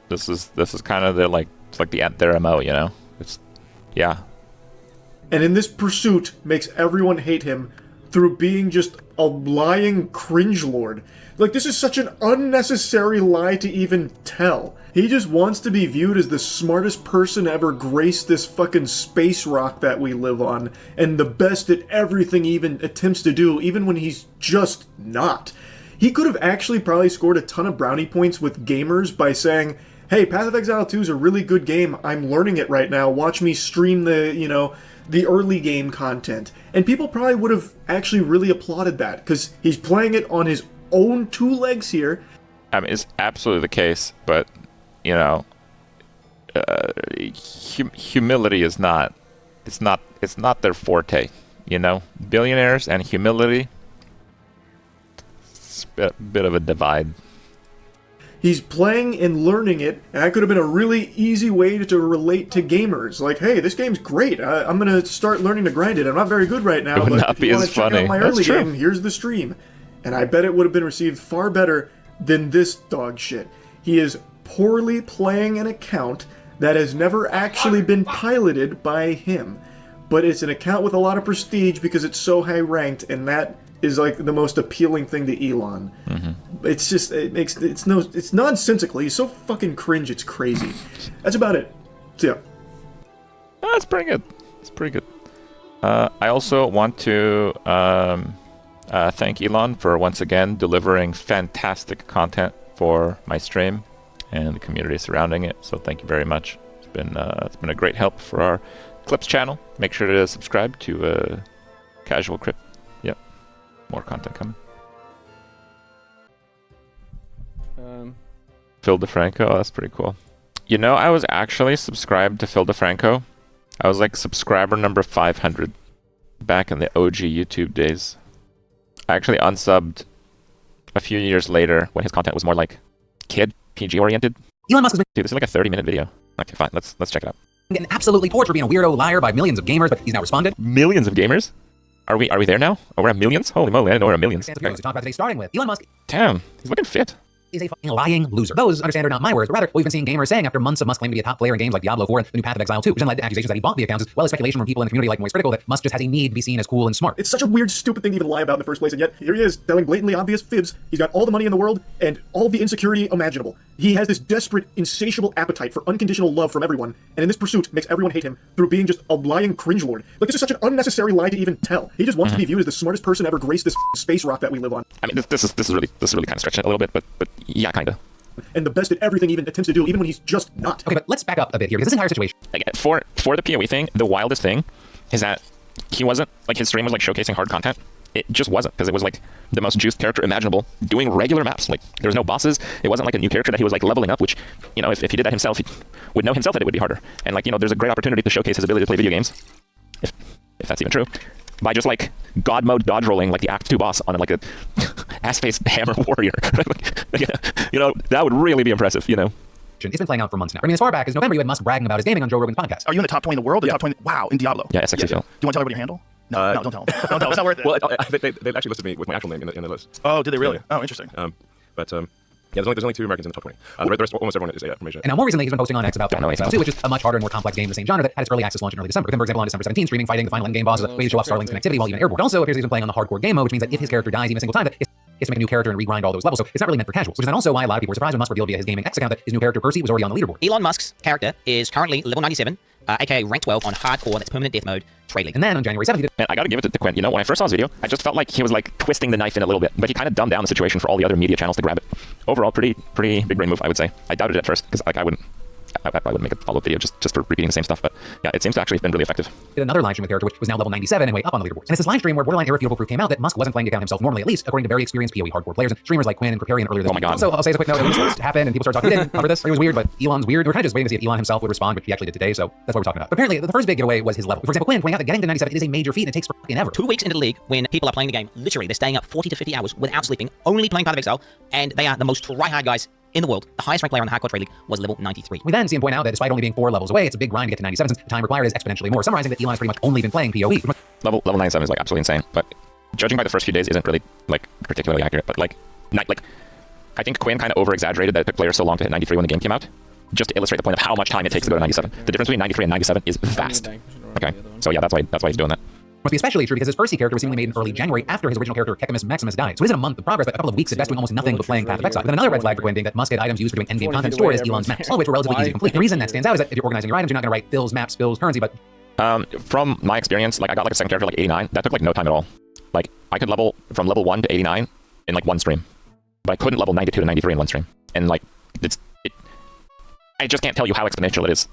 This is kind of their their MO, you know? Yeah. And in this pursuit makes everyone hate him through being just a lying cringe-lord. Like, this is such an unnecessary lie to even tell. He just wants to be viewed as the smartest person ever graced this fucking space rock that we live on, and the best at everything he even attempts to do, even when he's just not. He could have actually probably scored a ton of brownie points with gamers by saying, hey, Path of Exile 2 is a really good game, I'm learning it right now, watch me stream the early game content. And people probably would have actually really applauded that, because he's playing it on his own two legs here. I mean, it's absolutely the case, but, you know, humility is not their forte, you know? Billionaires and humility, it's a bit of a divide. He's playing and learning it, and that could have been a really easy way to relate to gamers. Like, hey, this game's great. I'm going to start learning to grind it. I'm not very good right now, but if you want to check out my early game, here's the stream. And I bet it would have been received far better than this dog shit. He is poorly playing an account that has never actually been piloted by him. But it's an account with a lot of prestige because it's so high ranked, and that is like the most appealing thing to Elon. Mm-hmm. It's just, it's nonsensical. He's so fucking cringe, it's crazy. That's about it. So, yeah. That's pretty good. It's pretty good. I also want to thank Elon for once again delivering fantastic content for my stream and the community surrounding it. So thank you very much. It's been a great help for our Clips channel. Make sure to subscribe to Casual Crypt. Yep. More content coming. Phil DeFranco, oh, that's pretty cool. You know, I was actually subscribed to Phil DeFranco. I was like subscriber number 500 back in the OG YouTube days. I actually unsubbed a few years later when his content was more like kid, PG oriented. Elon Musk has been Dude, this is like a 30-minute video. Okay, fine, let's check it out. getting absolutely tortured for being a weirdo liar by millions of gamers, but he's now responded. Millions of gamers? Are we there now? Oh, we're at millions? Holy moly, I didn't know we're at millions. To talk about today, starting with Elon Musk. Damn, he's looking fit. Is a fucking lying loser. Those, understand, are not my words, but rather what we've been seeing gamers saying after months of Musk claiming to be a top player in games like Diablo 4 and the new Path of Exile 2, which then led to accusations that he bought the accounts, as well as speculation from people in the community like Moist Critical that Musk just has a need to be seen as cool and smart. It's such a weird, stupid thing to even lie about in the first place, and yet here he is, telling blatantly obvious fibs. He's got all the money in the world and all the insecurity imaginable. He has this desperate, insatiable appetite for unconditional love from everyone, and in this pursuit makes everyone hate him through being just a lying cringelord. Like, this is such an unnecessary lie to even tell. He just wants to be viewed as the smartest person ever graced this space rock that we live on. I mean, this is really kind of stretching it a little bit, but yeah, kind of. And the best at everything he even attempts to do, even when he's just not. Okay, but let's back up a bit here, because this entire situation... Like, for the POE thing, the wildest thing is that he wasn't, like, his stream was, like, showcasing hard content. It just wasn't, because it was, like, the most juiced character imaginable, doing regular maps. Like, there was no bosses. It wasn't, like, a new character that he was, like, leveling up, which, you know, if he did that himself, he would know himself that it would be harder. And, like, you know, there's a great opportunity to showcase his ability to play video games, if that's even true, by just, like, god mode dodge rolling, like, the Act 2 boss on, like, a ass-faced hammer warrior. Yeah, you know, that would really be impressive, you know. It's been playing out for months now. I mean, as far back as November, you had Musk bragging about his gaming on Joe Rogan's podcast. Are you in the top 20 in the world? The top 20? Wow, in Diablo. Yeah, SXC Phil. Do you want to tell everybody your handle? No, don't tell them. Don't tell them. It's not worth it. Well, they actually listed me with my actual name in the list. Oh, did they really? Oh, interesting. Yeah, there's only 2 Americans in the top 20. The rest, almost everyone is from Asia. And now more recently, he's been posting on X about Path of Exile 2, which is a much harder and more complex game in the same genre that had its early access launch in early December. For example, on December 17, streaming, fighting the final endgame bosses, a way to show off Starlink's connectivity while even airborne. It also appears he's been playing on the hardcore game mode, which means that if his character dies even a single time, that he has to make a new character and regrind all those levels. So it's not really meant for casuals, which is then also why a lot of people were surprised when Musk revealed via his gaming X account that his new character Percy was already on the leaderboard. Elon Musk's character is currently level 97, aka rank 12 on hardcore, that's permanent death mode, trade league. And then on January 7th, he did... Man, I gotta give it to Quinn. You know, when I first saw his video, I just felt like he was like twisting the knife in a little bit, but he kind of dumbed down the situation for all the other media channels to grab it. Overall, pretty big brain move, I would say. I doubted it at first, because like I probably wouldn't make a follow-up video just for repeating the same stuff, but yeah, it seems to actually have been really effective. Did another live stream with the character, which was now level 97 and way up on the leaderboard. And it's this live stream where borderline irrefutable proof came out that Musk wasn't playing the account himself normally, at least according to very experienced POE hardcore players and streamers like Quinn and Preparian earlier this week. Oh my god. So I'll say as a quick note, it was supposed to happen and people started talking, we didn't cover this, it was weird, but Elon's weird. We're kind of just waiting to see if Elon himself would respond, which he actually did today, so that's what we're talking about. But apparently, the first big giveaway was his level. For example, Quinn pointing out that getting to 97 is a major feat and it takes fucking ever. 2 weeks into the league, when people are playing the game, literally, they're staying up 40 to 50 hours without sleeping, only playing Path of Exile, and they are the most try-hard guys in the world. The highest ranked player on the hardcore trade league was level 93. We then see him point out that despite only being 4 levels away, it's a big grind to get to 97 since the time required is exponentially more, summarizing that Elon has pretty much only been playing PoE. Level 97 is like absolutely insane, but judging by the first few days isn't really like particularly accurate, but like I think Quinn kind of over-exaggerated that it took players so long to hit 93 when the game came out, just to illustrate the point of how much time it takes to go to 97. The difference between 93 and 97 is vast. Okay, so yeah, that's why he's doing that. Must be especially true because his Percy character was seemingly made in early January after his original character Kekimus Maximus died. So it isn't a month of progress, but a couple of weeks at best doing almost nothing but playing Path of Exile. But then another red flag for Quinn being that Musk had items used for doing endgame content stored as Elon's maps, all of which were relatively easy to complete. The reason that stands out is that if you're organizing your items, you're not going to write fills, maps, fills, currency, but... From my experience, like I got like a second character like 89. That took like no time at all. Like I could level from level 1 to 89 in like one stream, but I couldn't level 92 to 93 in one stream. And like I just can't tell you how exponential it is.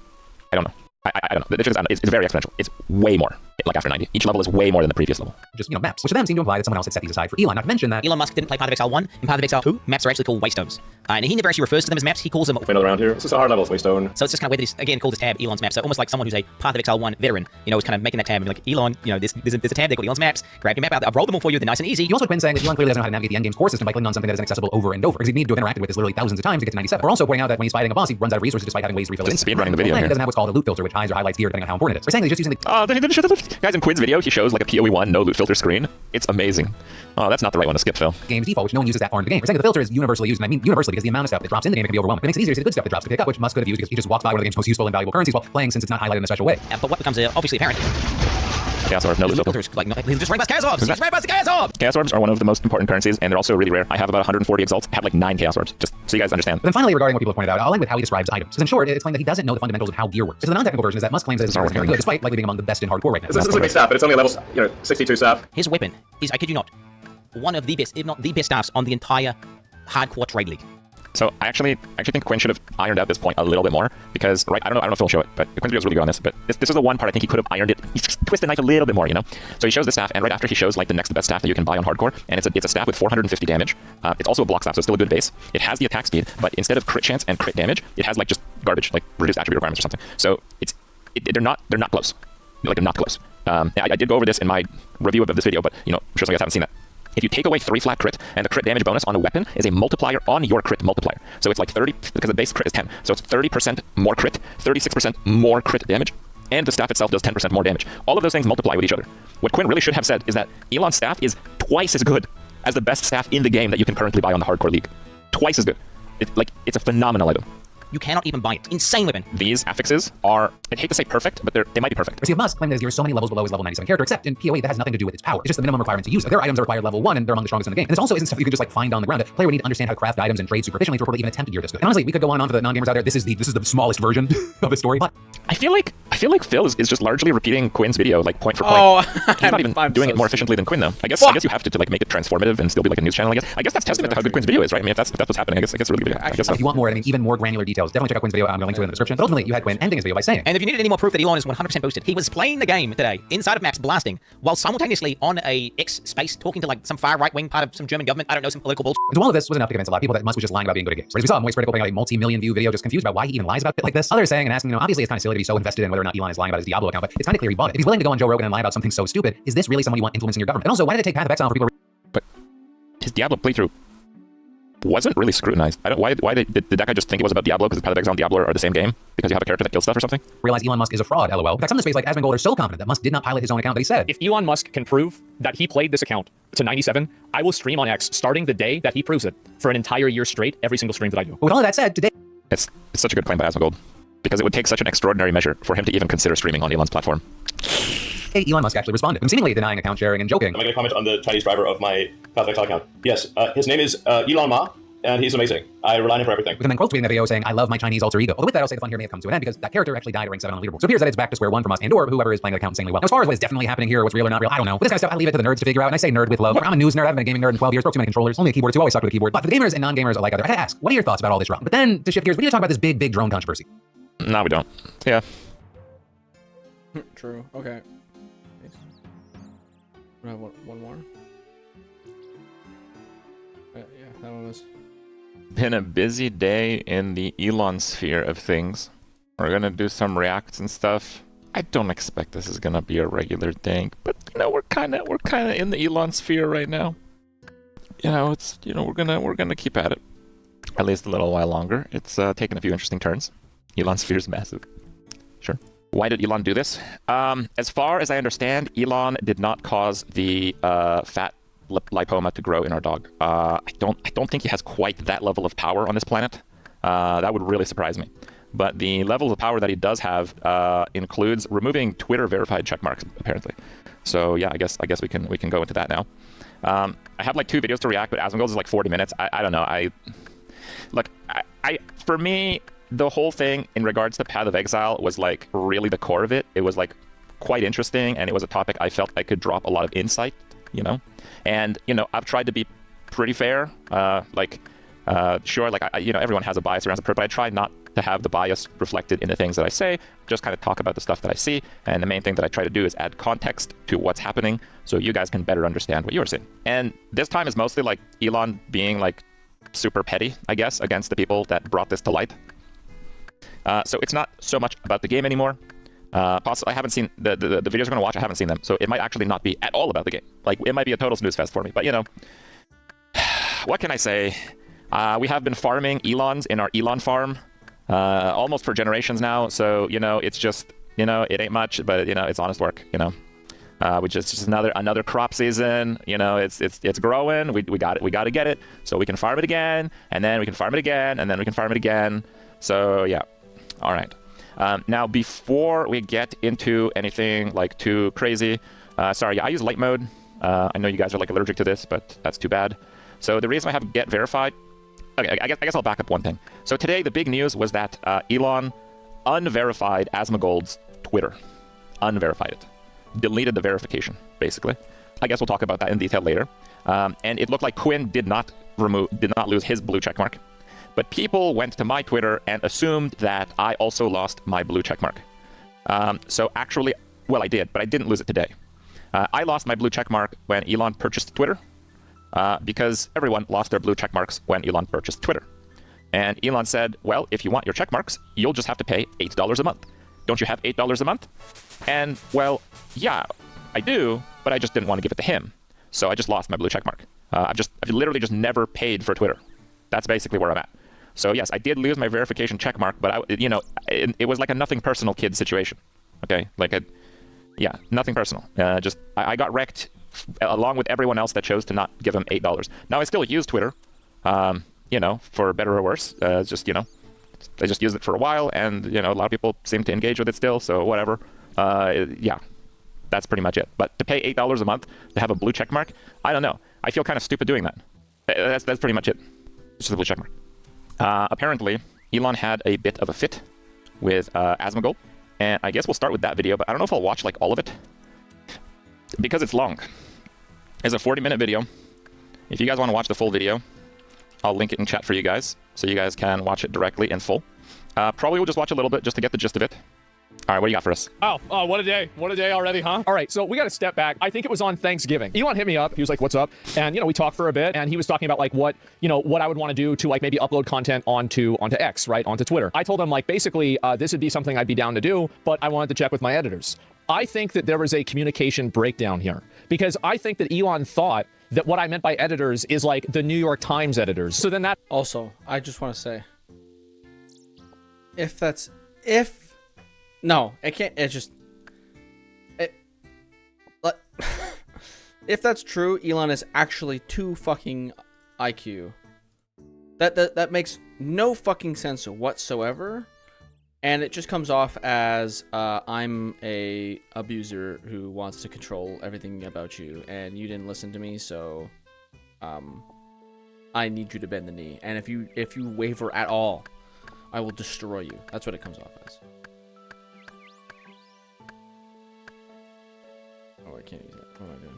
I don't know. I don't know. It's very exponential. It's way more. Like after 90, each level is way more than the previous level. Just, you know, maps, which to them seem to imply that someone else had set these aside for Elon. Not to mention that Elon Musk didn't play Path of Exile 1 and Path of Exile 2. Maps are actually called Waystones. And he never actually refers to them as maps. He calls them... Another round here. This is a hard level Waystone. So it's just kind of weird that he's, again, called this tab Elon's Maps. So almost like someone who's a Path of Exile 1 veteran, you know, is kind of making that tab and be like, Elon, you know, there's a tab there called Elon's Maps. Grab your map out there. I've rolled them all for you. They're nice and easy. You also had Quinn saying that Elon clearly doesn't know how to navigate the endgame's core system by clicking on something that is inaccessible over and over. Because he'd need to have interacted with this literally thousands of times to get to 97. We're also pointing out that when he's fighting a boss, he runs out of resources despite having ways to refill it. Speedrunning the video He here. doesn't have what's called a loot filter, which hides or highlights gear depending on how important it is. We're saying he's just using the... Oh, they didn't show the... Guys, in Quinn's video, he shows like a POE1 no loot filter screen. It's amazing. Oh, that's not the right one to skip, Phil. game's default, which no one uses that far in the game. We're saying that the filter is universally used, and I mean universally because the amount of stuff that drops in the game can be overwhelming. It makes it easier to see the good stuff that drops to pick up, which Musk could have used because he just walks by one of the game's most useful and valuable currencies while playing since it's not highlighted in a special way. But what becomes obviously apparent... Chaos Orb, no loot filter. Filters, like, no, he's just right past Chaos Orbs! He's right past the Chaos Orbs! Chaos Orbs are one of the most important currencies, and they're also really rare. I have about 140 exalts. I have like 9 Chaos Orbs, just so you guys understand. But then finally, regarding what people have pointed out, I'll end with how he describes items. So in short, it's claimed that he doesn't know the fundamentals of how gear works. So the non-technical version is that Musk claims that his gear is very good, despite likely being among the best in hardcore right now. This is a big staff, but it's only a level 62 staff. His weapon is, I kid you not, one of the best, if not the best staffs on the entire hardcore trade league. So I actually think Quinn should have ironed out this point a little bit more because, right, I don't know if he'll show it, but Quinn's video is really good on this, but this is the one part I think he could have ironed it. He just twisted the knife a little bit more, you know? So he shows this staff, and right after he shows like the next best staff that you can buy on hardcore, and it's a staff with 450 damage. It's also a block staff, so it's still a good base. It has the attack speed, but instead of crit chance and crit damage, it has like just garbage, like reduced attribute requirements or something. So they're not close. Like they're not close. I did go over this in my review of this video, but you know, I'm sure some guys haven't seen that. If you take away 3 flat crit, and the crit damage bonus on a weapon is a multiplier on your crit multiplier. So it's like 30, because the base crit is 10. So it's 30% more crit, 36% more crit damage, and the staff itself does 10% more damage. All of those things multiply with each other. What Quinn really should have said is that Elon's staff is twice as good as the best staff in the game that you can currently buy on the hardcore league. Twice as good. It's a phenomenal item. You cannot even buy it. Insane weapon. These affixes are, I hate to say perfect, but they might be perfect. We see Musk claim that his so many levels below his level 97 character, except in POE that has nothing to do with its power. It's just the minimum requirement to use. Like, their items are required level 1, and they're among the strongest in the game. And this also isn't stuff you can just like find on the ground. A player would need to understand how to craft items and trade super efficiently to report even attempt to gear this good. And honestly, we could go on and on for the non-gamers out there. This is the smallest version of the story. But I feel like Phil is just largely repeating Quinn's video, like point for point. Oh, he's not even doing it more efficiently than Quinn, though. I guess you have to like make it transformative and still be like a news channel. I guess that's testament to how good Quinn's video is, right? I mean, if that's what's happening, I guess it's really good. I guess so. If you want more, I mean, even more granular details, definitely check out Quinn's video. I'm going to link to it in the description. But ultimately, you had Quinn ending his video by saying, and if you needed any more proof that Elon is 100% boosted, he was playing the game today inside of maps blasting while simultaneously on a X space talking to like some far right wing part of some German government. I don't know, some political bullshit. And so all of this was enough to convince a lot of people that Musk was just lying about being good at games. Whereas we saw Moist Critical putting out a multi-million view video just confused about why he even lies about it like this. Others saying and asking, you know, obviously it's kind of silly to be so invested in whether or not Elon is lying about his Diablo account, but it's kind of clear he bought it. If he's willing to go on Joe Rogan and lie about something so stupid, is this really someone you want influencing your government? And also, why did it take Path of Exile for people? But his Diablo playthrough wasn't really scrutinized. Why did that guy just think it was about Diablo because Path of Exile and Diablo are the same game? Because you have a character that kills stuff or something? Realize Elon Musk is a fraud, lol. In fact, some of the space like Asmongold are so confident that Musk did not pilot his own account that he said, if Elon Musk can prove that he played this account to 97, I will stream on X starting the day that he proves it for an entire year straight, every single stream that I do. But with all of that said, today... It's such a good claim by Asmongold, because it would take such an extraordinary measure for him to even consider streaming on Elon's platform. Elon Musk actually responded, seemingly denying account sharing and joking. Am I going to comment on the Chinese driver of my Path of Exile account? Yes, his name is Elon Ma, and he's amazing. I rely on him for everything. With him then quote tweeting that video saying, I love my Chinese alter ego. Although with that, I'll say the fun here may have come to an end because that character actually died at rank 7 on the leaderboard. So it appears that it's back to square one from us and/or whoever is playing the account insanely well. Now, as far as what is definitely happening here, what's real or not real, I don't know. But this kind of stuff, I leave it to the nerds to figure out, and I say nerd with love. I'm a news nerd. I've been a gaming nerd in 12 years, broke too many controllers, only a keyboard too, always sucked with a keyboard. But for the gamers and non-gamers alike out there, I had to ask, what are your thoughts about all this drama? But then, to shift gears, we need to talk about this big drone controversy. No, we don't. Yeah. True. Okay. We have one more. Yeah, that one was. Been a busy day in the Elon sphere of things. We're gonna do some reacts and stuff. I don't expect this is gonna be a regular thing, but you know, we're kind of in the Elon sphere right now. You know, it's we're gonna keep at it at least a little while longer. It's taken a few interesting turns. Elon sphere is massive. Sure. Why did Elon do this? As far as I understand, Elon did not cause the fat lipoma to grow in our dog. I don't think he has quite that level of power on this planet. That would really surprise me. But the level of power that he does have includes removing Twitter verified checkmarks, apparently. So yeah, I guess we can go into that now. I have like 2 videos to react, but Asmongold's is like 40 minutes. I don't know. For me, the whole thing in regards to Path of Exile was like really the core of it. It was like quite interesting, and it was a topic I felt I could drop a lot of insight, you know. And I've tried to be pretty fair. Sure, everyone has a bias around it, but I try not to have the bias reflected in the things that I say. Just kind of talk about the stuff that I see, and the main thing that I try to do is add context to what's happening, so you guys can better understand what you're seeing. And this time is mostly like Elon being like super petty, I guess, against the people that brought this to light. So it's not so much about the game anymore. Possibly, I haven't seen the videos we're going to watch. I haven't seen them, so it might actually not be at all about the game. Like, it might be a total snooze fest for me. But what can I say? We have been farming Elons in our Elon farm almost for generations now. So it's just it ain't much, but it's honest work. We just another crop season. It's growing. We got it. We got to get it so we can farm it again, and then we can farm it again, and then we can farm it again. So yeah. All right. Now, before we get into anything like too crazy, sorry, I use light mode. I know you guys are like allergic to this, but that's too bad. So the reason I have get verified, okay, I guess I'll back up one thing. So today the big news was that Elon unverified Asmongold's Twitter, unverified it, deleted the verification, basically. I guess we'll talk about that in detail later. And it looked like Quinn did not lose his blue checkmark. But people went to my Twitter and assumed that I also lost my blue checkmark. So actually, well, I did, but I didn't lose it today. I lost my blue checkmark when Elon purchased Twitter, because everyone lost their blue checkmarks when Elon purchased Twitter. And Elon said, well, if you want your checkmarks, you'll just have to pay $8 a month. Don't you have $8 a month? And, well, yeah, I do, but I just didn't want to give it to him. So I just lost my blue checkmark. I've literally just never paid for Twitter. That's basically where I'm at. So yes, I did lose my verification checkmark, but it was like a nothing personal kid situation. Okay, yeah, nothing personal. I got wrecked along with everyone else that chose to not give him $8. Now I still use Twitter, for better or worse. I just used it for a while, and a lot of people seem to engage with it still. So whatever. Yeah, that's pretty much it. But to pay $8 a month to have a blue checkmark, I don't know. I feel kind of stupid doing that. That's pretty much it. Just a blue checkmark. Apparently, Elon had a bit of a fit with Asmongold, and I guess we'll start with that video, but I don't know if I'll watch all of it, because it's long. It's a 40-minute video. If you guys want to watch the full video, I'll link it in chat for you guys, so you guys can watch it directly in full. Probably we'll just watch a little bit just to get the gist of it. All right, what do you got for us? Oh, what a day. What a day already, huh? All right, so we got to step back. I think it was on Thanksgiving. Elon hit me up. He was like, what's up? And, we talked for a bit, and he was talking about, what I would want to do to, maybe upload content onto X, right, onto Twitter. I told him, basically, this would be something I'd be down to do, but I wanted to check with my editors. I think that there was a communication breakdown here, because I think that Elon thought that what I meant by editors is, the New York Times editors. So then that... Also, I just want to say, no, it can't. It's just. If that's true, Elon is actually too fucking IQ. That makes no fucking sense whatsoever, and it just comes off as I'm a abuser who wants to control everything about you, and you didn't listen to me, so I need you to bend the knee, and if you waver at all, I will destroy you. That's what it comes off as. Oh, I can't use that. What am I doing?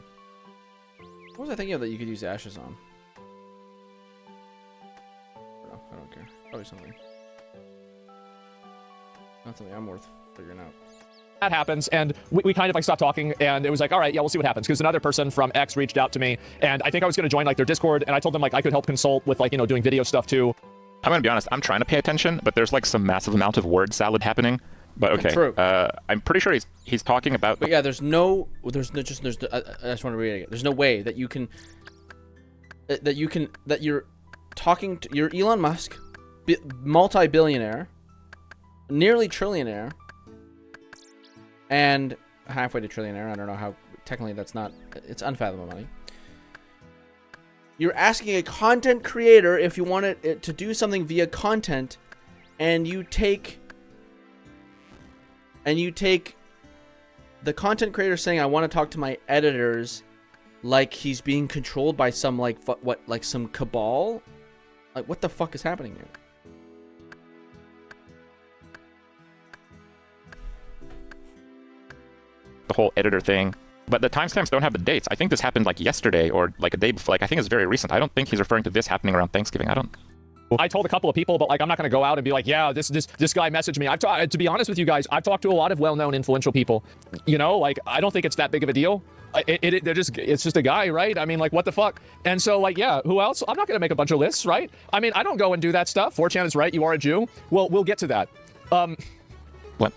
What was I thinking of that you could use ashes on? No, I don't care. Probably something. Not something I'm worth figuring out. That happens, and we kind of stopped talking, and it was all right, yeah, we'll see what happens, because another person from X reached out to me, and I think I was going to join their Discord, and I told them I could help consult with doing video stuff too. I'm going to be honest, I'm trying to pay attention, but there's some massive amount of word salad happening. But okay, true. I'm pretty sure he's talking about. But yeah, I just want to read it again. There's no way that you're talking to, you're Elon Musk, multi-billionaire, nearly trillionaire, and halfway to trillionaire. I don't know how technically that's not. It's unfathomable money. You're asking a content creator if you want it to do something via content, and you take the content creator saying, I want to talk to my editors, like he's being controlled by some, some cabal? What the fuck is happening here? The whole editor thing. But the timestamps don't have the dates. I think this happened yesterday or a day before. I think it's very recent. I don't think he's referring to this happening around Thanksgiving. I told a couple of people, but I'm not going to go out and be yeah, this guy messaged me. To be honest with you guys, I've talked to a lot of well-known influential people. I don't think it's that big of a deal. It's just a guy, right? I mean, what the fuck? And so, yeah, who else? I'm not going to make a bunch of lists, right? I mean, I don't go and do that stuff. 4chan is right. You are a Jew. Well, we'll get to that. What?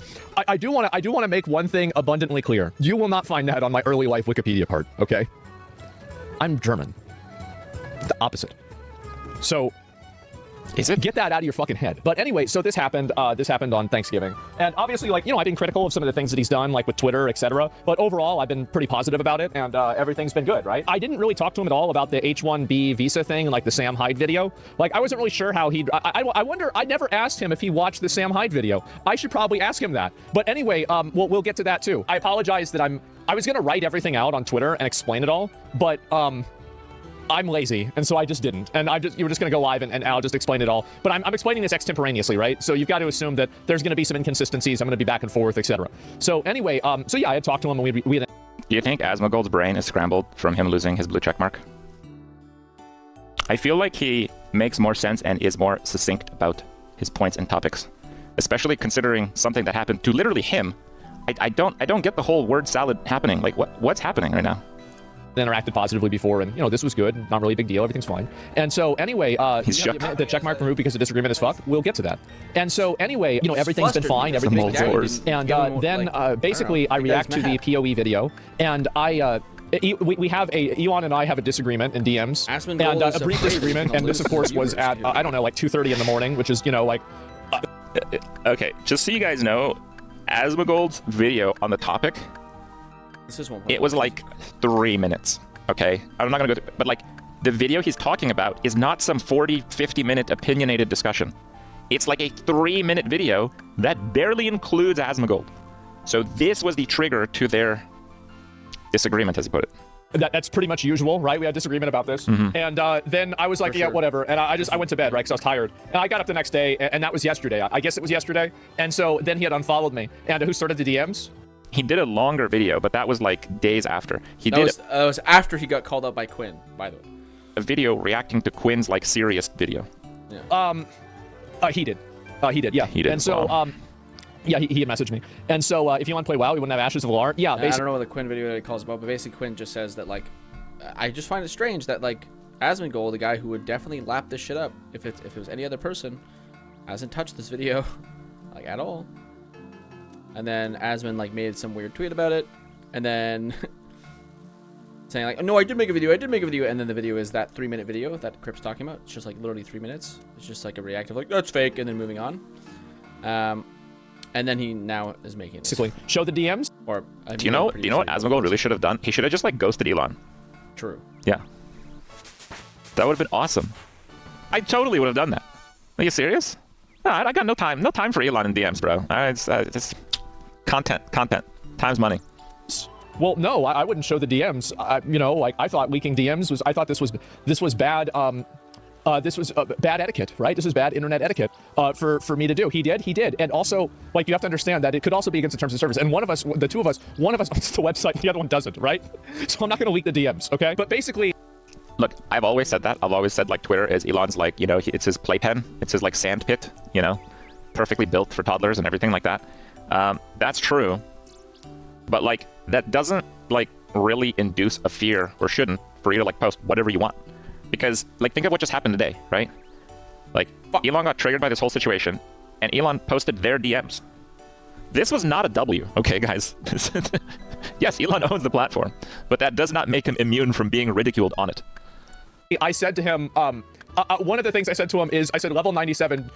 I do want to make one thing abundantly clear. You will not find that on my early life Wikipedia part. Okay. I'm German. The opposite. So. Is it? Get that out of your fucking head. But anyway, so this happened on Thanksgiving. And obviously, I've been critical of some of the things that he's done, with Twitter, etc. But overall, I've been pretty positive about it, and everything's been good, right? I didn't really talk to him at all about the H-1B visa thing and, the Sam Hyde video. I wasn't really sure how he'd... I wonder... I never asked him if he watched the Sam Hyde video. I should probably ask him that. But anyway, we'll get to that, too. I apologize that I was going to write everything out on Twitter and explain it all, but, I'm lazy, and so I just didn't. And you were just going to go live, and I'll just explain it all. But I'm explaining this extemporaneously, right? So you've got to assume that there's going to be some inconsistencies. I'm going to be back and forth, etc. So anyway, so yeah, I had talked to him, and we Do you think Asmongold's brain is scrambled from him losing his blue checkmark? I feel like he makes more sense and is more succinct about his points and topics, especially considering something that happened to literally him. I don't get the whole word salad happening. Like what's happening right now? Interacted positively before, and this was good, not really a big deal, everything's fine. And so anyway, the checkmark removed because of disagreement is fucked. We'll get to that. And so anyway, everything's been fine, everything's good. And then basically I react to the POE video, and we have Elon and I have a disagreement in DMs, and a brief disagreement, and this of course was at I don't know, like 2:30 in the morning, which is okay, just so you guys know, Asmongold's video on the topic, it was like 3 minutes, okay? I'm not gonna go through, but like the video he's talking about is not some 40-50 minute opinionated discussion. It's like a 3-minute video that barely includes Asmongold. So this was the trigger to their disagreement, as he put it. That's pretty much usual, right? We had disagreement about this. And then I was like, yeah, whatever. And I went to bed, right? Because I was tired. And I got up the next day, and that was yesterday. I guess it was yesterday. And so then he had unfollowed me. And who started the DMs? He did a longer video, but that was like days after. That was after he got called out by Quinn, by the way. A video reacting to Quinn's like serious video. Yeah. He did. Yeah. He did. And so, wow. Yeah, he had messaged me. And so if you want to play WoW, we wouldn't have Ashes of Valar. Yeah, basically. I don't know what the Quinn video that he calls about, but basically Quinn just says that, like, I just find it strange that, like, Asmongold, the guy who would definitely lap this shit up if it was any other person, hasn't touched this video, like, at all. And then Asmon, like, made some weird tweet about it, and then saying, like, oh, no, I did make a video, and then the video is that 3-minute video that Crip's talking about. It's just, like, literally 3 minutes. It's just, like, a reactive, like, that's fake, and then moving on. And then he now is making this. Basically, show the DMs. Or do you know what Asmongold really should have done? He should have just like ghosted Elon. True. Yeah. That would have been awesome. I totally would have done that. Are you serious? No, I got no time for Elon in DMs, bro. It's content. Time's money. Well, no, I wouldn't show the DMs. I thought leaking DMs was. I thought this was bad. This was bad etiquette, right? This is bad internet etiquette for me to do. He did. And also, like, you have to understand that it could also be against the terms of service. And one of us, the two of us, one of us owns the website, the other one doesn't, right? So I'm not going to leak the DMs, okay? But basically... Look, I've always said that. I've always said, like, Twitter is Elon's, like, it's his playpen. It's his, like, sand pit, perfectly built for toddlers and everything like that. That's true. But, like, that doesn't, like, really induce a fear, or shouldn't, for you to, like, post whatever you want. Because, like, think of what just happened today, right? Like, Elon got triggered by this whole situation, and Elon posted their DMs. This was not a W, okay, guys? Yes, Elon owns the platform, but that does not make him immune from being ridiculed on it. I said to him, one of the things I said to him is, I said, level 97,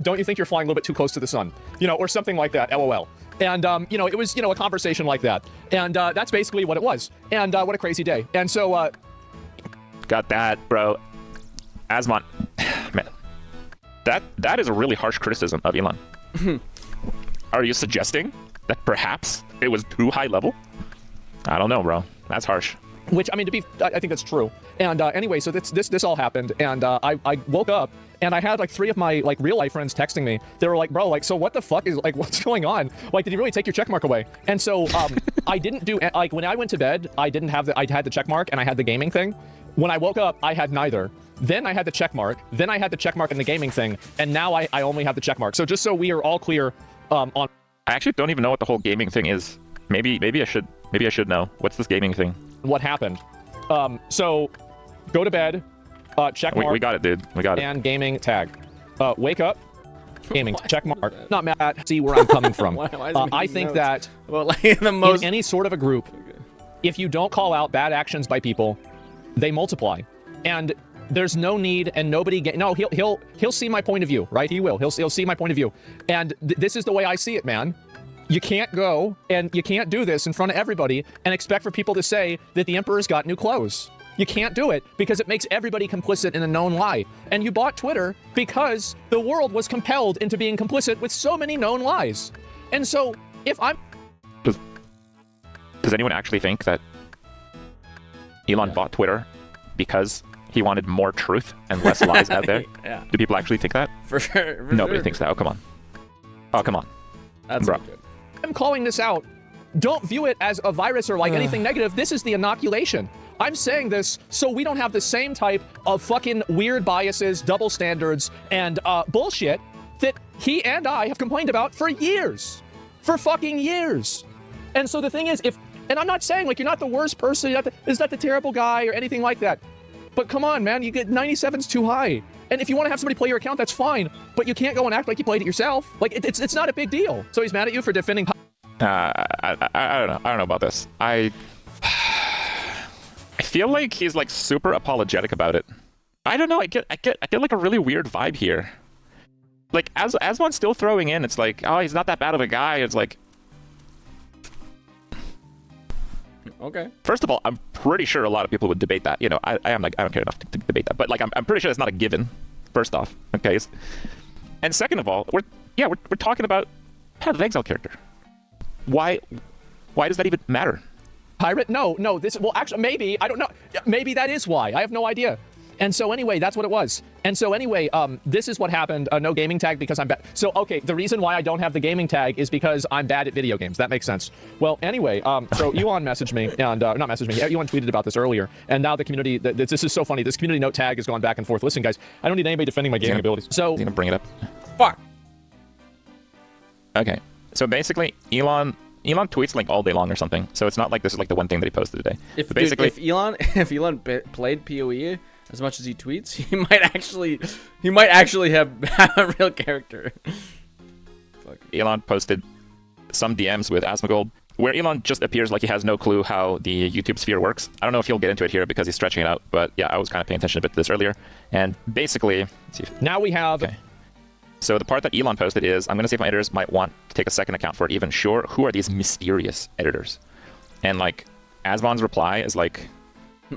don't you think you're flying a little bit too close to the sun? Or something like that, LOL. And, it was, a conversation like that. And that's basically what it was. And what a crazy day. And so, Got that, bro. Asmon, man, that is a really harsh criticism of Elon. Are you suggesting that perhaps it was too high level? I don't know, bro. That's harsh. Which, I mean, I think that's true. And anyway, so this all happened, and I woke up, and I had like 3 of my like real life friends texting me. They were like, bro, like, so what the fuck is, like, what's going on? Like, did you really take your checkmark away? And so I didn't do, like, when I went to bed, I had the checkmark and I had the gaming thing. When I woke up, I had neither. Then I had the checkmark. Then I had the checkmark and the gaming thing. And now I only have the checkmark. So just so we are all clear on... I actually don't even know what the whole gaming thing is. Maybe I should know. What's this gaming thing? What happened? So go to bed, checkmark. We got it, dude. We got it. And gaming tag. Wake up, gaming checkmark. Not mad. See where I'm coming from. I think that in any sort of a group, if you don't call out bad actions by people, they multiply. And there's no need, and nobody he'll see my point of view, right? He will. He'll see my point of view. And this is the way I see it, man. You can't go and you can't do this in front of everybody and expect for people to say that the emperor's got new clothes. You can't do it because it makes everybody complicit in a known lie. And you bought Twitter because the world was compelled into being complicit with so many known lies. And so if I'm... Does anyone actually think that Elon bought Twitter because he wanted more truth and less lies out there? Yeah. Do people actually think that? For sure. Nobody thinks that. Oh, come on. Oh, come on. That's bro. Good. I'm calling this out. Don't view it as a virus or like anything negative. This is the inoculation. I'm saying this so we don't have the same type of fucking weird biases, double standards, and bullshit that he and I have complained about for years. For fucking years. And so the thing is, and I'm not saying, like, you're not the worst person, is not the terrible guy or anything like that. But come on, man, you get 97's too high. And if you want to have somebody play your account, that's fine. But you can't go and act like you played it yourself. Like, it's not a big deal. So he's mad at you for defending... I don't know. I don't know about this. I feel like he's, like, super apologetic about it. I don't know. I get like a really weird vibe here. Like, as one's still throwing in, it's like, oh, he's not that bad of a guy. It's like... Okay. First of all, I'm pretty sure a lot of people would debate that. You know, I don't care enough to debate that. But, like, I'm pretty sure it's not a given, first off. Okay? And second of all, we're talking about Path of Exile character. Why does that even matter? Pirate? No, well, actually, maybe, I don't know. Maybe that is why. I have no idea. And so anyway, that's what it was. And so anyway, this is what happened. No gaming tag because I'm bad. So, okay, the reason why I don't have the gaming tag is because I'm bad at video games. That makes sense. Well, anyway, so Elon messaged me, and not messaged me, Elon tweeted about this earlier. And now the community, this is so funny. This community note tag has gone back and forth. Listen, guys, I don't need anybody defending my gaming abilities. So, you gonna bring it up? Fuck. Okay, so basically, Elon tweets like all day long or something. So it's not like this is like the one thing that he posted today. If Elon played POE as much as he tweets, he might actually have a real character. Fuck. Elon posted some DMs with Asmongold where Elon just appears like he has no clue how the YouTube sphere works. I don't know if he'll get into it here because he's stretching it out, but yeah, I was kind of paying attention a bit to this earlier. And basically, now we have... Okay. So the part that Elon posted is, I'm going to see if my editors might want to take a second account for it. Even sure, who are these mysterious editors? And like, Asmon's reply is like,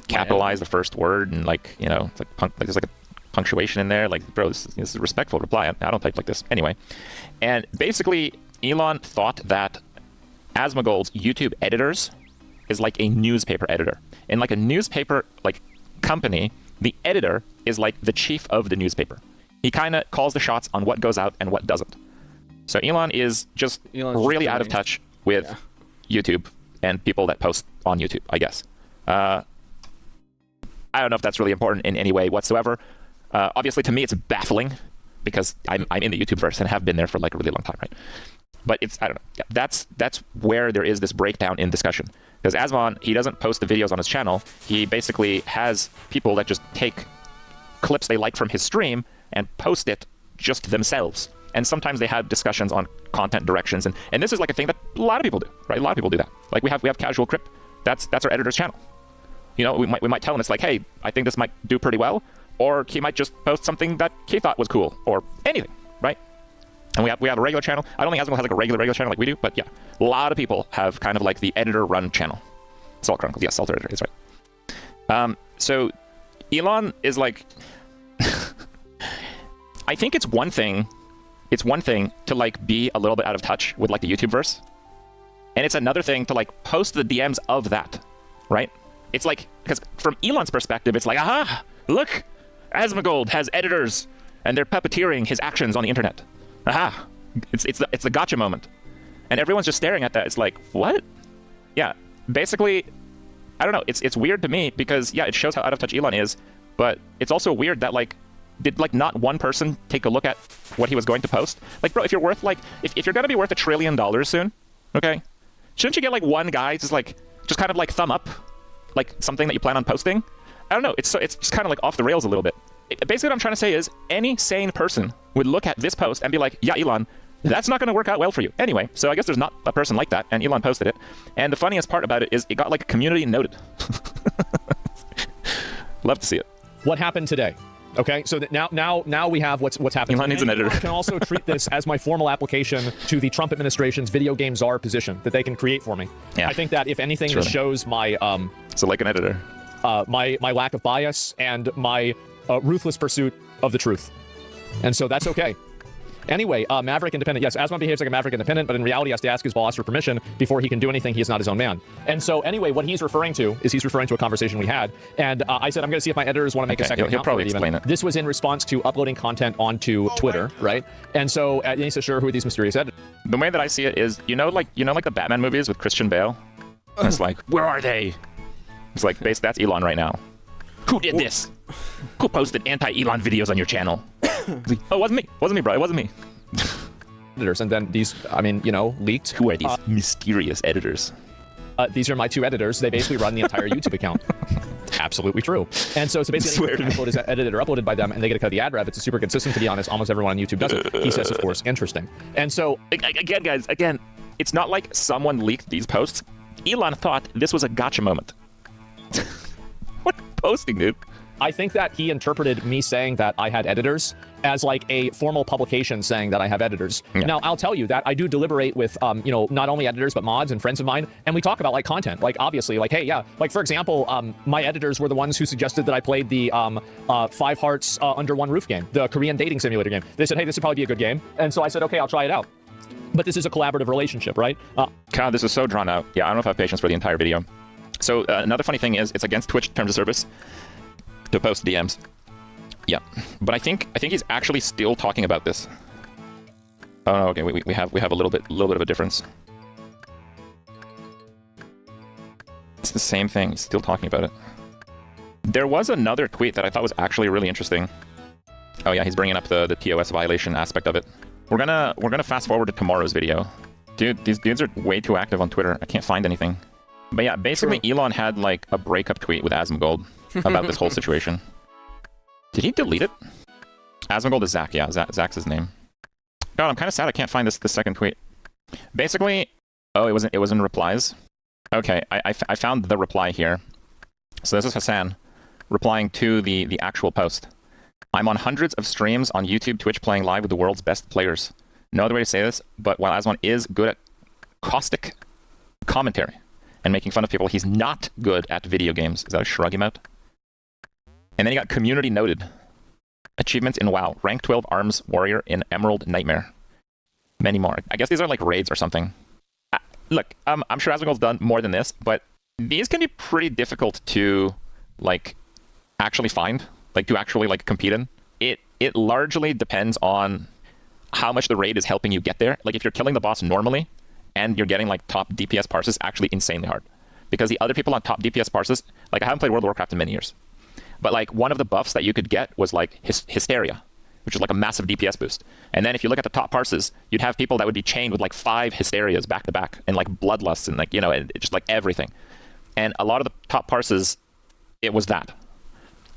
capitalize the first word and like, you know, it's like there's like a punctuation in there. Like, bro, this is a respectful reply. I don't type like this. Anyway. And basically, Elon thought that Asmongold's YouTube editors is like a newspaper editor. In like a newspaper like company, the editor is like the chief of the newspaper. He kind of calls the shots on what goes out and what doesn't. So Elon is just really out of touch with YouTube and people that post on YouTube, I guess. I don't know if that's really important in any way whatsoever. Obviously, to me, it's baffling because I'm in the YouTubeverse and have been there for like a really long time, right? But I don't know. Yeah, that's where there is this breakdown in discussion. Because Asmon, he doesn't post the videos on his channel. He basically has people that just take clips they like from his stream and post it just themselves. And sometimes they have discussions on content directions. And this is like a thing that a lot of people do, right? A lot of people do that. Like we have Casual Crypt. That's our editor's channel. You know, we might tell him it's like, hey, I think this might do pretty well. Or he might just post something that he thought was cool. Or anything, right? And we have a regular channel. I don't think Asmongold has like a regular channel like we do. But yeah, a lot of people have kind of like the editor-run channel. Salt Chronicles. Yes, Salt Editor is right. So Elon is like... I think it's one thing to like be a little bit out of touch with like the YouTubeverse. And it's another thing to like post the DMs of that, right? It's like, because from Elon's perspective, it's like, aha, look, Asmongold has editors and they're puppeteering his actions on the internet. Aha, it's the gotcha moment. And everyone's just staring at that. It's like, what? Yeah, basically, I don't know. It's weird to me because, yeah, it shows how out of touch Elon is, but it's also weird that like, did like not one person take a look at what he was going to post? Like, bro, if you're worth like, if you're gonna be worth $1 trillion soon, okay, shouldn't you get like one guy just kind of like thumb up, like something that you plan on posting? I don't know. It's just kind of like off the rails a little bit. Basically, what I'm trying to say is any sane person would look at this post and be like, yeah, Elon, that's not going to work out well for you. Anyway, so I guess there's not a person like that, and Elon posted it. And the funniest part about it is it got like community noted. Love to see it. What happened today? Okay, so that now we have what's happening. Elon needs an editor. I can also treat this as my formal application to the Trump administration's video game czar position that they can create for me. Yeah. I think that if anything, this shows my so like an editor, my lack of bias and my ruthless pursuit of the truth, and so that's okay. Anyway, Maverick Independent. Yes, Asmon behaves like a Maverick Independent, but in reality has to ask his boss for permission before he can do anything. He is not his own man. And so anyway, what he's referring to a conversation we had. And I said, I'm going to see if my editors want to make a second account. He'll probably explain it. This was in response to uploading content onto Twitter, right? And so he said, sure, who are these mysterious editors? The way that I see it is, you know, like the Batman movies with Christian Bale? And it's like, where are they? It's like, that's Elon right now. Who did this? Who posted anti-Elon videos on your channel? Like, oh, it wasn't me. Wasn't me, bro. It wasn't me. Editors, and then these, I mean, you know, leaked. Who are these mysterious editors? These are my 2 editors. They basically run the entire YouTube account. Absolutely true. And so basically, anything upload is edited or uploaded by them, and they get to cut the ad rev. It's a super good system, to be honest. Almost everyone on YouTube does it. He says, of course, interesting. And so, again, guys, it's not like someone leaked these posts. Elon thought this was a gotcha moment. What posting, dude? I think that he interpreted me saying that I had editors as like a formal publication saying that I have editors. Yeah. Now, I'll tell you that I do deliberate with, you know, not only editors, but mods and friends of mine. And we talk about like content, like obviously like, hey, yeah, like for example, my editors were the ones who suggested that I played the 5 Hearts Under One Roof game, the Korean dating simulator game. They said, hey, this would probably be a good game. And so I said, okay, I'll try it out. But this is a collaborative relationship, right? God, this is so drawn out. Yeah, I don't know if I have patience for the entire video. So another funny thing is it's against Twitch terms of service to post DMs. Yeah, but I think he's actually still talking about this. Oh no, okay, we have a little bit of a difference. It's the same thing. He's still talking about it. There was another tweet that I thought was actually really interesting. Oh yeah, he's bringing up the TOS violation aspect of it. We're gonna fast forward to tomorrow's video. Dude, these dudes are way too active on Twitter. I can't find anything. But yeah, basically Elon had like a breakup tweet with Asmongold about this whole situation. Did he delete it? Asmongold is Zach, yeah, Zach's his name. God, I'm kind of sad I can't find the second tweet. Basically, oh, it was in replies. Okay, I found the reply here. So this is Hassan replying to the actual post. I'm on hundreds of streams on YouTube, Twitch, playing live with the world's best players. No other way to say this, but while Asmon is good at caustic commentary and making fun of people, he's not good at video games. Is that a shrug emote? And then you got community noted. Achievements in WoW. Rank 12 Arms Warrior in Emerald Nightmare. Many more. I guess these are like raids or something. Look, I'm sure Asmongold's done more than this, but these can be pretty difficult to like actually find, like to actually like compete in. It largely depends on how much the raid is helping you get there. Like if you're killing the boss normally and you're getting like top DPS parses, actually insanely hard. Because the other people on top DPS parses, like I haven't played World of Warcraft in many years. But like one of the buffs that you could get was like Hysteria, which is like a massive DPS boost. And then if you look at the top parses, you'd have people that would be chained with like 5 Hysterias back to back and like Bloodlusts and like, you know, and just like everything. And a lot of the top parses, it was that.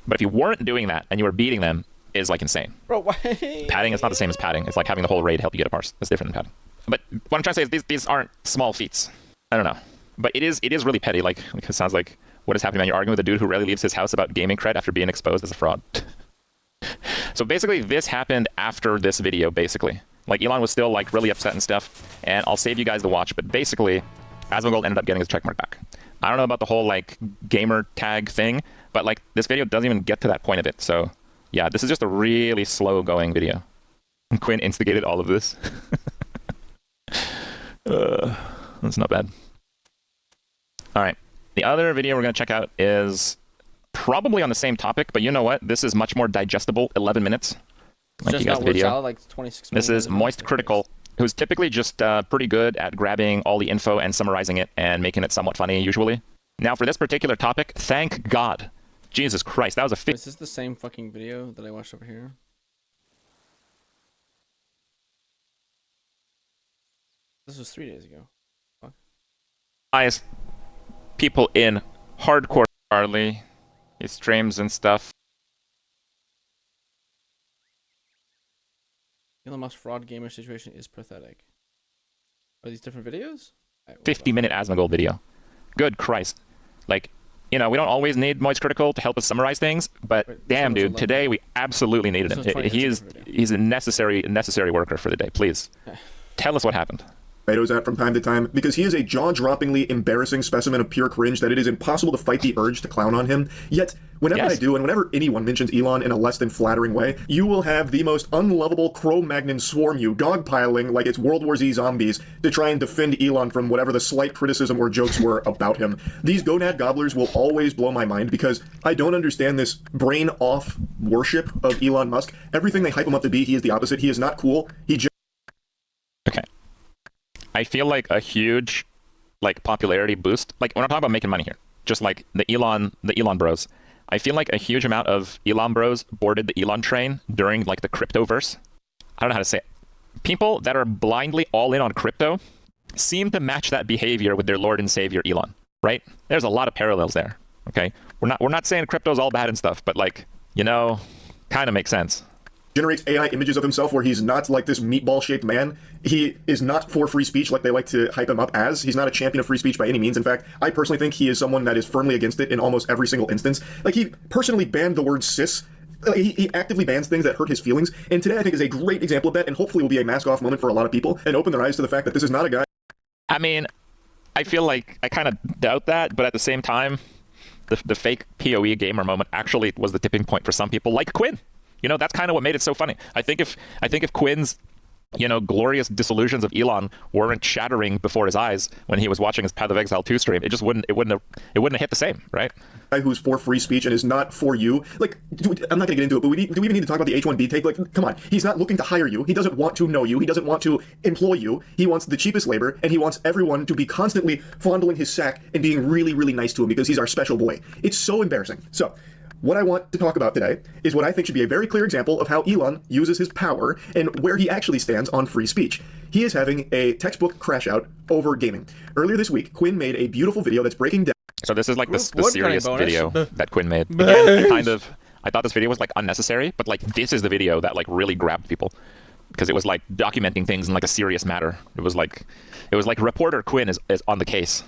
But if you weren't doing that and you were beating them, is like insane. Bro, why? Padding is not the same as padding. It's like having the whole raid help you get a parse. That's different than padding. But what I'm trying to say is these aren't small feats. I don't know. But it is really petty. Like it sounds like what is happening, man. You're arguing with a dude who rarely leaves his house about gaming cred after being exposed as a fraud. So basically this happened after this video, basically. Like Elon was still like really upset and stuff. And I'll save you guys the watch. But basically, Asmongold ended up getting his checkmark back. I don't know about the whole like gamer tag thing, but like this video doesn't even get to that point of it. So yeah, this is just a really slow going video. And Quinn instigated all of this. That's not bad. All right. The other video we're going to check out is probably on the same topic, but you know what? This is much more digestible. 11 minutes. Like you guys video. Out, like 26 minutes. This is Moist Critical, who's typically just pretty good at grabbing all the info and summarizing it and making it somewhat funny, usually. Now, for this particular topic, thank God. Jesus Christ, that was a... Is this the same fucking video that I watched over here? This was 3 days ago. Fuck. Highest people in hardcore Charlie, his streams and stuff. Elon Musk fraud gamer situation is pathetic. Are these different videos? 50-minute Asmongold video. Good Christ. Like, you know, we don't always need Moist Critical to help us summarize things, but damn, dude, today we absolutely needed him. He's a necessary worker for the day. Please, tell us what happened. Tomatoes at from time to time, because he is a jaw-droppingly embarrassing specimen of pure cringe that it is impossible to fight the urge to clown on him. Yet, whenever I do, and whenever anyone mentions Elon in a less than flattering way, you will have the most unlovable Cro-Magnon swarm you, dogpiling like it's World War Z zombies, to try and defend Elon from whatever the slight criticism or jokes were about him. These gonad gobblers will always blow my mind, because I don't understand this brain-off worship of Elon Musk. Everything they hype him up to be, he is the opposite. He is not cool. He just... Okay. I feel like a huge, like, popularity boost. Like, we're not talking about making money here. just like the Elon bros. I feel like a huge amount of Elon bros boarded the Elon train during like the cryptoverse. I don't know how to say it. People that are blindly all in on crypto seem to match that behavior with their Lord and Savior Elon, right? There's a lot of parallels there. Okay, we're not saying crypto's all bad and stuff, but like, you know, kind of makes sense. Generates AI images of himself where he's not like this meatball-shaped man. He is not for free speech like they like to hype him up as. He's not a champion of free speech by any means. In fact, I personally think he is someone that is firmly against it in almost every single instance. Like, he personally banned the word cis. He actively bans things that hurt his feelings. And today I think is a great example of that, and hopefully will be a mask-off moment for a lot of people and open their eyes to the fact that this is not a guy. I mean, I feel like I kind of doubt that, but at the same time, the fake POE gamer moment actually was the tipping point for some people, like Quinn. You know, that's kind of what made it so funny. I think if Quinn's, you know, glorious disillusions of Elon weren't shattering before his eyes when he was watching his Path of Exile 2 stream, it wouldn't have hit the same, right? Guy who's for free speech and is not for you. Like, I'm not gonna get into it, but do we even need to talk about the H-1B take? Like, come on, he's not looking to hire you. He doesn't want to know you. He doesn't want to employ you. He wants the cheapest labor, and he wants everyone to be constantly fondling his sack and being really, really nice to him because he's our special boy. It's so embarrassing. So, what I want to talk about today is what I think should be a very clear example of how Elon uses his power and where he actually stands on free speech. He is having a textbook crash out over gaming. Earlier this week, Quinn made a beautiful video that's breaking down. So this is like the serious video that Quinn made. Again, I thought this video was like unnecessary, but like this is the video that like really grabbed people because it was like documenting things in like a serious matter. It was like reporter Quinn is on the case.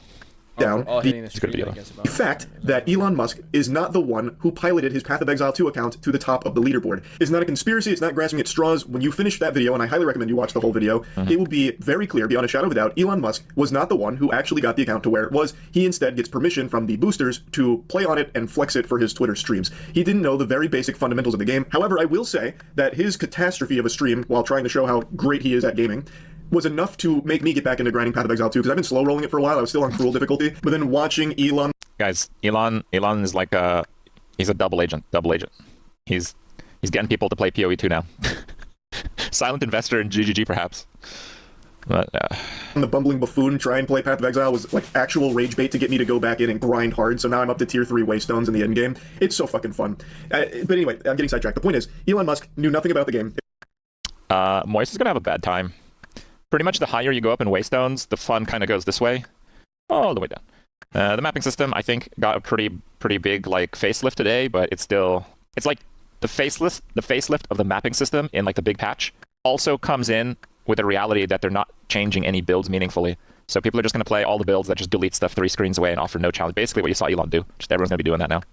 Down the fact that Elon Musk is not the one who piloted his Path of Exile 2 account to the top of the leaderboard. It's not a conspiracy, it's not grasping at straws. When you finish that video, and I highly recommend you watch the whole video, it will be very clear, beyond a shadow of a doubt, Elon Musk was not the one who actually got the account to where it was. He instead gets permission from the boosters to play on it and flex it for his Twitter streams. He didn't know the very basic fundamentals of the game. However, I will say that his catastrophe of a stream while trying to show how great he is at gaming was enough to make me get back into grinding Path of Exile 2, because I've been slow rolling it for a while. I was still on cruel difficulty, but then watching Elon... Guys, Elon is like he's a double agent. He's getting people to play POE2 now. Silent investor in GGG perhaps. But, the bumbling buffoon try and play Path of Exile was like actual rage bait to get me to go back in and grind hard, so now I'm up to tier 3 waystones in the end game. It's so fucking fun. But anyway, I'm getting sidetracked. The point is, Elon Musk knew nothing about the game. Moist is gonna have a bad time. Pretty much the higher you go up in waystones, the fun kind of goes this way, all the way down. The mapping system, I think, got a pretty big like facelift today, but it's like the facelift of the mapping system in like the big patch also comes in with the reality that they're not changing any builds meaningfully. So people are just going to play all the builds that just delete stuff 3 screens away and offer no challenge. Basically what you saw Elon do. Just everyone's going to be doing that now.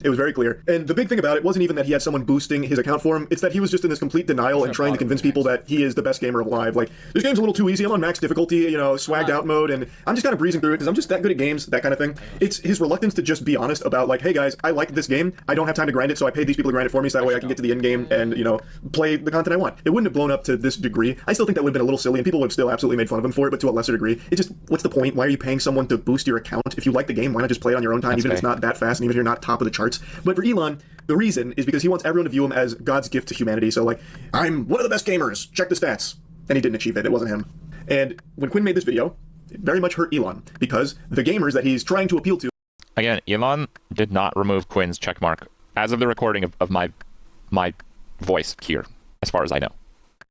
It was very clear. And the big thing about it wasn't even that he had someone boosting his account for him, it's that he was just in this complete denial and trying to convince people that he is the best gamer alive. Like, this game's a little too easy, I'm on max difficulty, you know, swagged out mode, and I'm just kind of breezing through it because I'm just that good at games, that kind of thing. It's his reluctance to just be honest about like, hey guys, I like this game, I don't have time to grind it, so I paid these people to grind it for me so that way I can get to the end game and, you know, play the content I want. It wouldn't have blown up to this degree. I still think that would have been a little silly and people would have still absolutely made fun of him for it, but to a lesser degree. It just, what's the point? Why are you paying someone to boost your account? If you like the game, why not just play it on your own time, even if it's not that fast and even if you're not top of the charts? But for Elon, the reason is because he wants everyone to view him as God's gift to humanity. So like, I'm one of the best gamers, check the stats. And he didn't achieve it, it wasn't him. And when Quinn made this video, it very much hurt Elon, because the gamers that he's trying to appeal to... Again, Elon did not remove Quinn's checkmark as of the recording of my voice here, as far as I know.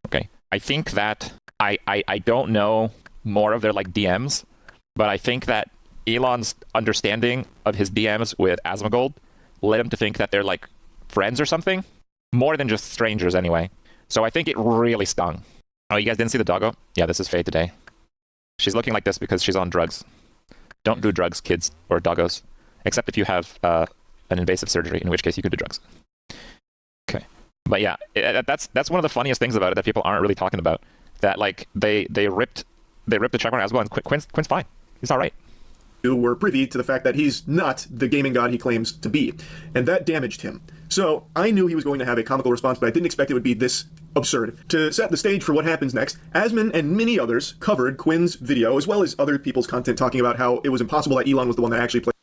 Okay, I think that, I don't know more of their like DMs, but I think that Elon's understanding of his DMs with Asmongold led him to think that they're like friends or something, more than just strangers anyway. So I think it really stung. Oh, you guys didn't see the doggo? Yeah, this is Faye today. She's looking like this because she's on drugs. Don't do drugs, kids or doggos, except if you have an invasive surgery, in which case you could do drugs. Okay, but yeah, that's one of the funniest things about it that people aren't really talking about. That like they ripped the checkmark as well, and Quinn's fine. He's all right. Who were privy to the fact that he's not the gaming god he claims to be, and that damaged him. So I knew he was going to have a comical response, but I didn't expect it would be this absurd. To set the stage for what happens next, Asmon and many others covered Quinn's video, as well as other people's content talking about how it was impossible that Elon was the one that actually played.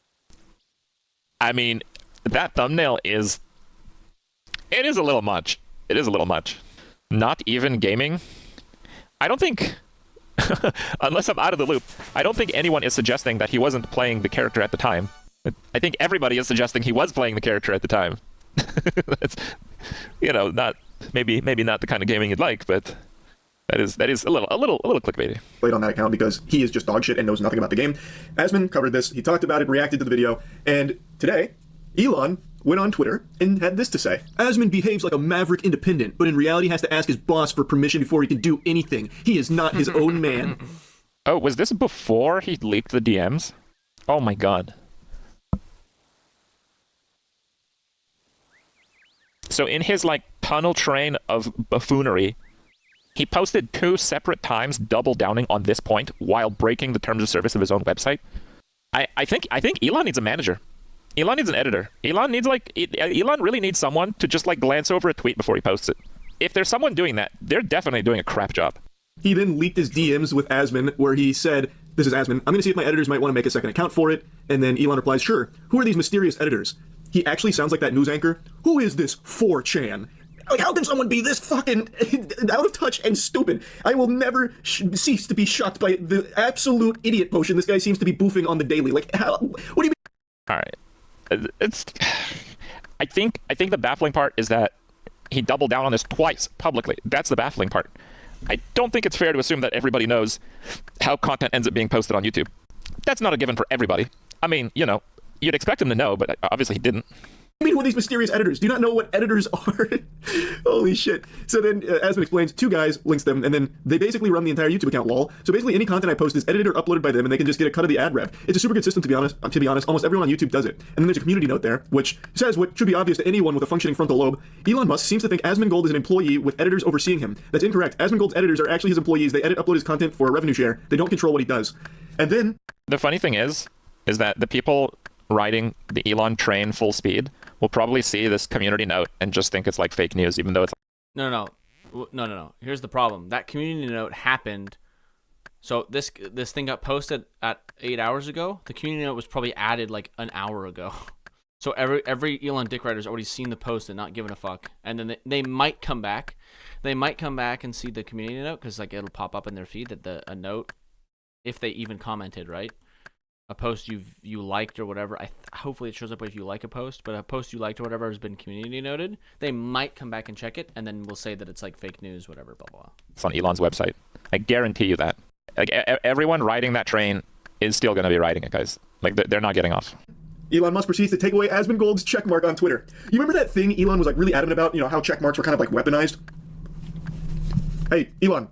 I mean, that thumbnail is a little much. It is a little much. Not even gaming. I don't think... Unless I'm out of the loop, I don't think anyone is suggesting that he wasn't playing the character at the time. I think everybody is suggesting he was playing the character at the time. That's, not maybe not the kind of gaming you'd like, but that is a little clickbaity. Played on that account because he is just dog shit and knows nothing about the game. Asmon covered this. He talked about it, reacted to the video, and today, Elon went on Twitter and had this to say. Asmon behaves like a maverick independent, but in reality has to ask his boss for permission before he can do anything. He is not his own man. Oh, was this before he leaked the DMs? Oh my god. So in his, tunnel train of buffoonery, he posted 2 separate times double downing on this point while breaking the terms of service of his own website. I think Elon needs a manager. Elon needs an editor. Elon really needs someone to just glance over a tweet before he posts it. If there's someone doing that, they're definitely doing a crap job. He then leaked his DMs with Asmon, where he said, this is Asmon, I'm going to see if my editors might want to make a second account for it. And then Elon replies, sure. Who are these mysterious editors? He actually sounds like that news anchor. Who is this 4chan? How can someone be this fucking out of touch and stupid? I will never cease to be shocked by the absolute idiot potion this guy seems to be boofing on the daily. What do you mean? All right. I think the baffling part is that he doubled down on this twice publicly. That's the baffling part. I don't think it's fair to assume that everybody knows how content ends up being posted on YouTube. That's not a given for everybody. I mean, you'd expect him to know, but obviously he didn't. I mean, who are these mysterious editors? Do you not know what editors are? Holy shit. So then, Asmon explains, 2 guys, links them, and then they basically run the entire YouTube account, lol. So basically any content I post is edited or uploaded by them, and they can just get a cut of the ad rev. It's a super good system, to be honest. Almost everyone on YouTube does it. And then there's a community note there, which says what should be obvious to anyone with a functioning frontal lobe. Elon Musk seems to think Asmongold is an employee with editors overseeing him. That's incorrect. Asmongold's editors are actually his employees. They edit, upload his content for a revenue share. They don't control what he does. And then... The funny thing is that the people riding the Elon train full speed will probably see this community note and just think it's fake news, even though it's... No. Here's the problem. That community note happened. So this thing got posted at 8 hours ago. The community note was probably added an hour ago. So every Elon dick rider's already seen the post and not given a fuck. And then they might come back. They might come back and see the community note because it'll pop up in their feed that a note, if they even commented, right? A post you liked or whatever. Hopefully it shows up if you like a post, but a post you liked or whatever has been community noted. They might come back and check it, and then we'll say that it's fake news, whatever, blah blah. It's on Elon's website. I guarantee you that. Everyone riding that train is still going to be riding it, guys. They're not getting off. Elon Musk proceeds to take away Asmongold's checkmark on Twitter. You remember that thing Elon was really adamant about? How checkmarks were kind of weaponized. Hey, Elon,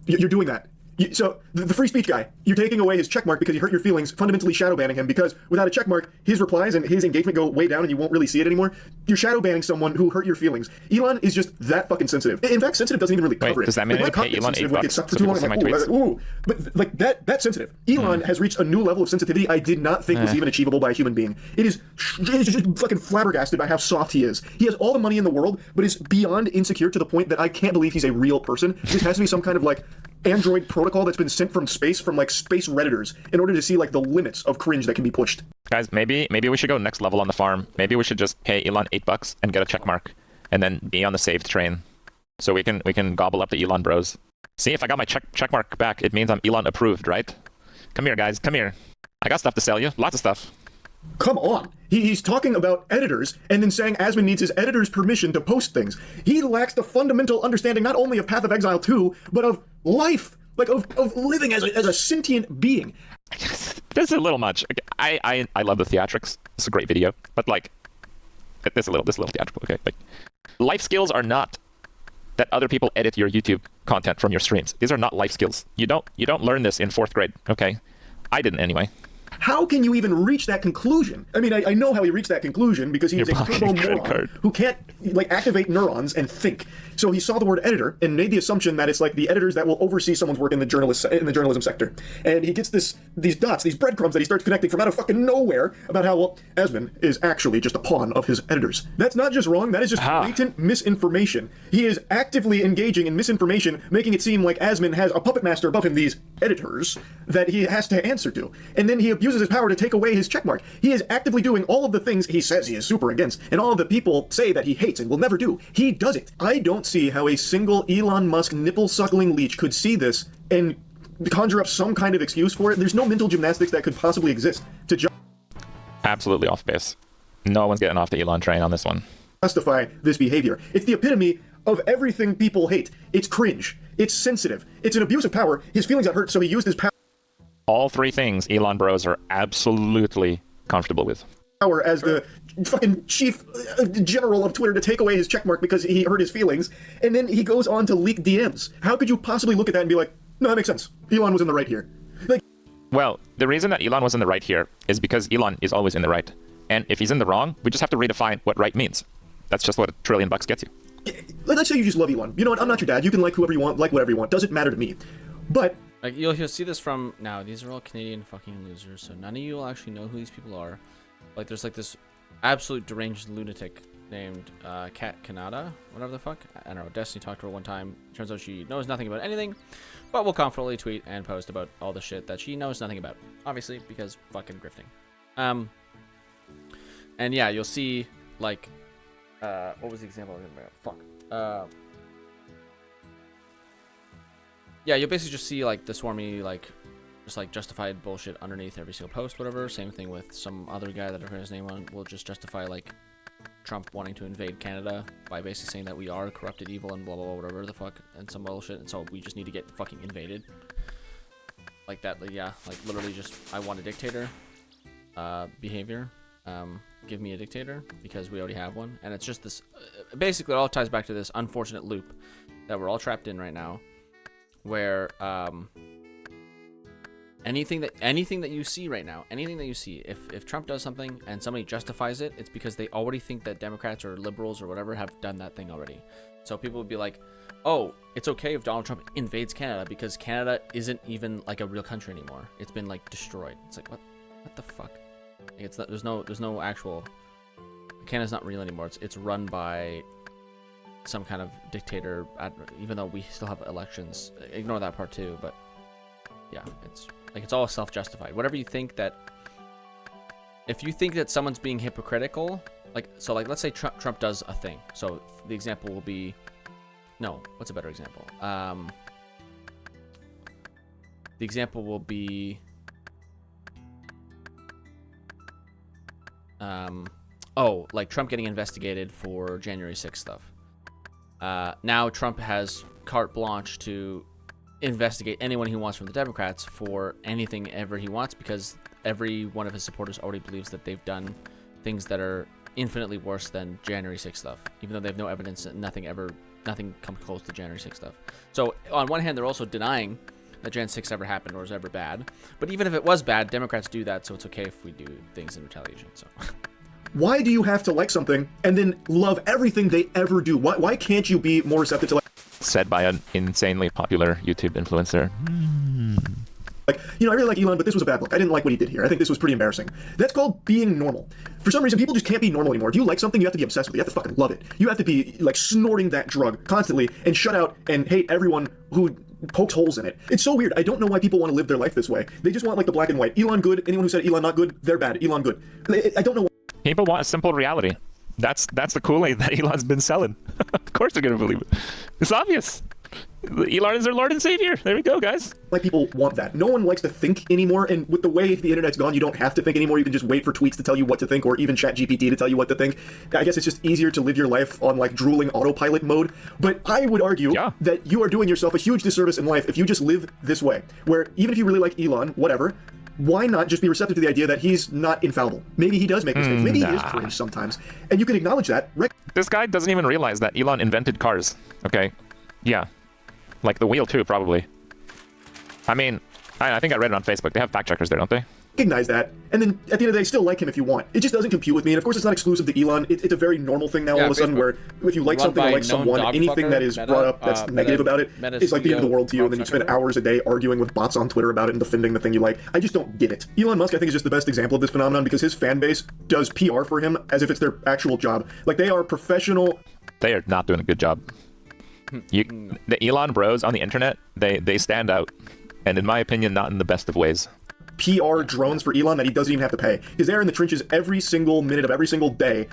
you're doing that. So, the free speech guy, you're taking away his checkmark because you hurt your feelings, fundamentally shadow banning him, because without a checkmark, his replies and his engagement go way down and you won't really see it anymore. You're shadow banning someone who hurt your feelings. Elon is just that fucking sensitive. In fact, sensitive doesn't even really cover it. Does that mean I pay Elon $8 so people see my tweets? But that's sensitive. Elon has reached a new level of sensitivity I did not think was even achievable by a human being. It is just fucking flabbergasted by how soft he is. He has all the money in the world, but is beyond insecure to the point that I can't believe he's a real person. This has to be some kind of Android protocol that's been sent from space space redditors in order to see the limits of cringe that can be pushed. Guys, maybe we should go next level on the farm. Maybe we should just pay Elon $8 and get a check mark, and then be on the saved train, so we can gobble up the Elon bros. See, if I got my check mark back, it means I'm Elon approved, right? Come here, guys. Come here. I got stuff to sell you. Lots of stuff. Come on. He's talking about editors and then saying Asmon needs his editor's permission to post things. He lacks the fundamental understanding not only of Path of Exile 2, but of life, of living as a sentient being. This is a little much. I love the theatrics. It's a great video, but this is a little theatrical. Okay, life skills are not that other people edit your YouTube content from your streams. These are not life skills. You don't learn this in 4th grade. Okay, I didn't anyway. How can you even reach that conclusion? I mean, I know how he reached that conclusion because he's a turbo moron who can't activate neurons and think. So he saw the word editor and made the assumption that it's the editors that will oversee someone's work in the journalism sector. And he gets these dots, these breadcrumbs that he starts connecting from out of fucking nowhere about how Asmon is actually just a pawn of his editors. That's not just wrong. That is just blatant misinformation. He is actively engaging in misinformation, making it seem like Asmon has a puppet master above him, these editors, that he has to answer to. And then he abuses his power to take away his checkmark. He is actively doing all of the things he says he is super against, and all of the people say that he hates and will never do. He does it. I don't see how a single Elon Musk nipple-suckling leech could see this and conjure up some kind of excuse for it. There's no mental gymnastics that could possibly exist to absolutely off base. No one's getting off the Elon train on this one. Justify this behavior. It's the epitome of everything people hate. It's cringe. It's sensitive. It's an abuse of power. His feelings got hurt, so he used his All three things Elon bros are absolutely comfortable with. power as the fucking chief general of Twitter to take away his checkmark because he hurt his feelings, and then he goes on to leak DMs. How could you possibly look at that and be like, no, that makes sense. Elon was in the right here. Like, well, the reason that Elon was in the right here is because Elon is always in the right. And if he's in the wrong, we just have to redefine what right means. That's just what $1 trillion gets you. let's say you just love Elon. You know what? I'm not your dad. You can like whoever you want, like whatever you want. Doesn't matter to me. But like you'll see this from now. These are all Canadian fucking losers, so none of you will actually know who these people are. Like there's like this absolute deranged lunatic named Kat Kanata, whatever the fuck. I don't know. Destiny talked to her one time. Turns out she knows nothing about anything, but will confidently tweet and post about all the shit that she knows nothing about. Obviously, because fucking grifting. And yeah, you'll see like, what was the example? Fuck. Yeah, you'll basically just see like the swarmy like, just like justified bullshit underneath every single post, whatever. Same thing with some other guy that I've heard his name on will just justify like Trump wanting to invade Canada by basically saying that we are corrupted, evil, and blah blah blah, whatever the fuck, and some bullshit, and so we just need to get fucking invaded. Like that, like, yeah, like literally just I want a dictator behavior. Give me a dictator because we already have one, and it's just this. Basically, it all ties back to this unfortunate loop that we're all trapped in right now, where anything that you see right now, anything that you see, if Trump does something and somebody justifies it, it's because they already think that Democrats or liberals or whatever have done that thing already. So people would be like, oh, it's okay if Donald Trump invades Canada because Canada isn't even like a real country anymore. It's been like destroyed. It's like what the fuck? Like, it's not, there's no actual. Canada's not real anymore. It's run by some kind of dictator. Even though we still have elections, ignore that part too. But yeah, it's like it's all self-justified. Whatever you think that, if you think that someone's being hypocritical, like so, like let's say Trump does a thing. So the example will be, no, what's a better example? The example will be. Like Trump getting investigated for January 6th stuff. Now Trump has carte blanche to investigate anyone he wants from the Democrats for anything ever he wants because every one of his supporters already believes that they've done things that are infinitely worse than January 6th stuff, even though they have no evidence that nothing comes close to January 6th stuff. So on one hand, they're also denying that Jan 6 ever happened or was ever bad. But even if it was bad, Democrats do that, so it's okay if we do things in retaliation. So why do you have to like something and then love everything they ever do? Why can't you be more receptive to like... Said by an insanely popular YouTube influencer. Like, you know, I really like Elon, but this was a bad look. I didn't like what he did here. I think this was pretty embarrassing. That's called being normal. For some reason, people just can't be normal anymore. If you like something, you have to be obsessed with it. You have to fucking love it. You have to be, like, snorting that drug constantly and shut out and hate everyone who pokes holes in it. It's so weird. I don't know why people want to live their life this way. They just want, like, the black and white. Elon good. Anyone who said Elon not good, they're bad. Elon good. I don't know why. People want a simple reality. That's the Kool-Aid that Elon's been selling. Of course they're going to believe it. It's obvious. Elon is their Lord and Savior. There we go, guys. Like, people want that. No one likes to think anymore, and with the way the internet's gone, you don't have to think anymore. You can just wait for tweets to tell you what to think, or even ChatGPT to tell you what to think. I guess it's just easier to live your life on, like, drooling autopilot mode. But I would argue that you are doing yourself a huge disservice in life if you just live this way, where even if you really like Elon, whatever, why not just be receptive to the idea that he's not infallible? Maybe he does make mistakes. Maybe he is cringe sometimes. And you can acknowledge that. This guy doesn't even realize that Elon invented cars. Okay? Yeah. Like the wheel too, probably. I mean, I think I read it on Facebook. They have fact checkers there, don't they? Recognize that, and then at the end of the day, still like him if you want. It just doesn't compute with me, and of course it's not exclusive to Elon. It's a very normal thing now all of a sudden, where if you like something or like someone, anything that is brought up that's negative about it is like the end of the world to you, and then you spend hours a day arguing with bots on Twitter about it and defending the thing you like. I just don't get it. Elon Musk, I think, is just the best example of this phenomenon because his fan base does PR for him as if it's their actual job. Like, they are professional. They are not doing a good job. The Elon bros on the internet, they stand out, and in my opinion, not in the best of ways. PR drones for Elon that he doesn't even have to pay. He's there in the trenches every single minute of every single day,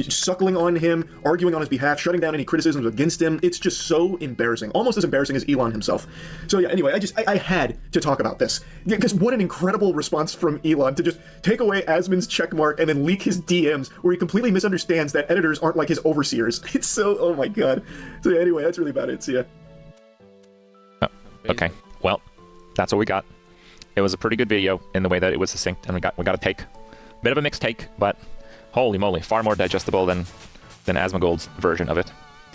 suckling on him, arguing on his behalf, shutting down any criticisms against him. It's just so embarrassing, almost as embarrassing as Elon himself. So yeah, anyway, I had to talk about this, because what an incredible response from Elon to just take away Asmon's checkmark and then leak his DMs where he completely misunderstands that editors aren't like his overseers. It's so, oh my god. So yeah, anyway, that's really about it. See ya. Okay, well, that's what we got. It was a pretty good video in the way that it was succinct, and we got a take. Bit of a mixed take, but holy moly, far more digestible than Asmongold's version of it.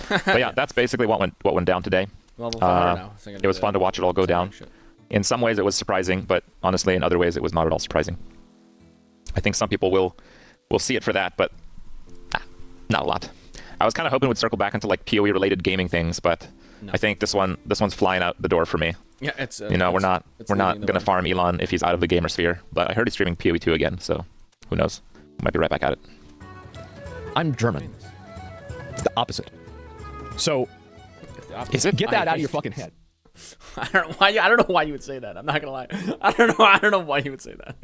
But yeah, that's basically what went down today. It was fun to watch it all go down. In some ways it was surprising, but honestly in other ways it was not at all surprising. I think some people will see it for that, but not a lot. I was kind of hoping it would circle back into like PoE related gaming things, but no. I think this one's flying out the door for me. Yeah, it's we're not gonna farm Elon if he's out of the gamer sphere. But I heard he's streaming POE2 again, so who knows? Might be right back at it. I'm German. It's the opposite. So get that out of your fucking head. I don't know why you would say that. I'm not gonna lie. I don't know why you would say that.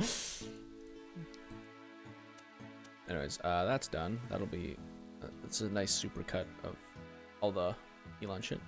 Anyways, that's done. That'll be it's a nice supercut of all the Elon shit.